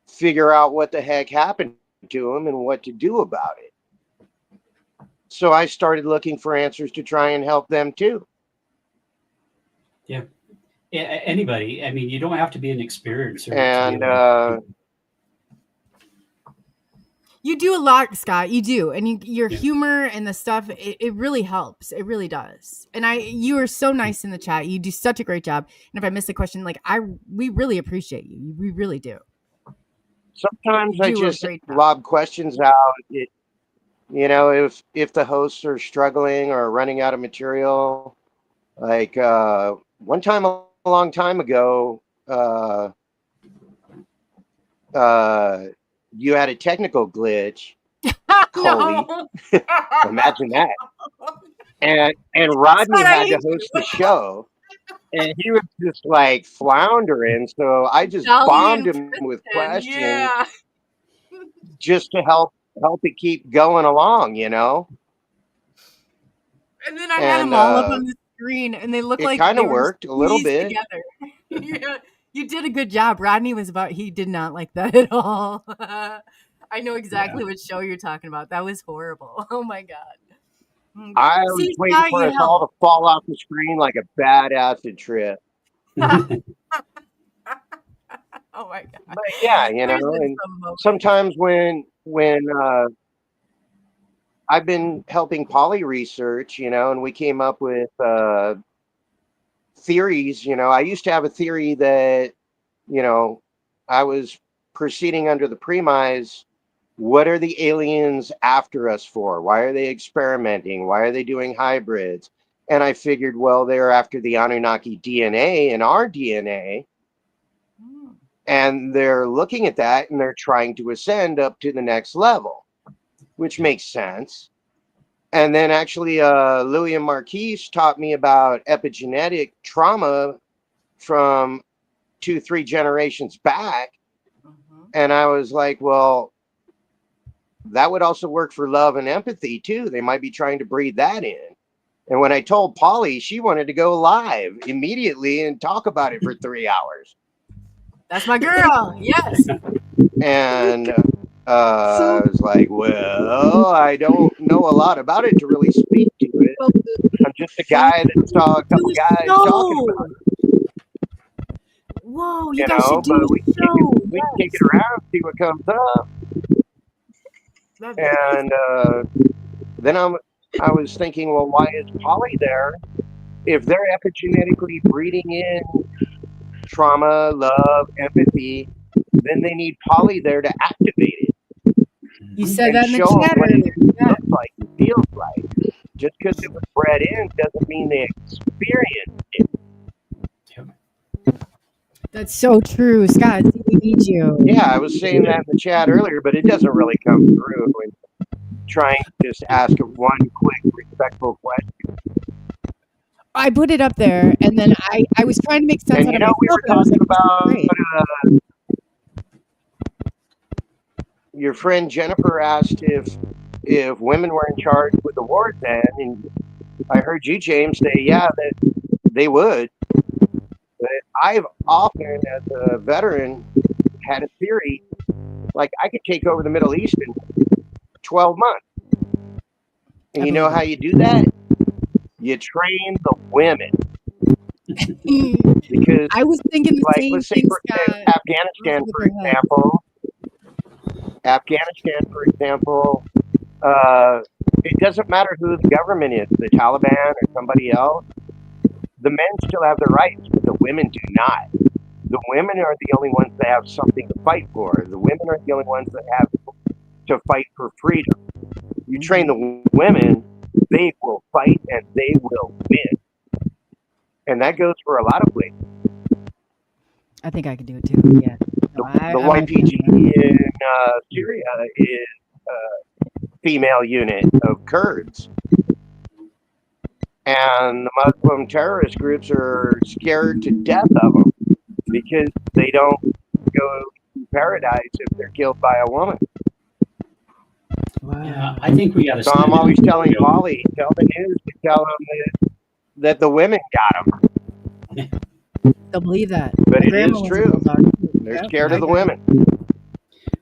figure out what the heck happened to them and what to do about it. So I started looking for answers to try and help them too. Yeah. Anybody. I mean, you don't have to be an experiencer. And you do a lot, Scott. You do, and your humor and the stuff it really helps. It really does. And you are so nice in the chat. You do such a great job. And if I miss a question, we really appreciate you. We really do. Sometimes I just lob questions out. If the hosts are struggling or running out of material, like one time a long time ago, you had a technical glitch. COLEY. Imagine that. And Rodney had to host the show. And he was just like floundering. So I just bombed him with questions just to help it keep going along, And then I had them all up on the screen, and they look like it kind of worked a little bit. Together. You did a good job. Rodney he did not like that at all. I know exactly what show you're talking about. That was horrible. Oh my God. I was waiting for us all to fall off the screen like a bad acid trip. Oh my my God. But yeah, you There's know, been and some moments. sometimes when I've been helping Poly research, you know, and we came up with theories. You know, I used to have a theory that, you know, I was proceeding under the premise, what are the aliens after us for? Why are they experimenting? Why are they doing hybrids? And I figured, well, they're after the Anunnaki DNA and our DNA. And they're looking at that and they're trying to ascend up to the next level, which makes sense. And then actually, Louis and Marquise taught me about epigenetic trauma from 2-3 generations back. And I was like, well, that would also work for love and empathy too. They might be trying to breed that in. And when I told Polly, she wanted to go live immediately and talk about it for 3 hours. That's my girl. Yes. And I was like, well, I don't know a lot about it to really speak to it. I'm just a guy that saw a couple guys talking about it. Whoa, You guys know, should do but a we show. can take it around, see what comes up. And then I was thinking, well, why is Polly there? If they're epigenetically breeding in trauma, love, empathy, then they need Polly there to activate it. You said and that in the show them chat what it earlier. Yeah. looks like, feels like. Just because it was bred in doesn't mean they experienced it. That's so true, Scott. We need you. Yeah, I was saying that in the chat earlier, but it doesn't really come through. And trying to just ask one quick, respectful question. I put it up there, and then I was trying to make sense And out you of know, we myself, were and I was talking like, about your friend Jennifer asked if women were in charge with the wars then, and I heard you, James, say, yeah, that they would. But I've often, as a veteran, had a theory, like I could take over the Middle East in 12 months. And you know how you do that? You train the women. Because I was thinking the like, same let's say, thing, for Scott. Afghanistan, for example, it doesn't matter who the government is, the Taliban or somebody else. The men still have the rights, but the women do not. The women are the only ones that have something to fight for. The women are the only ones that have to fight for freedom. You train the women, they will fight and they will win. And that goes for a lot of places. I think I could do it too. Yeah. The YPG in Syria is a female unit of Kurds. And the Muslim terrorist groups are scared to death of them because they don't go to paradise if they're killed by a woman. Wow. Yeah, I think we got to. So I'm always telling Polly, tell the news to tell them that the women got them. They'll believe that. But it is true. They're scared of the women.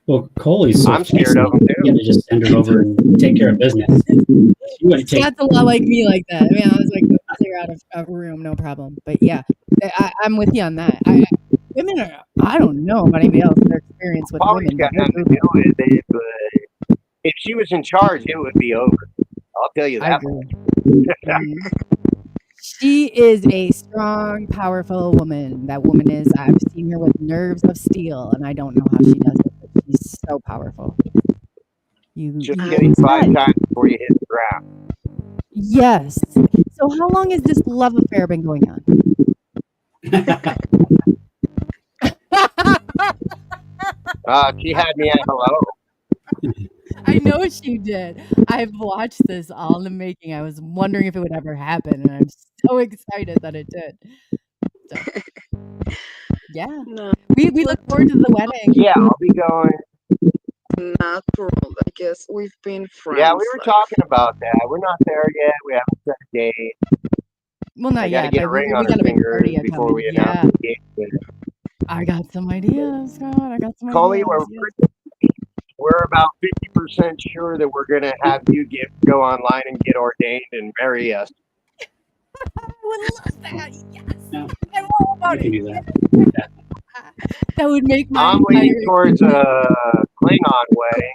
Well, Coley's so I'm scared of them too. You got to just send her over and take care of business. Scott's a lot like me like that. I mean, I was like, clear out of a room, no problem. But yeah, I'm with you on that. Women are, I don't know about anybody else, their experience with Polly's women. Got nothing to do with it, but if she was in charge, it would be over. I'll tell you that. She is a strong, powerful woman. That woman is. I've seen her with nerves of steel, and I don't know how she does it, but she's so powerful. Just getting 5 times before you hit the ground. Yes. So how long has this love affair been going on? She had me at hello. I know she did. I've watched this all in the making. I was wondering if it would ever happen, and I'm so excited that it did. So, yeah. No. We look forward to the wedding. Yeah, I'll be going. Natural, I guess. We've been friends. Yeah, we were talking about that. We're not there yet. We haven't set a date. Well, not yet. I gotta get a ring on her finger before we announce the date. I got some ideas, Scott. I got some COLEY, ideas. we're about 50% sure that we're going to have you go online and get ordained and marry us. I would love that. Yes. No, I'm all about we can it. do that. That would make my I'm leaning entire towards Klingon way,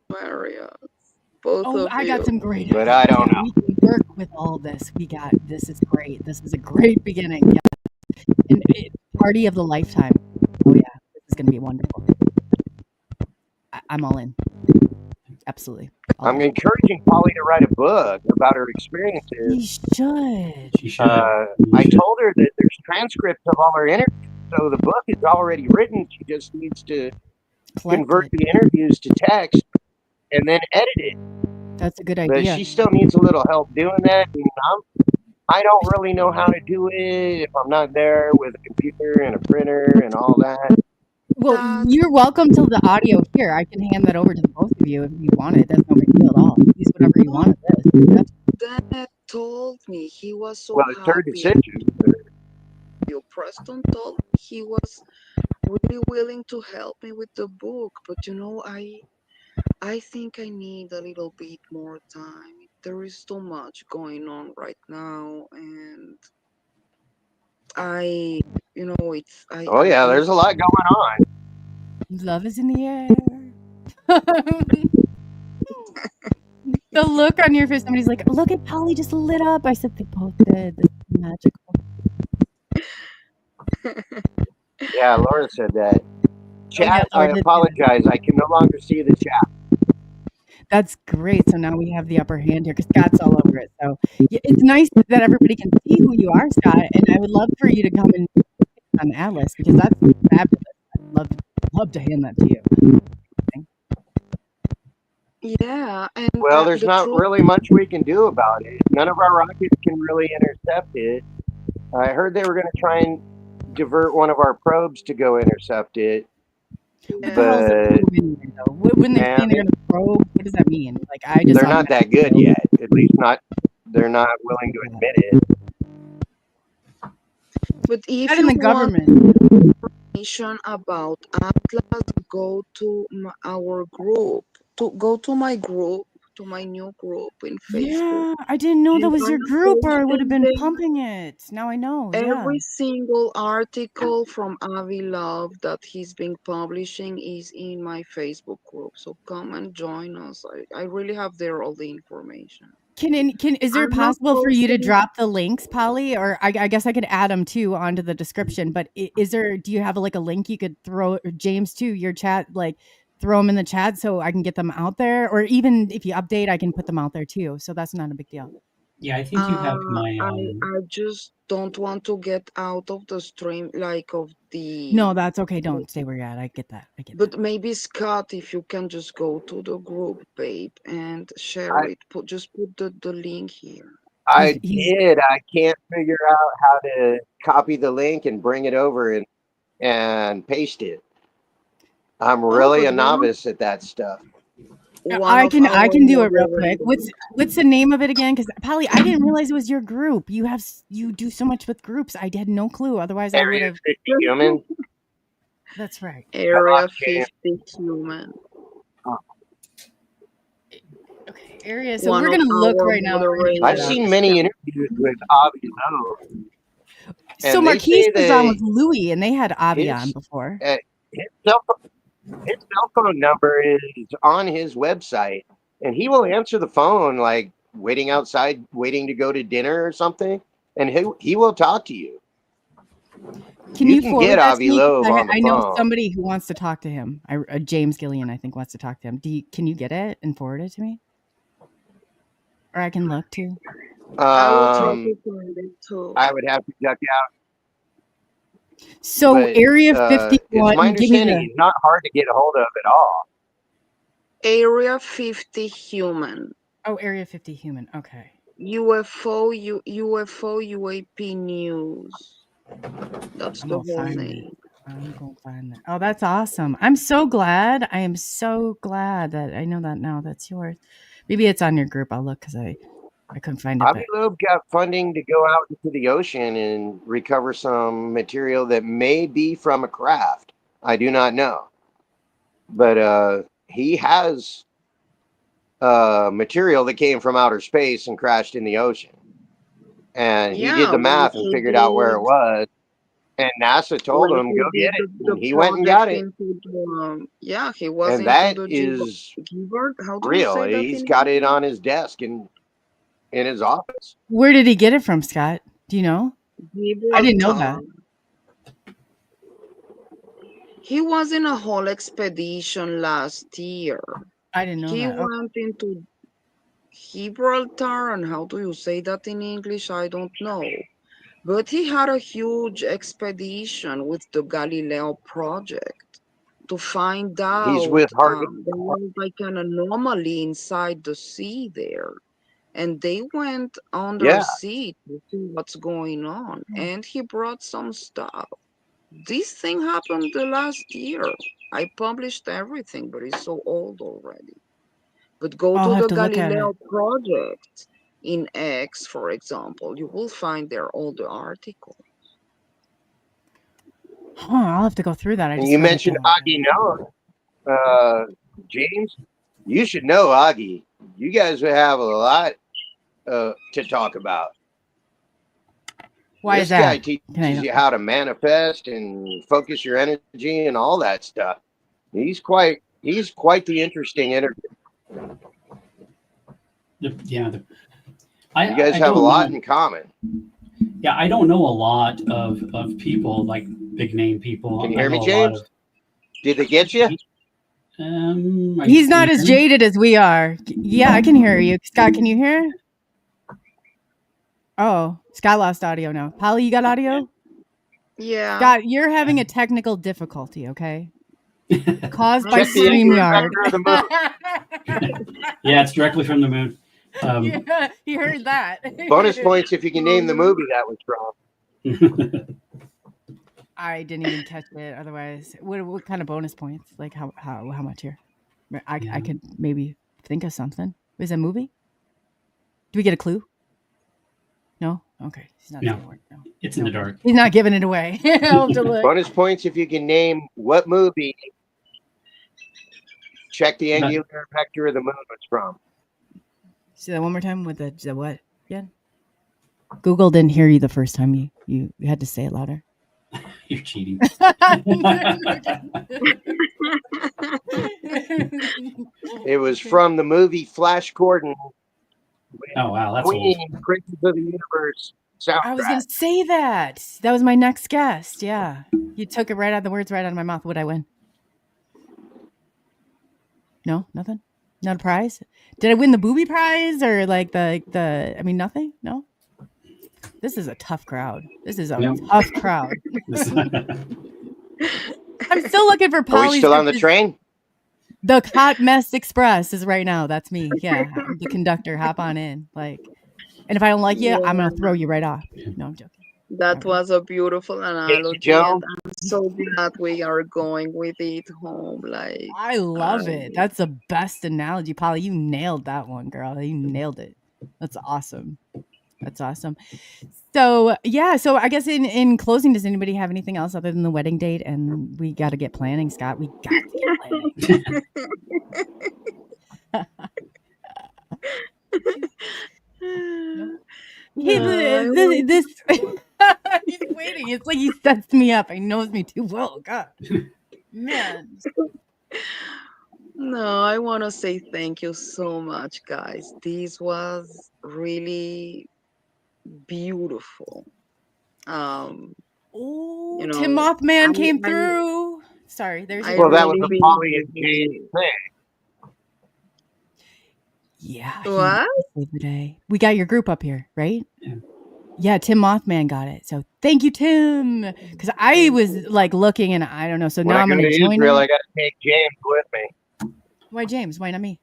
Aquarius. Both Oh, of I got you. some great but ideas. I don't Yeah, know. we can work with all this. This is great. This is a great beginning. Yeah. And party of the lifetime. Oh yeah, this is gonna be wonderful. I'm all in. Absolutely. All I'm in. encouraging Polly to write a book about her experiences. You should. She should. I told her that there's transcripts of all her interviews, so the book is already written. She just needs to convert the interviews to text and then edit it. That's a good But idea. she still needs a little help doing that. And I don't really know how to do it if I'm not there with a computer and a printer and all that. Well, you're welcome to the audio here. I can hand that over to the both of you if you want it. That's no big deal at all. Use whatever you want of this. Dad told me he was so Well, it's her happy. decision. Preston told me he was really willing to help me with the book, but I think I need a little bit more time. There is too much going on right now, and it's Oh yeah, there's a lot going on. Love is in the air. The look on your face, somebody's like, look at Polly just lit up. I said, they both did. This is magical. Yeah, Laura said that. Chat, Laura I did apologize. I can no longer see the chat. That's great. So now we have the upper hand here because Scott's all over it. So yeah, it's nice that everybody can see who you are, Scott. And I would love for you to come and on Atlas because that's fabulous. I'd love to hand that to you. Yeah. And well, there's not really much we can do about it. None of our rockets can really intercept it. I heard they were going to try and divert one of our probes to go intercept it. What the hell is a probe anyway, though? When they say they're going to probe, what does that mean? Like they're not that good yet. At least they're not willing to admit it. But if not you in the government. Information about Atlas, go to our group. Go to my group, to my new group in Facebook. Yeah, I didn't know that was your group, or I would have been pumping it. Now I know. Every single article from Avi Love that he's been publishing is in my Facebook group. So come and join us. I really have there all the information. Is there possible for you to drop the links, Polly? Or I guess I could add them too onto the description. But do you have a link you could throw James to your chat, throw them in the chat so I can get them out there? Or even if you update, I can put them out there too. So that's not a big deal. Yeah, I think you have my. I just don't want to get out of the stream, of the. No, that's okay. Don't stay where you're at. I get that. But maybe Scott, if you can just go to the group, babe, and share it. Just put the link here. I did. I can't figure out how to copy the link and bring it over and paste it. I'm really a novice at that stuff. I can do it real quick. What's the name of it again? Because Polly, I didn't realize it was your group. You do so much with groups. I had no clue. Otherwise, I would have. 50 human. That's right. Area 50 human. Okay, area. So we're gonna look right now. I've seen many interviews with Avi Lowe. So Marquise was on with Louis, and they had Avi on before. His cell phone number is on his website, and he will answer the phone waiting outside, waiting to go to dinner or something, and he will talk to you. Can you forward get that Avi to me? Loeb on the I know phone. somebody who wants to talk to him. James Gillian, I think, wants to talk to him. Can you get it and forward it to me? Or I can look too. I would have to check out. So Area 51. It's my understanding he's not hard to get a hold of at all. Area 50 human. Oh, Area 50 human. Okay. UFO UAP news. That's the whole name. I'm going to find that. Oh, that's awesome. I'm so glad. I am so glad that I know that now. That's yours. Maybe it's on your group. I'll look because I couldn't find it. Avi Loeb got funding to go out into the ocean and recover some material that may be from a craft. I do not know. But he has material that came from outer space and crashed in the ocean. And he did the math and figured out where it was. And NASA told When him, he go did get it. the And he went and got project it. into the, yeah, he was And into that the is Gibbard. How do you real. say that He's in got it English? on his desk in his office. Where did he get it from, Scott? Do you know? I didn't know that. Gibraltar. He was in a whole expedition last year. I didn't know He that. Okay. went into Gibraltar, and how do you say that in English? I don't know. But he had a huge expedition with the Galileo project to find He's out with Harvey. there was like an anomaly inside the sea there. And they went Yeah. undersea to see what's going on. And he brought some stuff. This thing happened the last year. I published everything, but it's so old already. But go I'll to have the to look at Galileo it. project in X, for example. You will find there all the articles. Huh, I'll have to go through that. I And just you heard it mentioned Augie Noah. James, you should know Augie. You guys would have a lot to talk about. Why This is that? guy teaches you how to manifest and focus your energy and all that stuff. He's quite the interesting interview. Yeah. You guys have a lot in common. Yeah, I don't know a lot of people, like big name people. Can you I hear me, know a James? lot Did they get you? He's not as jaded as we are. Yeah, I can hear you. Scott, can you hear? Oh, Scott lost audio now. Polly, you got audio? Yeah. Scott, you're having a technical difficulty, okay? Caused by Check the StreamYard. vector of the moon. Yeah, it's directly from the moon. Yeah, you heard that. Bonus points if you can name the movie that was from. I didn't even catch it. Otherwise, what kind of bonus points? Like how much here? I could maybe think of something. Is it a movie? Do we get a clue? No. Okay. He's not No. It's in the dark. He's not giving it away. I'll have to look. Bonus points if you can name what movie. Check the angular vector of the moon was from. Say that one more time with the what? Yeah. Google didn't hear you the first time. You had to say it louder. You're cheating. It was from the movie Flash Gordon. Oh wow, that's Queen, old. Princes of the Universe soundtrack. I was gonna say that. That was my next guest. Yeah, you took it right out the words right out of my mouth. Would I win? No, nothing. Not a prize. Did I win the booby prize or like the? I mean, nothing. No. This is a tough crowd. This is a tough crowd. I'm still looking for Polly's. Are we still on the train? The Hot Mess Express is right now. That's me. Yeah, I'm the conductor. Hop on in. Like, and if I don't like you, I'm gonna throw you right off. No, I'm joking. That was a beautiful analogy. And I'm so glad we are going with it home. Like, I love it. That's the best analogy, Polly. You nailed that one, girl. You nailed it. That's awesome. That's awesome. So yeah, so I guess in closing, does anybody have anything else other than the wedding date? And we got to get planning, Scott. We got to get planning. This he's waiting. It's like he sets me up. He knows me too well. God, man. No, I want to say thank you so much, guys. This was really beautiful. Tim Mothman came through. Sorry, there's. Well, that was the Polly and Jane thing. Yeah. What? The day. We got your group up here, right? Yeah, Tim Mothman got it. So thank you, Tim. Because I was like looking and I don't know. So now I'm going to join Israel, I got to take James with me. Why James? Why not me?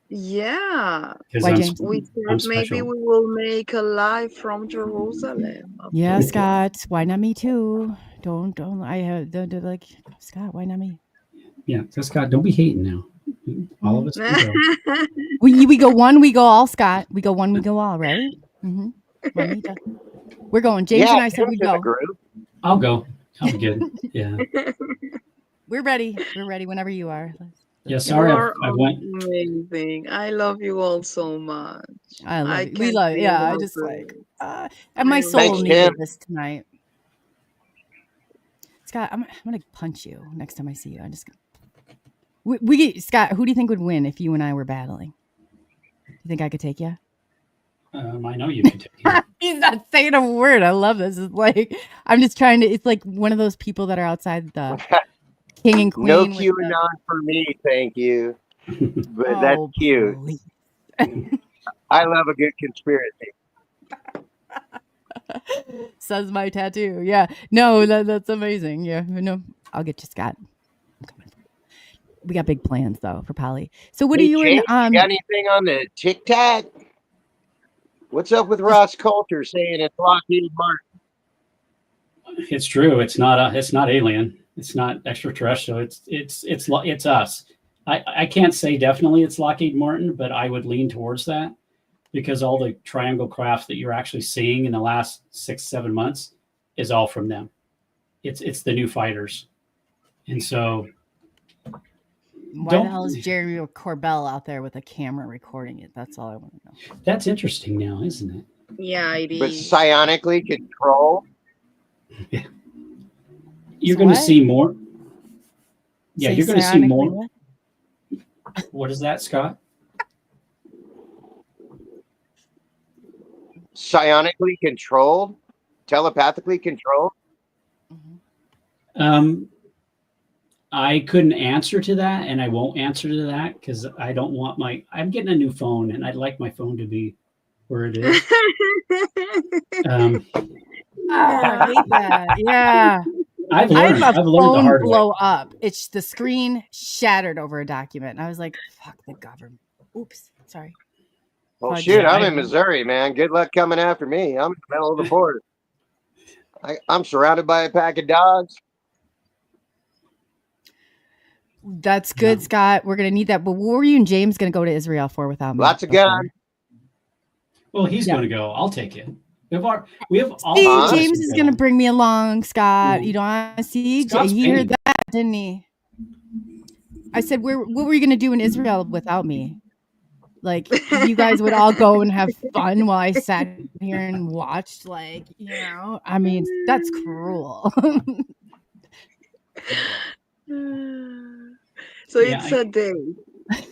Yeah. Why James? We said maybe we will make a live from Jerusalem. Yeah, Scott. Why not me too? Don't. I have like Scott. Why not me? Yeah, so Scott, don't be hating now. All of us can go. we go one, we go all, Scott. We go one, we go all, right? Mm-hmm. We're going. James and I said we'd go. I'll go. I'll be good. Yeah. We're ready. We're ready whenever you are. Yeah, sorry. I went. Amazing. I love you all so much. I love you. We love. Yeah, I just like. And my soul needed this tonight. Scott, I'm gonna punch you next time I see you. Scott, who do you think would win if you and I were battling? Do you think I could take you? I know you can take it. He's not saying a word. I love this. It's like I'm just trying to. It's like one of those people that are outside the king and queen. No QAnon for me, thank you. But that's cute. I love a good conspiracy. Says my tattoo. Yeah. No, that's amazing. Yeah. No, I'll get you, Scott. I'm coming. We got big plans though for Polly. So what are you James, in? you got anything on the TikTok? What's up with Ross Coulter saying it's Lockheed Martin? It's true. It's not alien. It's not extraterrestrial. It's us. I can't say definitely it's Lockheed Martin, but I would lean towards that because all the triangle craft that you're actually seeing in the last 6-7 months is all from them. It's the new fighters, and so. Why the hell is Jeremy Corbell out there with a camera recording it? That's all I want to know. That's interesting now, isn't it? Yeah, it is. But psionically controlled. Yeah. You're going to see more. Yeah, you're going to see more. What? What is that, Scott? Psionically controlled? Telepathically controlled? I couldn't answer to that, and I won't answer to that because I don't want I'm getting a new phone, and I'd like my phone to be where it is. I hate that. Yeah. I've learned the hard way. Blow up. It's the screen shattered over a document. And I was like, fuck the government. Oops. Sorry. Well, shoot, I'm in Missouri, man. Good luck coming after me. I'm in the middle of the border. I'm surrounded by a pack of dogs. That's good, Scott. We're going to need that. But what were you and James going to go to Israel for without me? Lots of guns. Well, he's going to go. I'll take it. We have all. James is going to bring me along, Scott. You don't want to see? He heard that, didn't he? I said, what were you going to do in Israel without me? Like, you guys would all go and have fun while I sat here and watched, like, I mean, that's cruel. So it's a day.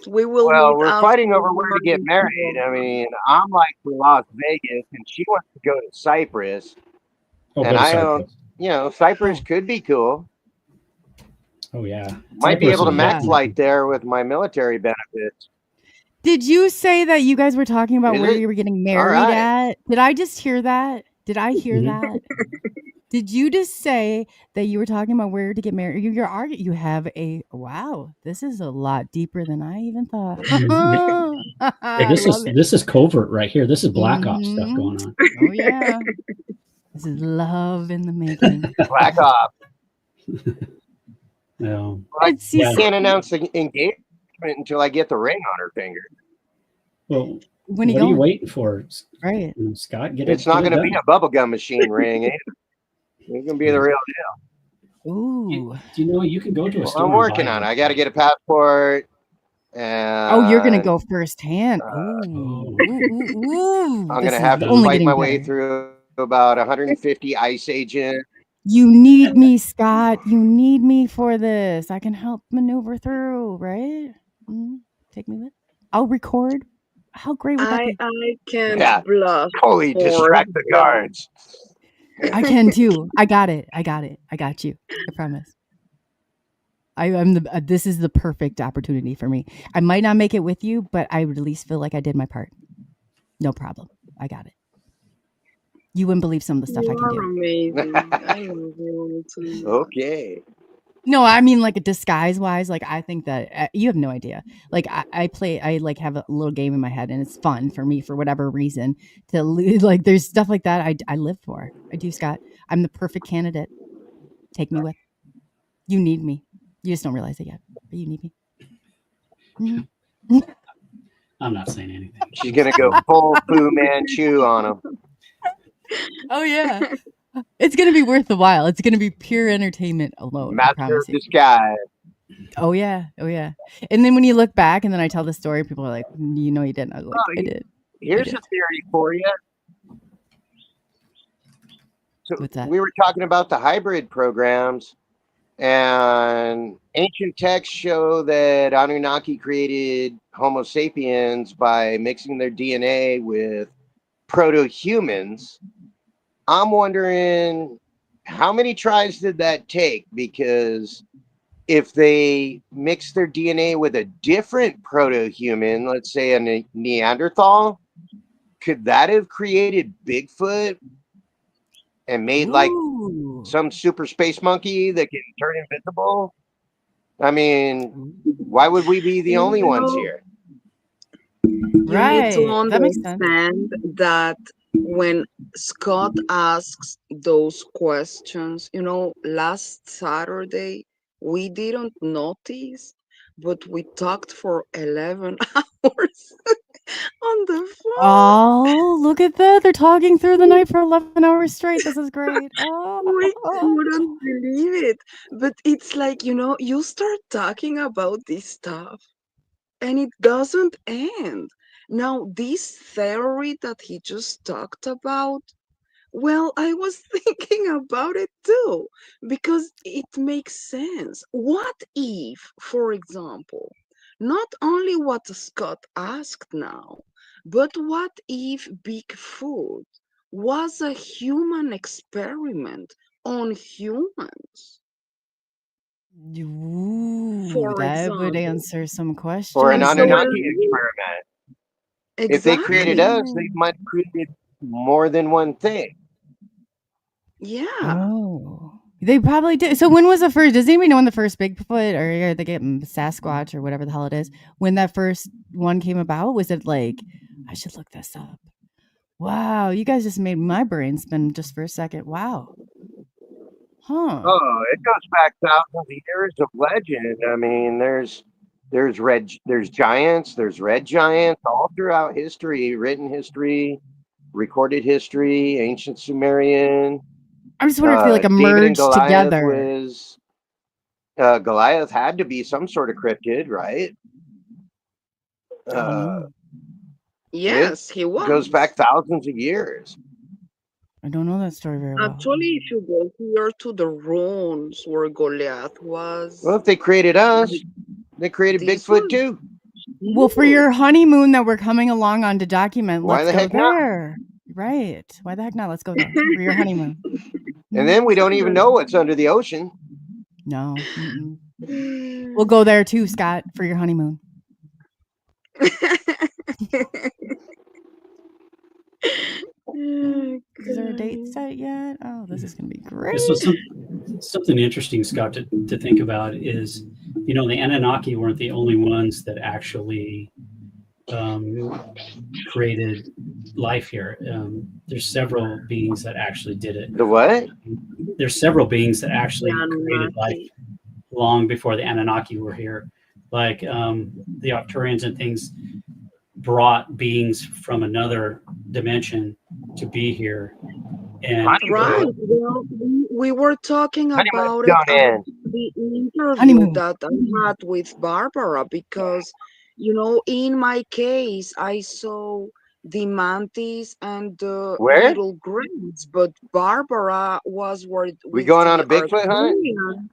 We will. Well, we're fighting over where to get married. I mean, I'm like for Las Vegas, and she wants to go to Cyprus. And I don't, Cyprus could be cool. Oh yeah, might be able to max flight there with my military benefits. Did you say that you guys were talking about where you were getting married at? Did I just hear that? Did I hear that? Did you just say that you were talking about where to get married? You have this is a lot deeper than I even thought. Yeah, this is covert right here. This is Black Ops stuff going on. Oh yeah. This is love in the making. Black Ops. No. I can't announce the engagement until I get the ring on her finger. Well, what are you waiting for? Right. Scott, it's not going to be a bubblegum machine ring either. It's going to be the real deal. Ooh. Do you know you can go to a store? I'm working on it. I got to get a passport. You're going to go firsthand. I'm going to have to fight my way through about 150 ICE agents. You need me, Scott. You need me for this. I can help maneuver through, right? Take me with. I'll record. How great would that be? I can bluff. COLEY, distract the guards. I can too. I got it. I got you. I promise. This is the perfect opportunity for me. I might not make it with you, but I would at least feel like I did my part. No problem. I got it. You wouldn't believe some of the stuff I can do. Amazing. Okay. No, I mean like disguise wise. Like I think that you have no idea. Like I like have a little game in my head, and it's fun for me for whatever reason to like. There's stuff like that I live for. I do, Scott. I'm the perfect candidate. Take me with. You need me. You just don't realize it yet, but you need me. Mm-hmm. I'm not saying anything. She's gonna go full Fu Manchu on him. Oh yeah. It's going to be worth the while. It's going to be pure entertainment alone. Master of disguise. Oh, yeah. And then when you look back and then I tell the story, people are like, you didn't. I was like, I did. Here's a theory for you. So what's that? We were talking about the hybrid programs. And ancient texts show that Anunnaki created Homo sapiens by mixing their DNA with proto-humans. I'm wondering, how many tries did that take? Because if they mix their DNA with a different proto-human, let's say a Neanderthal, could that have created Bigfoot and made like Ooh. some super space monkey that can turn invisible? I mean, why would we be the only ones here? You need to Right. That makes sense. understand that when Scott asks those questions, last Saturday, we didn't notice, but we talked for 11 hours on the phone. Oh, look at that. They're talking through the night for 11 hours straight. This is great. We Oh. couldn't believe it. But it's like, you start talking about this stuff and it doesn't end. Now, this theory that he just talked about, well, I was thinking about it too, because it makes sense. What if, for example, not only what Scott asked now, but what if Bigfoot was a human experiment on humans, Ooh, for that would example? answer some questions. Or an So, Anunnaki experiment. If they created exactly. us, they might have created more than one thing. Yeah. Oh, they probably did. So when was the first? Does anybody know when the first Bigfoot or they get Sasquatch or whatever the hell it is? When that first one came about? Was it like, I should look this up. Wow, you guys just made my brain spin just for a second. Wow. Huh. Oh, it goes back thousands of years of legend. I mean, there's giants, there's red giants all throughout history, written history, recorded history, ancient Sumerian. I'm just wondering if they like David and emerged Goliath together. was Goliath had to be some sort of cryptid, right? I don't know. Yes, he was. Goes back thousands of years. I don't know that story very well. Actually, if you go here to the ruins where Goliath was, Well, if they created us, they created this Bigfoot one. too. Well, for your honeymoon that we're coming along on to document, Why let's the go heck not? there. Right. Why the heck not? Let's go there for your honeymoon. And then we don't even know what's under the ocean. No. Mm-mm. We'll go there too, Scott, for your honeymoon. Is there a date set yet? Oh, this is going to be great. So something interesting, Scott, to think about is, the Anunnaki weren't the only ones that actually created life here. There's several beings that actually did it. The what? There's several beings that actually The created life Anunnaki. long before the Anunnaki were here. Like the Arcturians and things brought beings from another dimension to be here. And Right. Well, we were talking about it Don't on end. the interview Honeymoon. that I had with Barbara, because, in my case, I saw the mantis and the Where? little grapes, but Barbara was with going on the a Bigfoot hunt? Arcturians.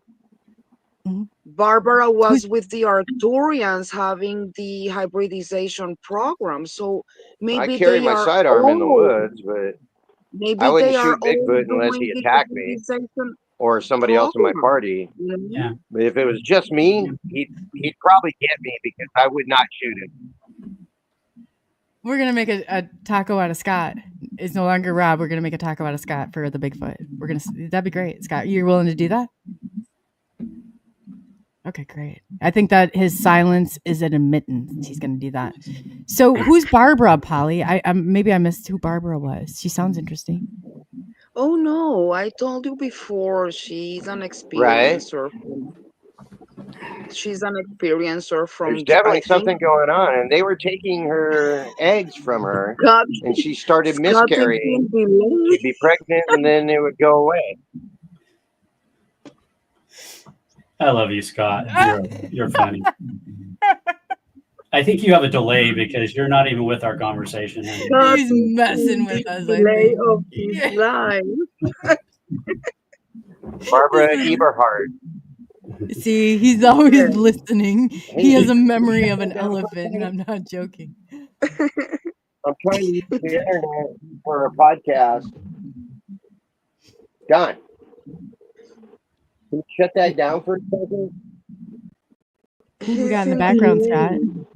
Mhm. Barbara was with the Arcturians having the hybridization program, so maybe I carry they my are sidearm in the all woods, but maybe I wouldn't they are shoot all Bigfoot unless doing he the attacked me hybridization or somebody else in my program. party. yeah, But if it was just me, he'd probably get me because I would not shoot him. We're going to make a taco out of Scott. It's no longer Rob. We're going to make a taco out of Scott for the Bigfoot. That'd be great. Scott, you're willing to do that? Okay, great. I think that his silence is an admittance. He's going to do that. So who's Barbara, Polly? Maybe I missed who Barbara was. She sounds interesting. Oh no, I told you before, she's an Right? experiencer. She's an experiencer There's from, definitely I something think, going on, and they were taking her eggs from her, Scott, and she started Scott is miscarrying. in delay. She'd be pregnant, and then it would go away. I love you, Scott. You're funny. I think you have a delay because you're not even with our conversation. Scott He's is messing in with the us, I delay think. of his life. Barbara Eberhard. See, he's always Yeah. listening. He has a memory of an elephant, and I'm not joking. I'm trying to use the internet for a podcast. Done. Can you shut that down for a second? Who we got in the He's background, in Scott? the-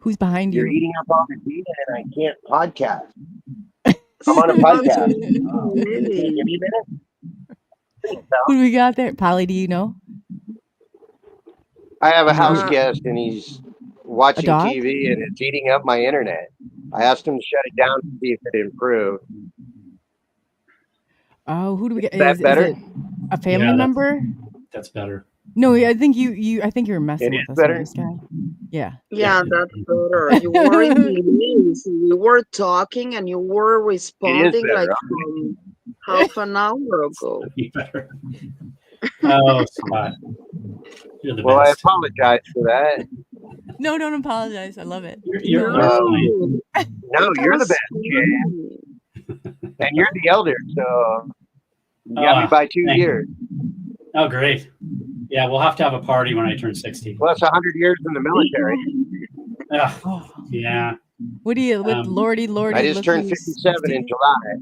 Who's behind You're you? eating up all the data and I can't podcast. I'm on a podcast. Can you Really? give me a minute? Who do we got there? Polly, do you know? I have a house Uh, guest and he's watching dog? TV and it's eating up my internet. I asked him to shut it down to see if it improved. Oh, who do we get? Is that Is better? it a family Yeah, member? That's better. No, I think I think you're messing It with is us, better? aren't you, Scott? Yeah. yeah, that's better. You were in delays. You were talking and you were It is responding better. like from half an hour ago. Be better. Oh, Scott. You're the Well, I best. apologize for that. No, don't apologize. I love it. You're fine. No, That you're the was best, Jay. funny. And you're the elder, so you got me by 2 thank you. years. Oh, great. Yeah, we'll have to have a party when I turn 60. Plus 100 years in the military. Ugh, Oh, yeah. what do you with Lordy? I just look turned who's 57 in 60? July.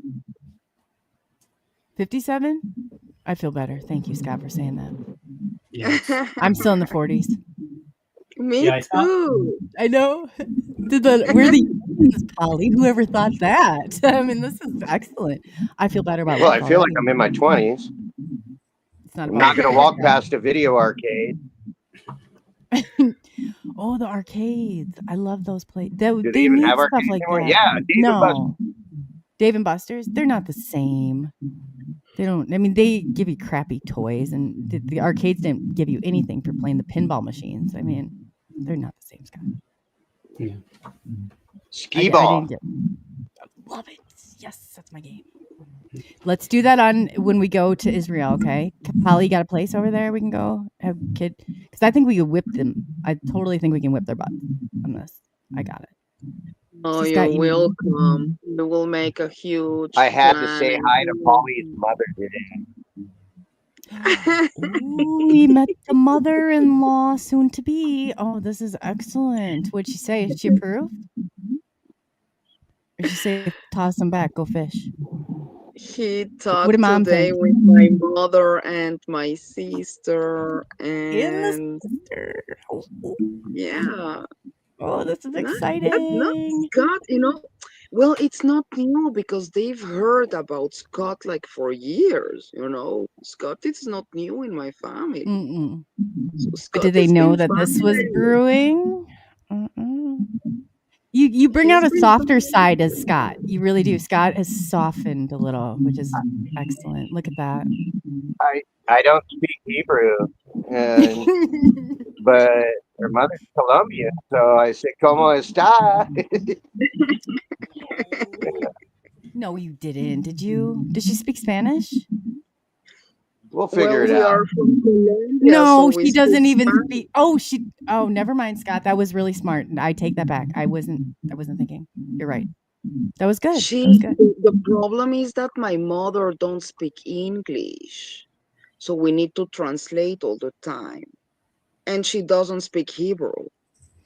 57? I feel better. Thank you, Scott, for saying that. Yeah. I'm still in the 40s. Me Yeah, I thought- too. I know. We're the youngins, Polly. Whoever thought that? I mean, this is excellent. I feel better about Well, life I feel like already. I'm in my 20s. It's not I'm about not going to walk past a video arcade. Oh, the arcades. I love those places. Do They they even need have stuff arcades like anymore? that. Yeah, Dave and Buster's. No. Dave and Buster's, they're not the same. They don't, I mean, they give you crappy toys, and the arcades didn't give you anything for playing the pinball machines. I mean, they're not the same, Scott. Yeah. Skee I ball. didn't get, I love it. Yes, that's my game. Let's do that on when we go to Israel, okay? Polly, you got a place over there we can go have kid? Because I think we could whip them. I totally think we can whip their butt on this. I got it. Oh, She's you're got you. welcome. We will make a huge I had to plan say and hi to do Polly's mother today. Ooh, we met the mother-in-law soon to be. Oh, this is excellent. What'd she say? Did she approve? Or did she say, toss them back, go fish? He What talked did Mom today think? with my mother and my sister, In the and sister. yeah, Oh, this is not exciting. Scott. Well, it's not new because they've heard about Scott like for years. Scott is not new in my family. Mm-mm. So But Scott did they has know been that this was family. brewing? Mm-mm. You bring He's out a been softer family. side as Scott. You really do. Scott has softened a little, which is excellent. Look at that. I don't speak Hebrew, but her mother's Colombian, so I said, "Como está?" No, you didn't. Did you? Did she speak Spanish? We'll figure Well, it we out. are from Colombia, No, so we she speak doesn't even Spanish. speak. Oh, never mind, Scott. That was really smart. I take that back. I wasn't thinking. You're right. That was good. That was good. The problem is that my mother don't speak English, so we need to translate all the time. And she doesn't speak Hebrew.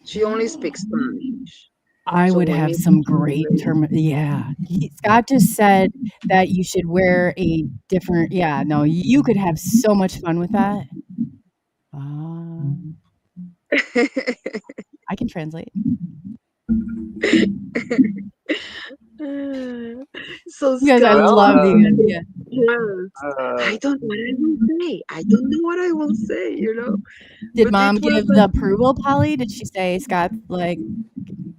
She only speaks Spanish. I So would we have need to some great translate. Yeah. Scott just said that you should wear a different. Yeah, no, you could have so much fun with that. I can translate. So You guys, I Scott, love the idea. yes. I don't know what I will say. I don't know what I will say, Did But Mom it was give the like, approval, Polly? Did she say Scott's like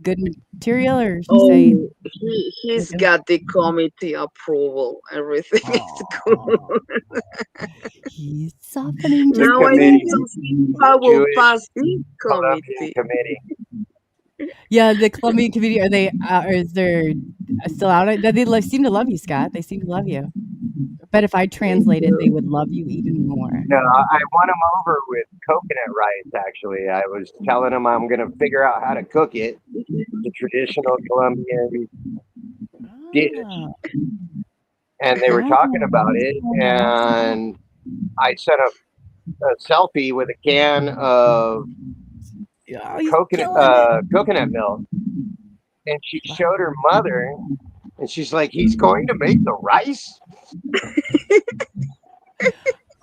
good material, or did she say? oh, he's got the committee approval. Everything is good. He's softening just Now I committee. need to see if I will Jewish pass this Colombian committee. committee. Yeah, the Colombian community, are they? Or is there still out? They seem to love you, Scott. They seem to love you. But if I translated, they would love you even more. No, I won him over with coconut rice, actually. I was telling him I'm going to figure out how to cook it, the traditional Colombian dish. Oh, And they were talking about it, and I sent selfie with a can of Oh, he's killing it. coconut milk, and she showed her mother, and she's like, "He's going to make the rice."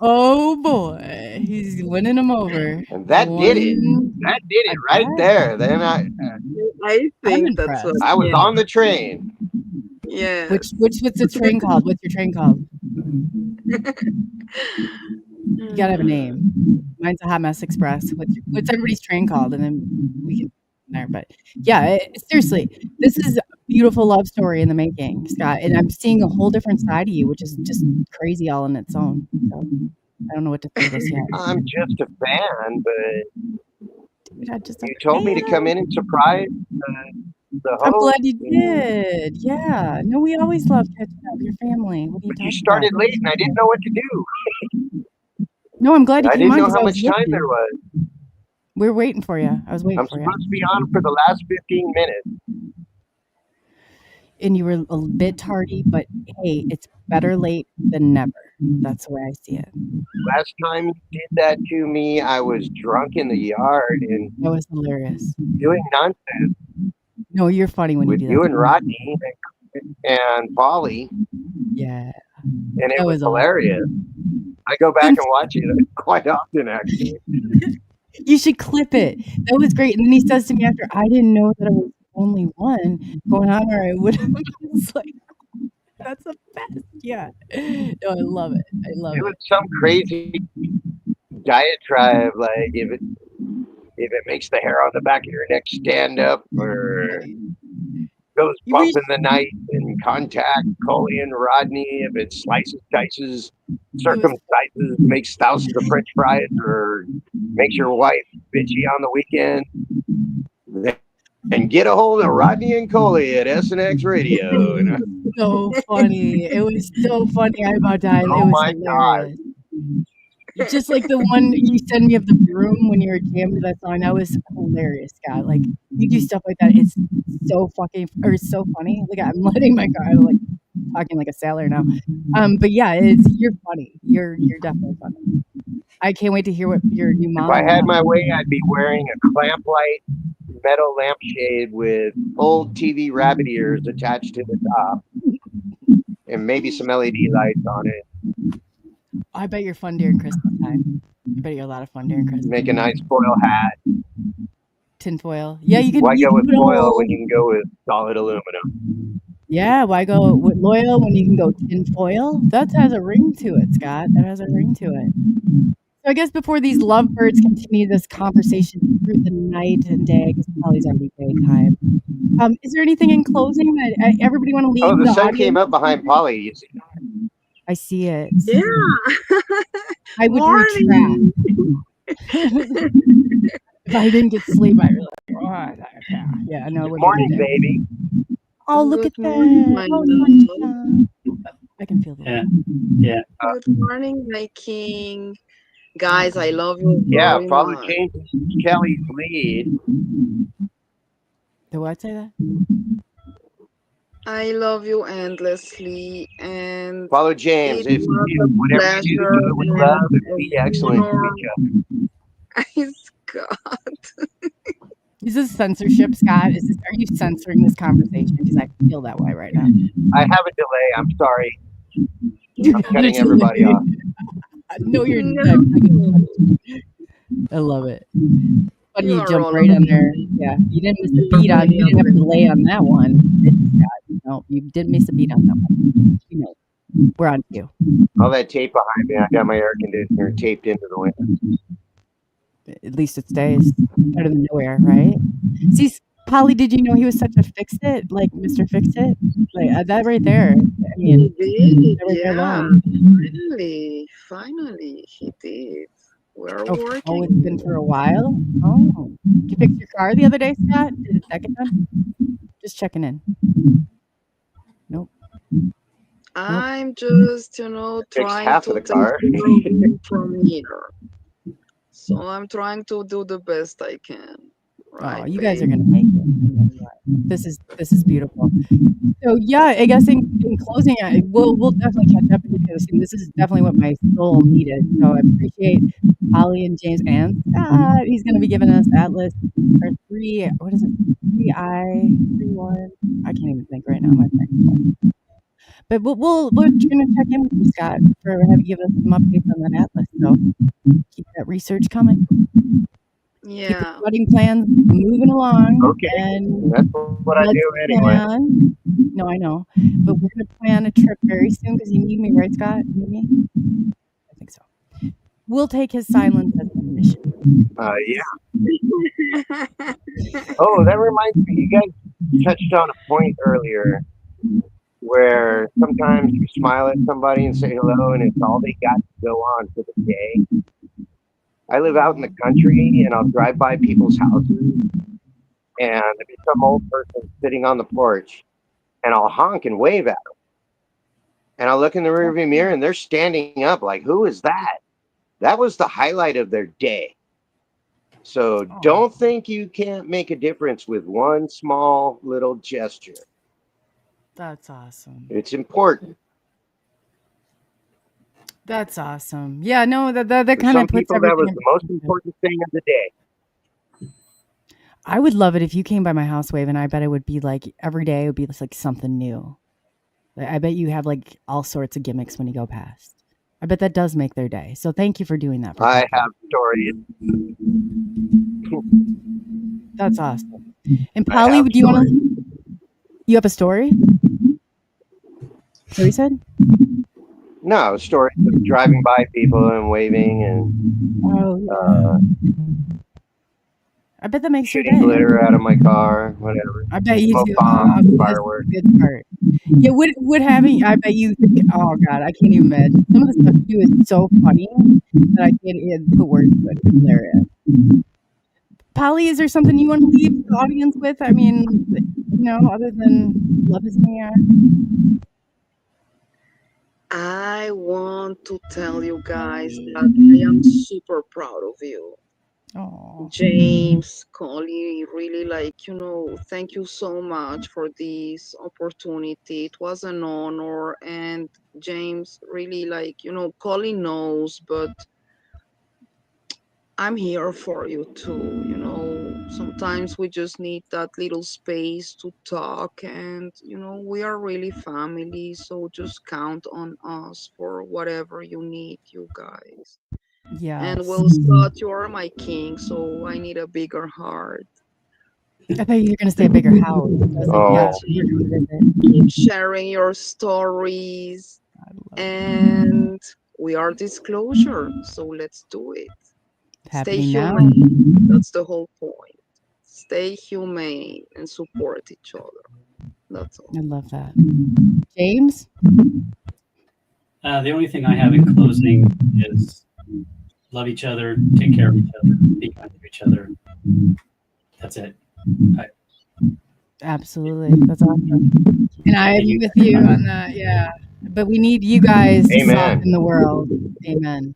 Oh boy, he's winning him over. And that did it. One- That did it right bet. there. Then I I'm think that's what. impressed. I was on the train. Yeah. What's the train called? What's your train called? You gotta have a name. Mine's a Hot Mess Express. What's everybody's train called? And then we can there. But yeah, seriously, this is a beautiful love story in the making, Scott. And I'm seeing a whole different side of you, which is just crazy all on its own. So I don't know what to think of this yet. I'm just a fan, but Dude, I'm just a you told me to fan. come in and surprise the I'm host. glad you did. Yeah. No, we always love catching up with your family. What are you But talking you started about? late, and I didn't know what to do. No, I'm glad you I came didn't on know 'cause how I was much time looking. there was. We were waiting for you. I was waiting I'm for you. supposed to be on for the last 15 minutes. And you were a bit tardy, but hey, it's better late than never. That's the way I see it. Last time you did that to me, I was drunk in the yard and That was hilarious. doing nonsense No, you're funny when with you do you that. and Rodney and Polly, Yeah. and it That was was awesome. hilarious. I go back and watch it quite often, actually. You should clip it. That was great. And then he says to me after, I didn't know that I was the only one going on, or I would have. It's like, that's the best. Yeah. No, I love it. I love It was it. some crazy diatribe, like if it makes the hair on the back of your neck stand up, or goes You bump reached- in the night and contact Coley and Rodney, if it slices, dices, circumcises, makes thousands of French fries, or makes your wife bitchy on the weekend. And get a hold of Rodney and Coley at SNX Radio. You know? So funny. It was so funny. I about died. Oh It was my hilarious. Just like the one you sent me of the broom when you were jamming to that song. That was hilarious, Scott. Like you do stuff like that. It's so fucking or it's so funny. Like I'm letting my guard like talking like a sailor now. But yeah, you're funny. You're definitely funny. I can't wait to hear what your new mom. If I had my way, I'd be wearing a clamp light metal lampshade with old TV rabbit ears attached to the top, and maybe some LED lights on it. I bet you're fun during Christmas time. I bet you're a lot of fun during Christmas. Make a nice foil hat. Tinfoil. Yeah, you can. Why you go can with put a foil whole- when you can go with solid aluminum? Yeah, why go with loyal when you can go tinfoil? That has a ring to it, Scott. That has a ring to it. So I guess before these lovebirds continue this conversation through the night and day, because it's probably already daytime. Is there anything in closing that everybody want to leave? Oh, the sun audience? came up behind Polly. You see? I see it. Yeah. I would Morning. retract. If I didn't get sleep, I'd be like, oh, yeah, I know. Good morning, baby. Oh, look at Good morning, my that. Oh, love. sunshine. I can feel that. Yeah. Good morning, my king. Guys, I love you Yeah, very follow much. James Kelly's lead. Do I say that? I love you endlessly, and Follow James. it If was a whatever you do, do it with pleasure love and be excellent to each other. Scott. Is this censorship, Scott? Are you censoring this conversation? Because I feel that way right now. I have a delay. I'm sorry. You're I'm cutting everybody off. No, you're No. not. I love it. But you are jumped all right over on there. Yeah, you didn't miss a beat on. You didn't have a delay on that one. No, you didn't miss a beat on that one. You know, we're on you. All that tape behind me. I got my air conditioner taped into the window. At least it stays better than nowhere, right? See, Polly, did you know he was such a fix-it, like Mr. Fix-It? Like that right there. I mean, He did, right there yeah. alone. Finally, he did. We're Oh, working. it's been for a while? Oh. Did you fix your car the other day, Scott? Did that get done? Just checking in. Nope. I'm just, Fixed trying half to of the take car. care of him from here. So I'm trying to do the best I can. Right, Oh, you guys are babe? going to make it. This is beautiful. So yeah, I guess in closing, we'll definitely catch up because this is definitely what my soul needed. So I appreciate Holly and James and Scott. He's going to be giving us Atlas or three. What is it? 3I 3 1. I can't even think right now. My brain. But we're trying to check in with you, Scott, for have you give us some updates on that Atlas. So keep that research coming. Keep the Yeah. wedding plans moving along. Okay, And that's what I let's do anyway. plan. No, I know. But we're gonna plan a trip very soon because you need me, right, Scott? You need me? I think so. We'll take his silence as permission. Yeah. Oh, that reminds me. You guys touched on a point earlier where sometimes you smile at somebody and say hello, and it's all they got to go on for the day. I live out in the country, and I'll drive by people's houses, and there'll be some old person sitting on the porch, and I'll honk and wave at them. And I'll look in the rearview mirror, and they're standing up like, who is that? That was the highlight of their day. So don't think you can't make a difference with one small little gesture. That's awesome. It's important. That's awesome. Yeah, no, that For kind some of puts people, that was everything the in most perspective. important thing of the day. I would love it if you came by my house wave, and I bet it would be like every day it would be just like something new. Like, I bet you have like all sorts of gimmicks when you go past. I bet that does make their day. So thank you for doing that. I have stories. That's awesome. And Polly, do you want to? You have a story? What you said? No, stories of driving by people and waving and I bet that makes your day. shooting glitter out of my car, whatever. I bet you Smoke do. bombs, That's fireworks. the good part. Yeah, would having? I bet you. Oh God, I can't even imagine. Some of the stuff you do is so funny that I can't even put words to it. It's hilarious. Polly, is there something you want to leave the audience with? I mean, other than love is in the air. I want to tell you guys that I am super proud of you. Oh, James, COLEY, really thank you so much for this opportunity. It was an honor. And James, really COLEY knows, but I'm here for you too. Sometimes we just need that little space to talk, and we are really family. So just count on us for whatever you need, you guys. yes. And well, Scott, you are my king, so I need a bigger heart. I thought you were going to say a bigger house. Oh. Keep sharing your stories, and we are disclosure, so let's do it. Stay Happening now. humane. That's the whole point. Stay humane and support each other. That's all. I love that. James? The only thing I have in closing is love each other, take care of each other, be kind to each other. That's it. Absolutely. That's awesome. And I agree with you on that. Yeah. But we need you guys to soften the world. Amen.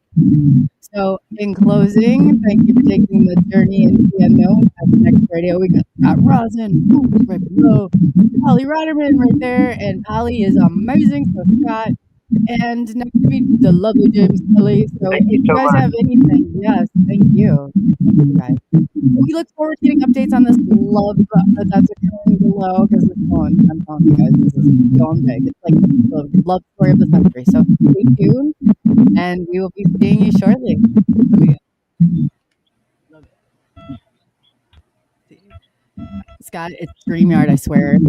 So, in closing, thank you for taking the journey into the unknown. At Snx Radio, we got Scott Rosin, right below, Polly Rotterman right there, and Polly is amazing. So, Scott, and next week, the lovely James COLEY. So, if you guys have anything, yes, thank you. Thank you guys. We look forward to getting updates on this love that's occurring below because I'm telling you guys, this is going big. It's like the love story of the century. So stay tuned, and we will be seeing you shortly. Love it. Scott, it's StreamYard, I swear.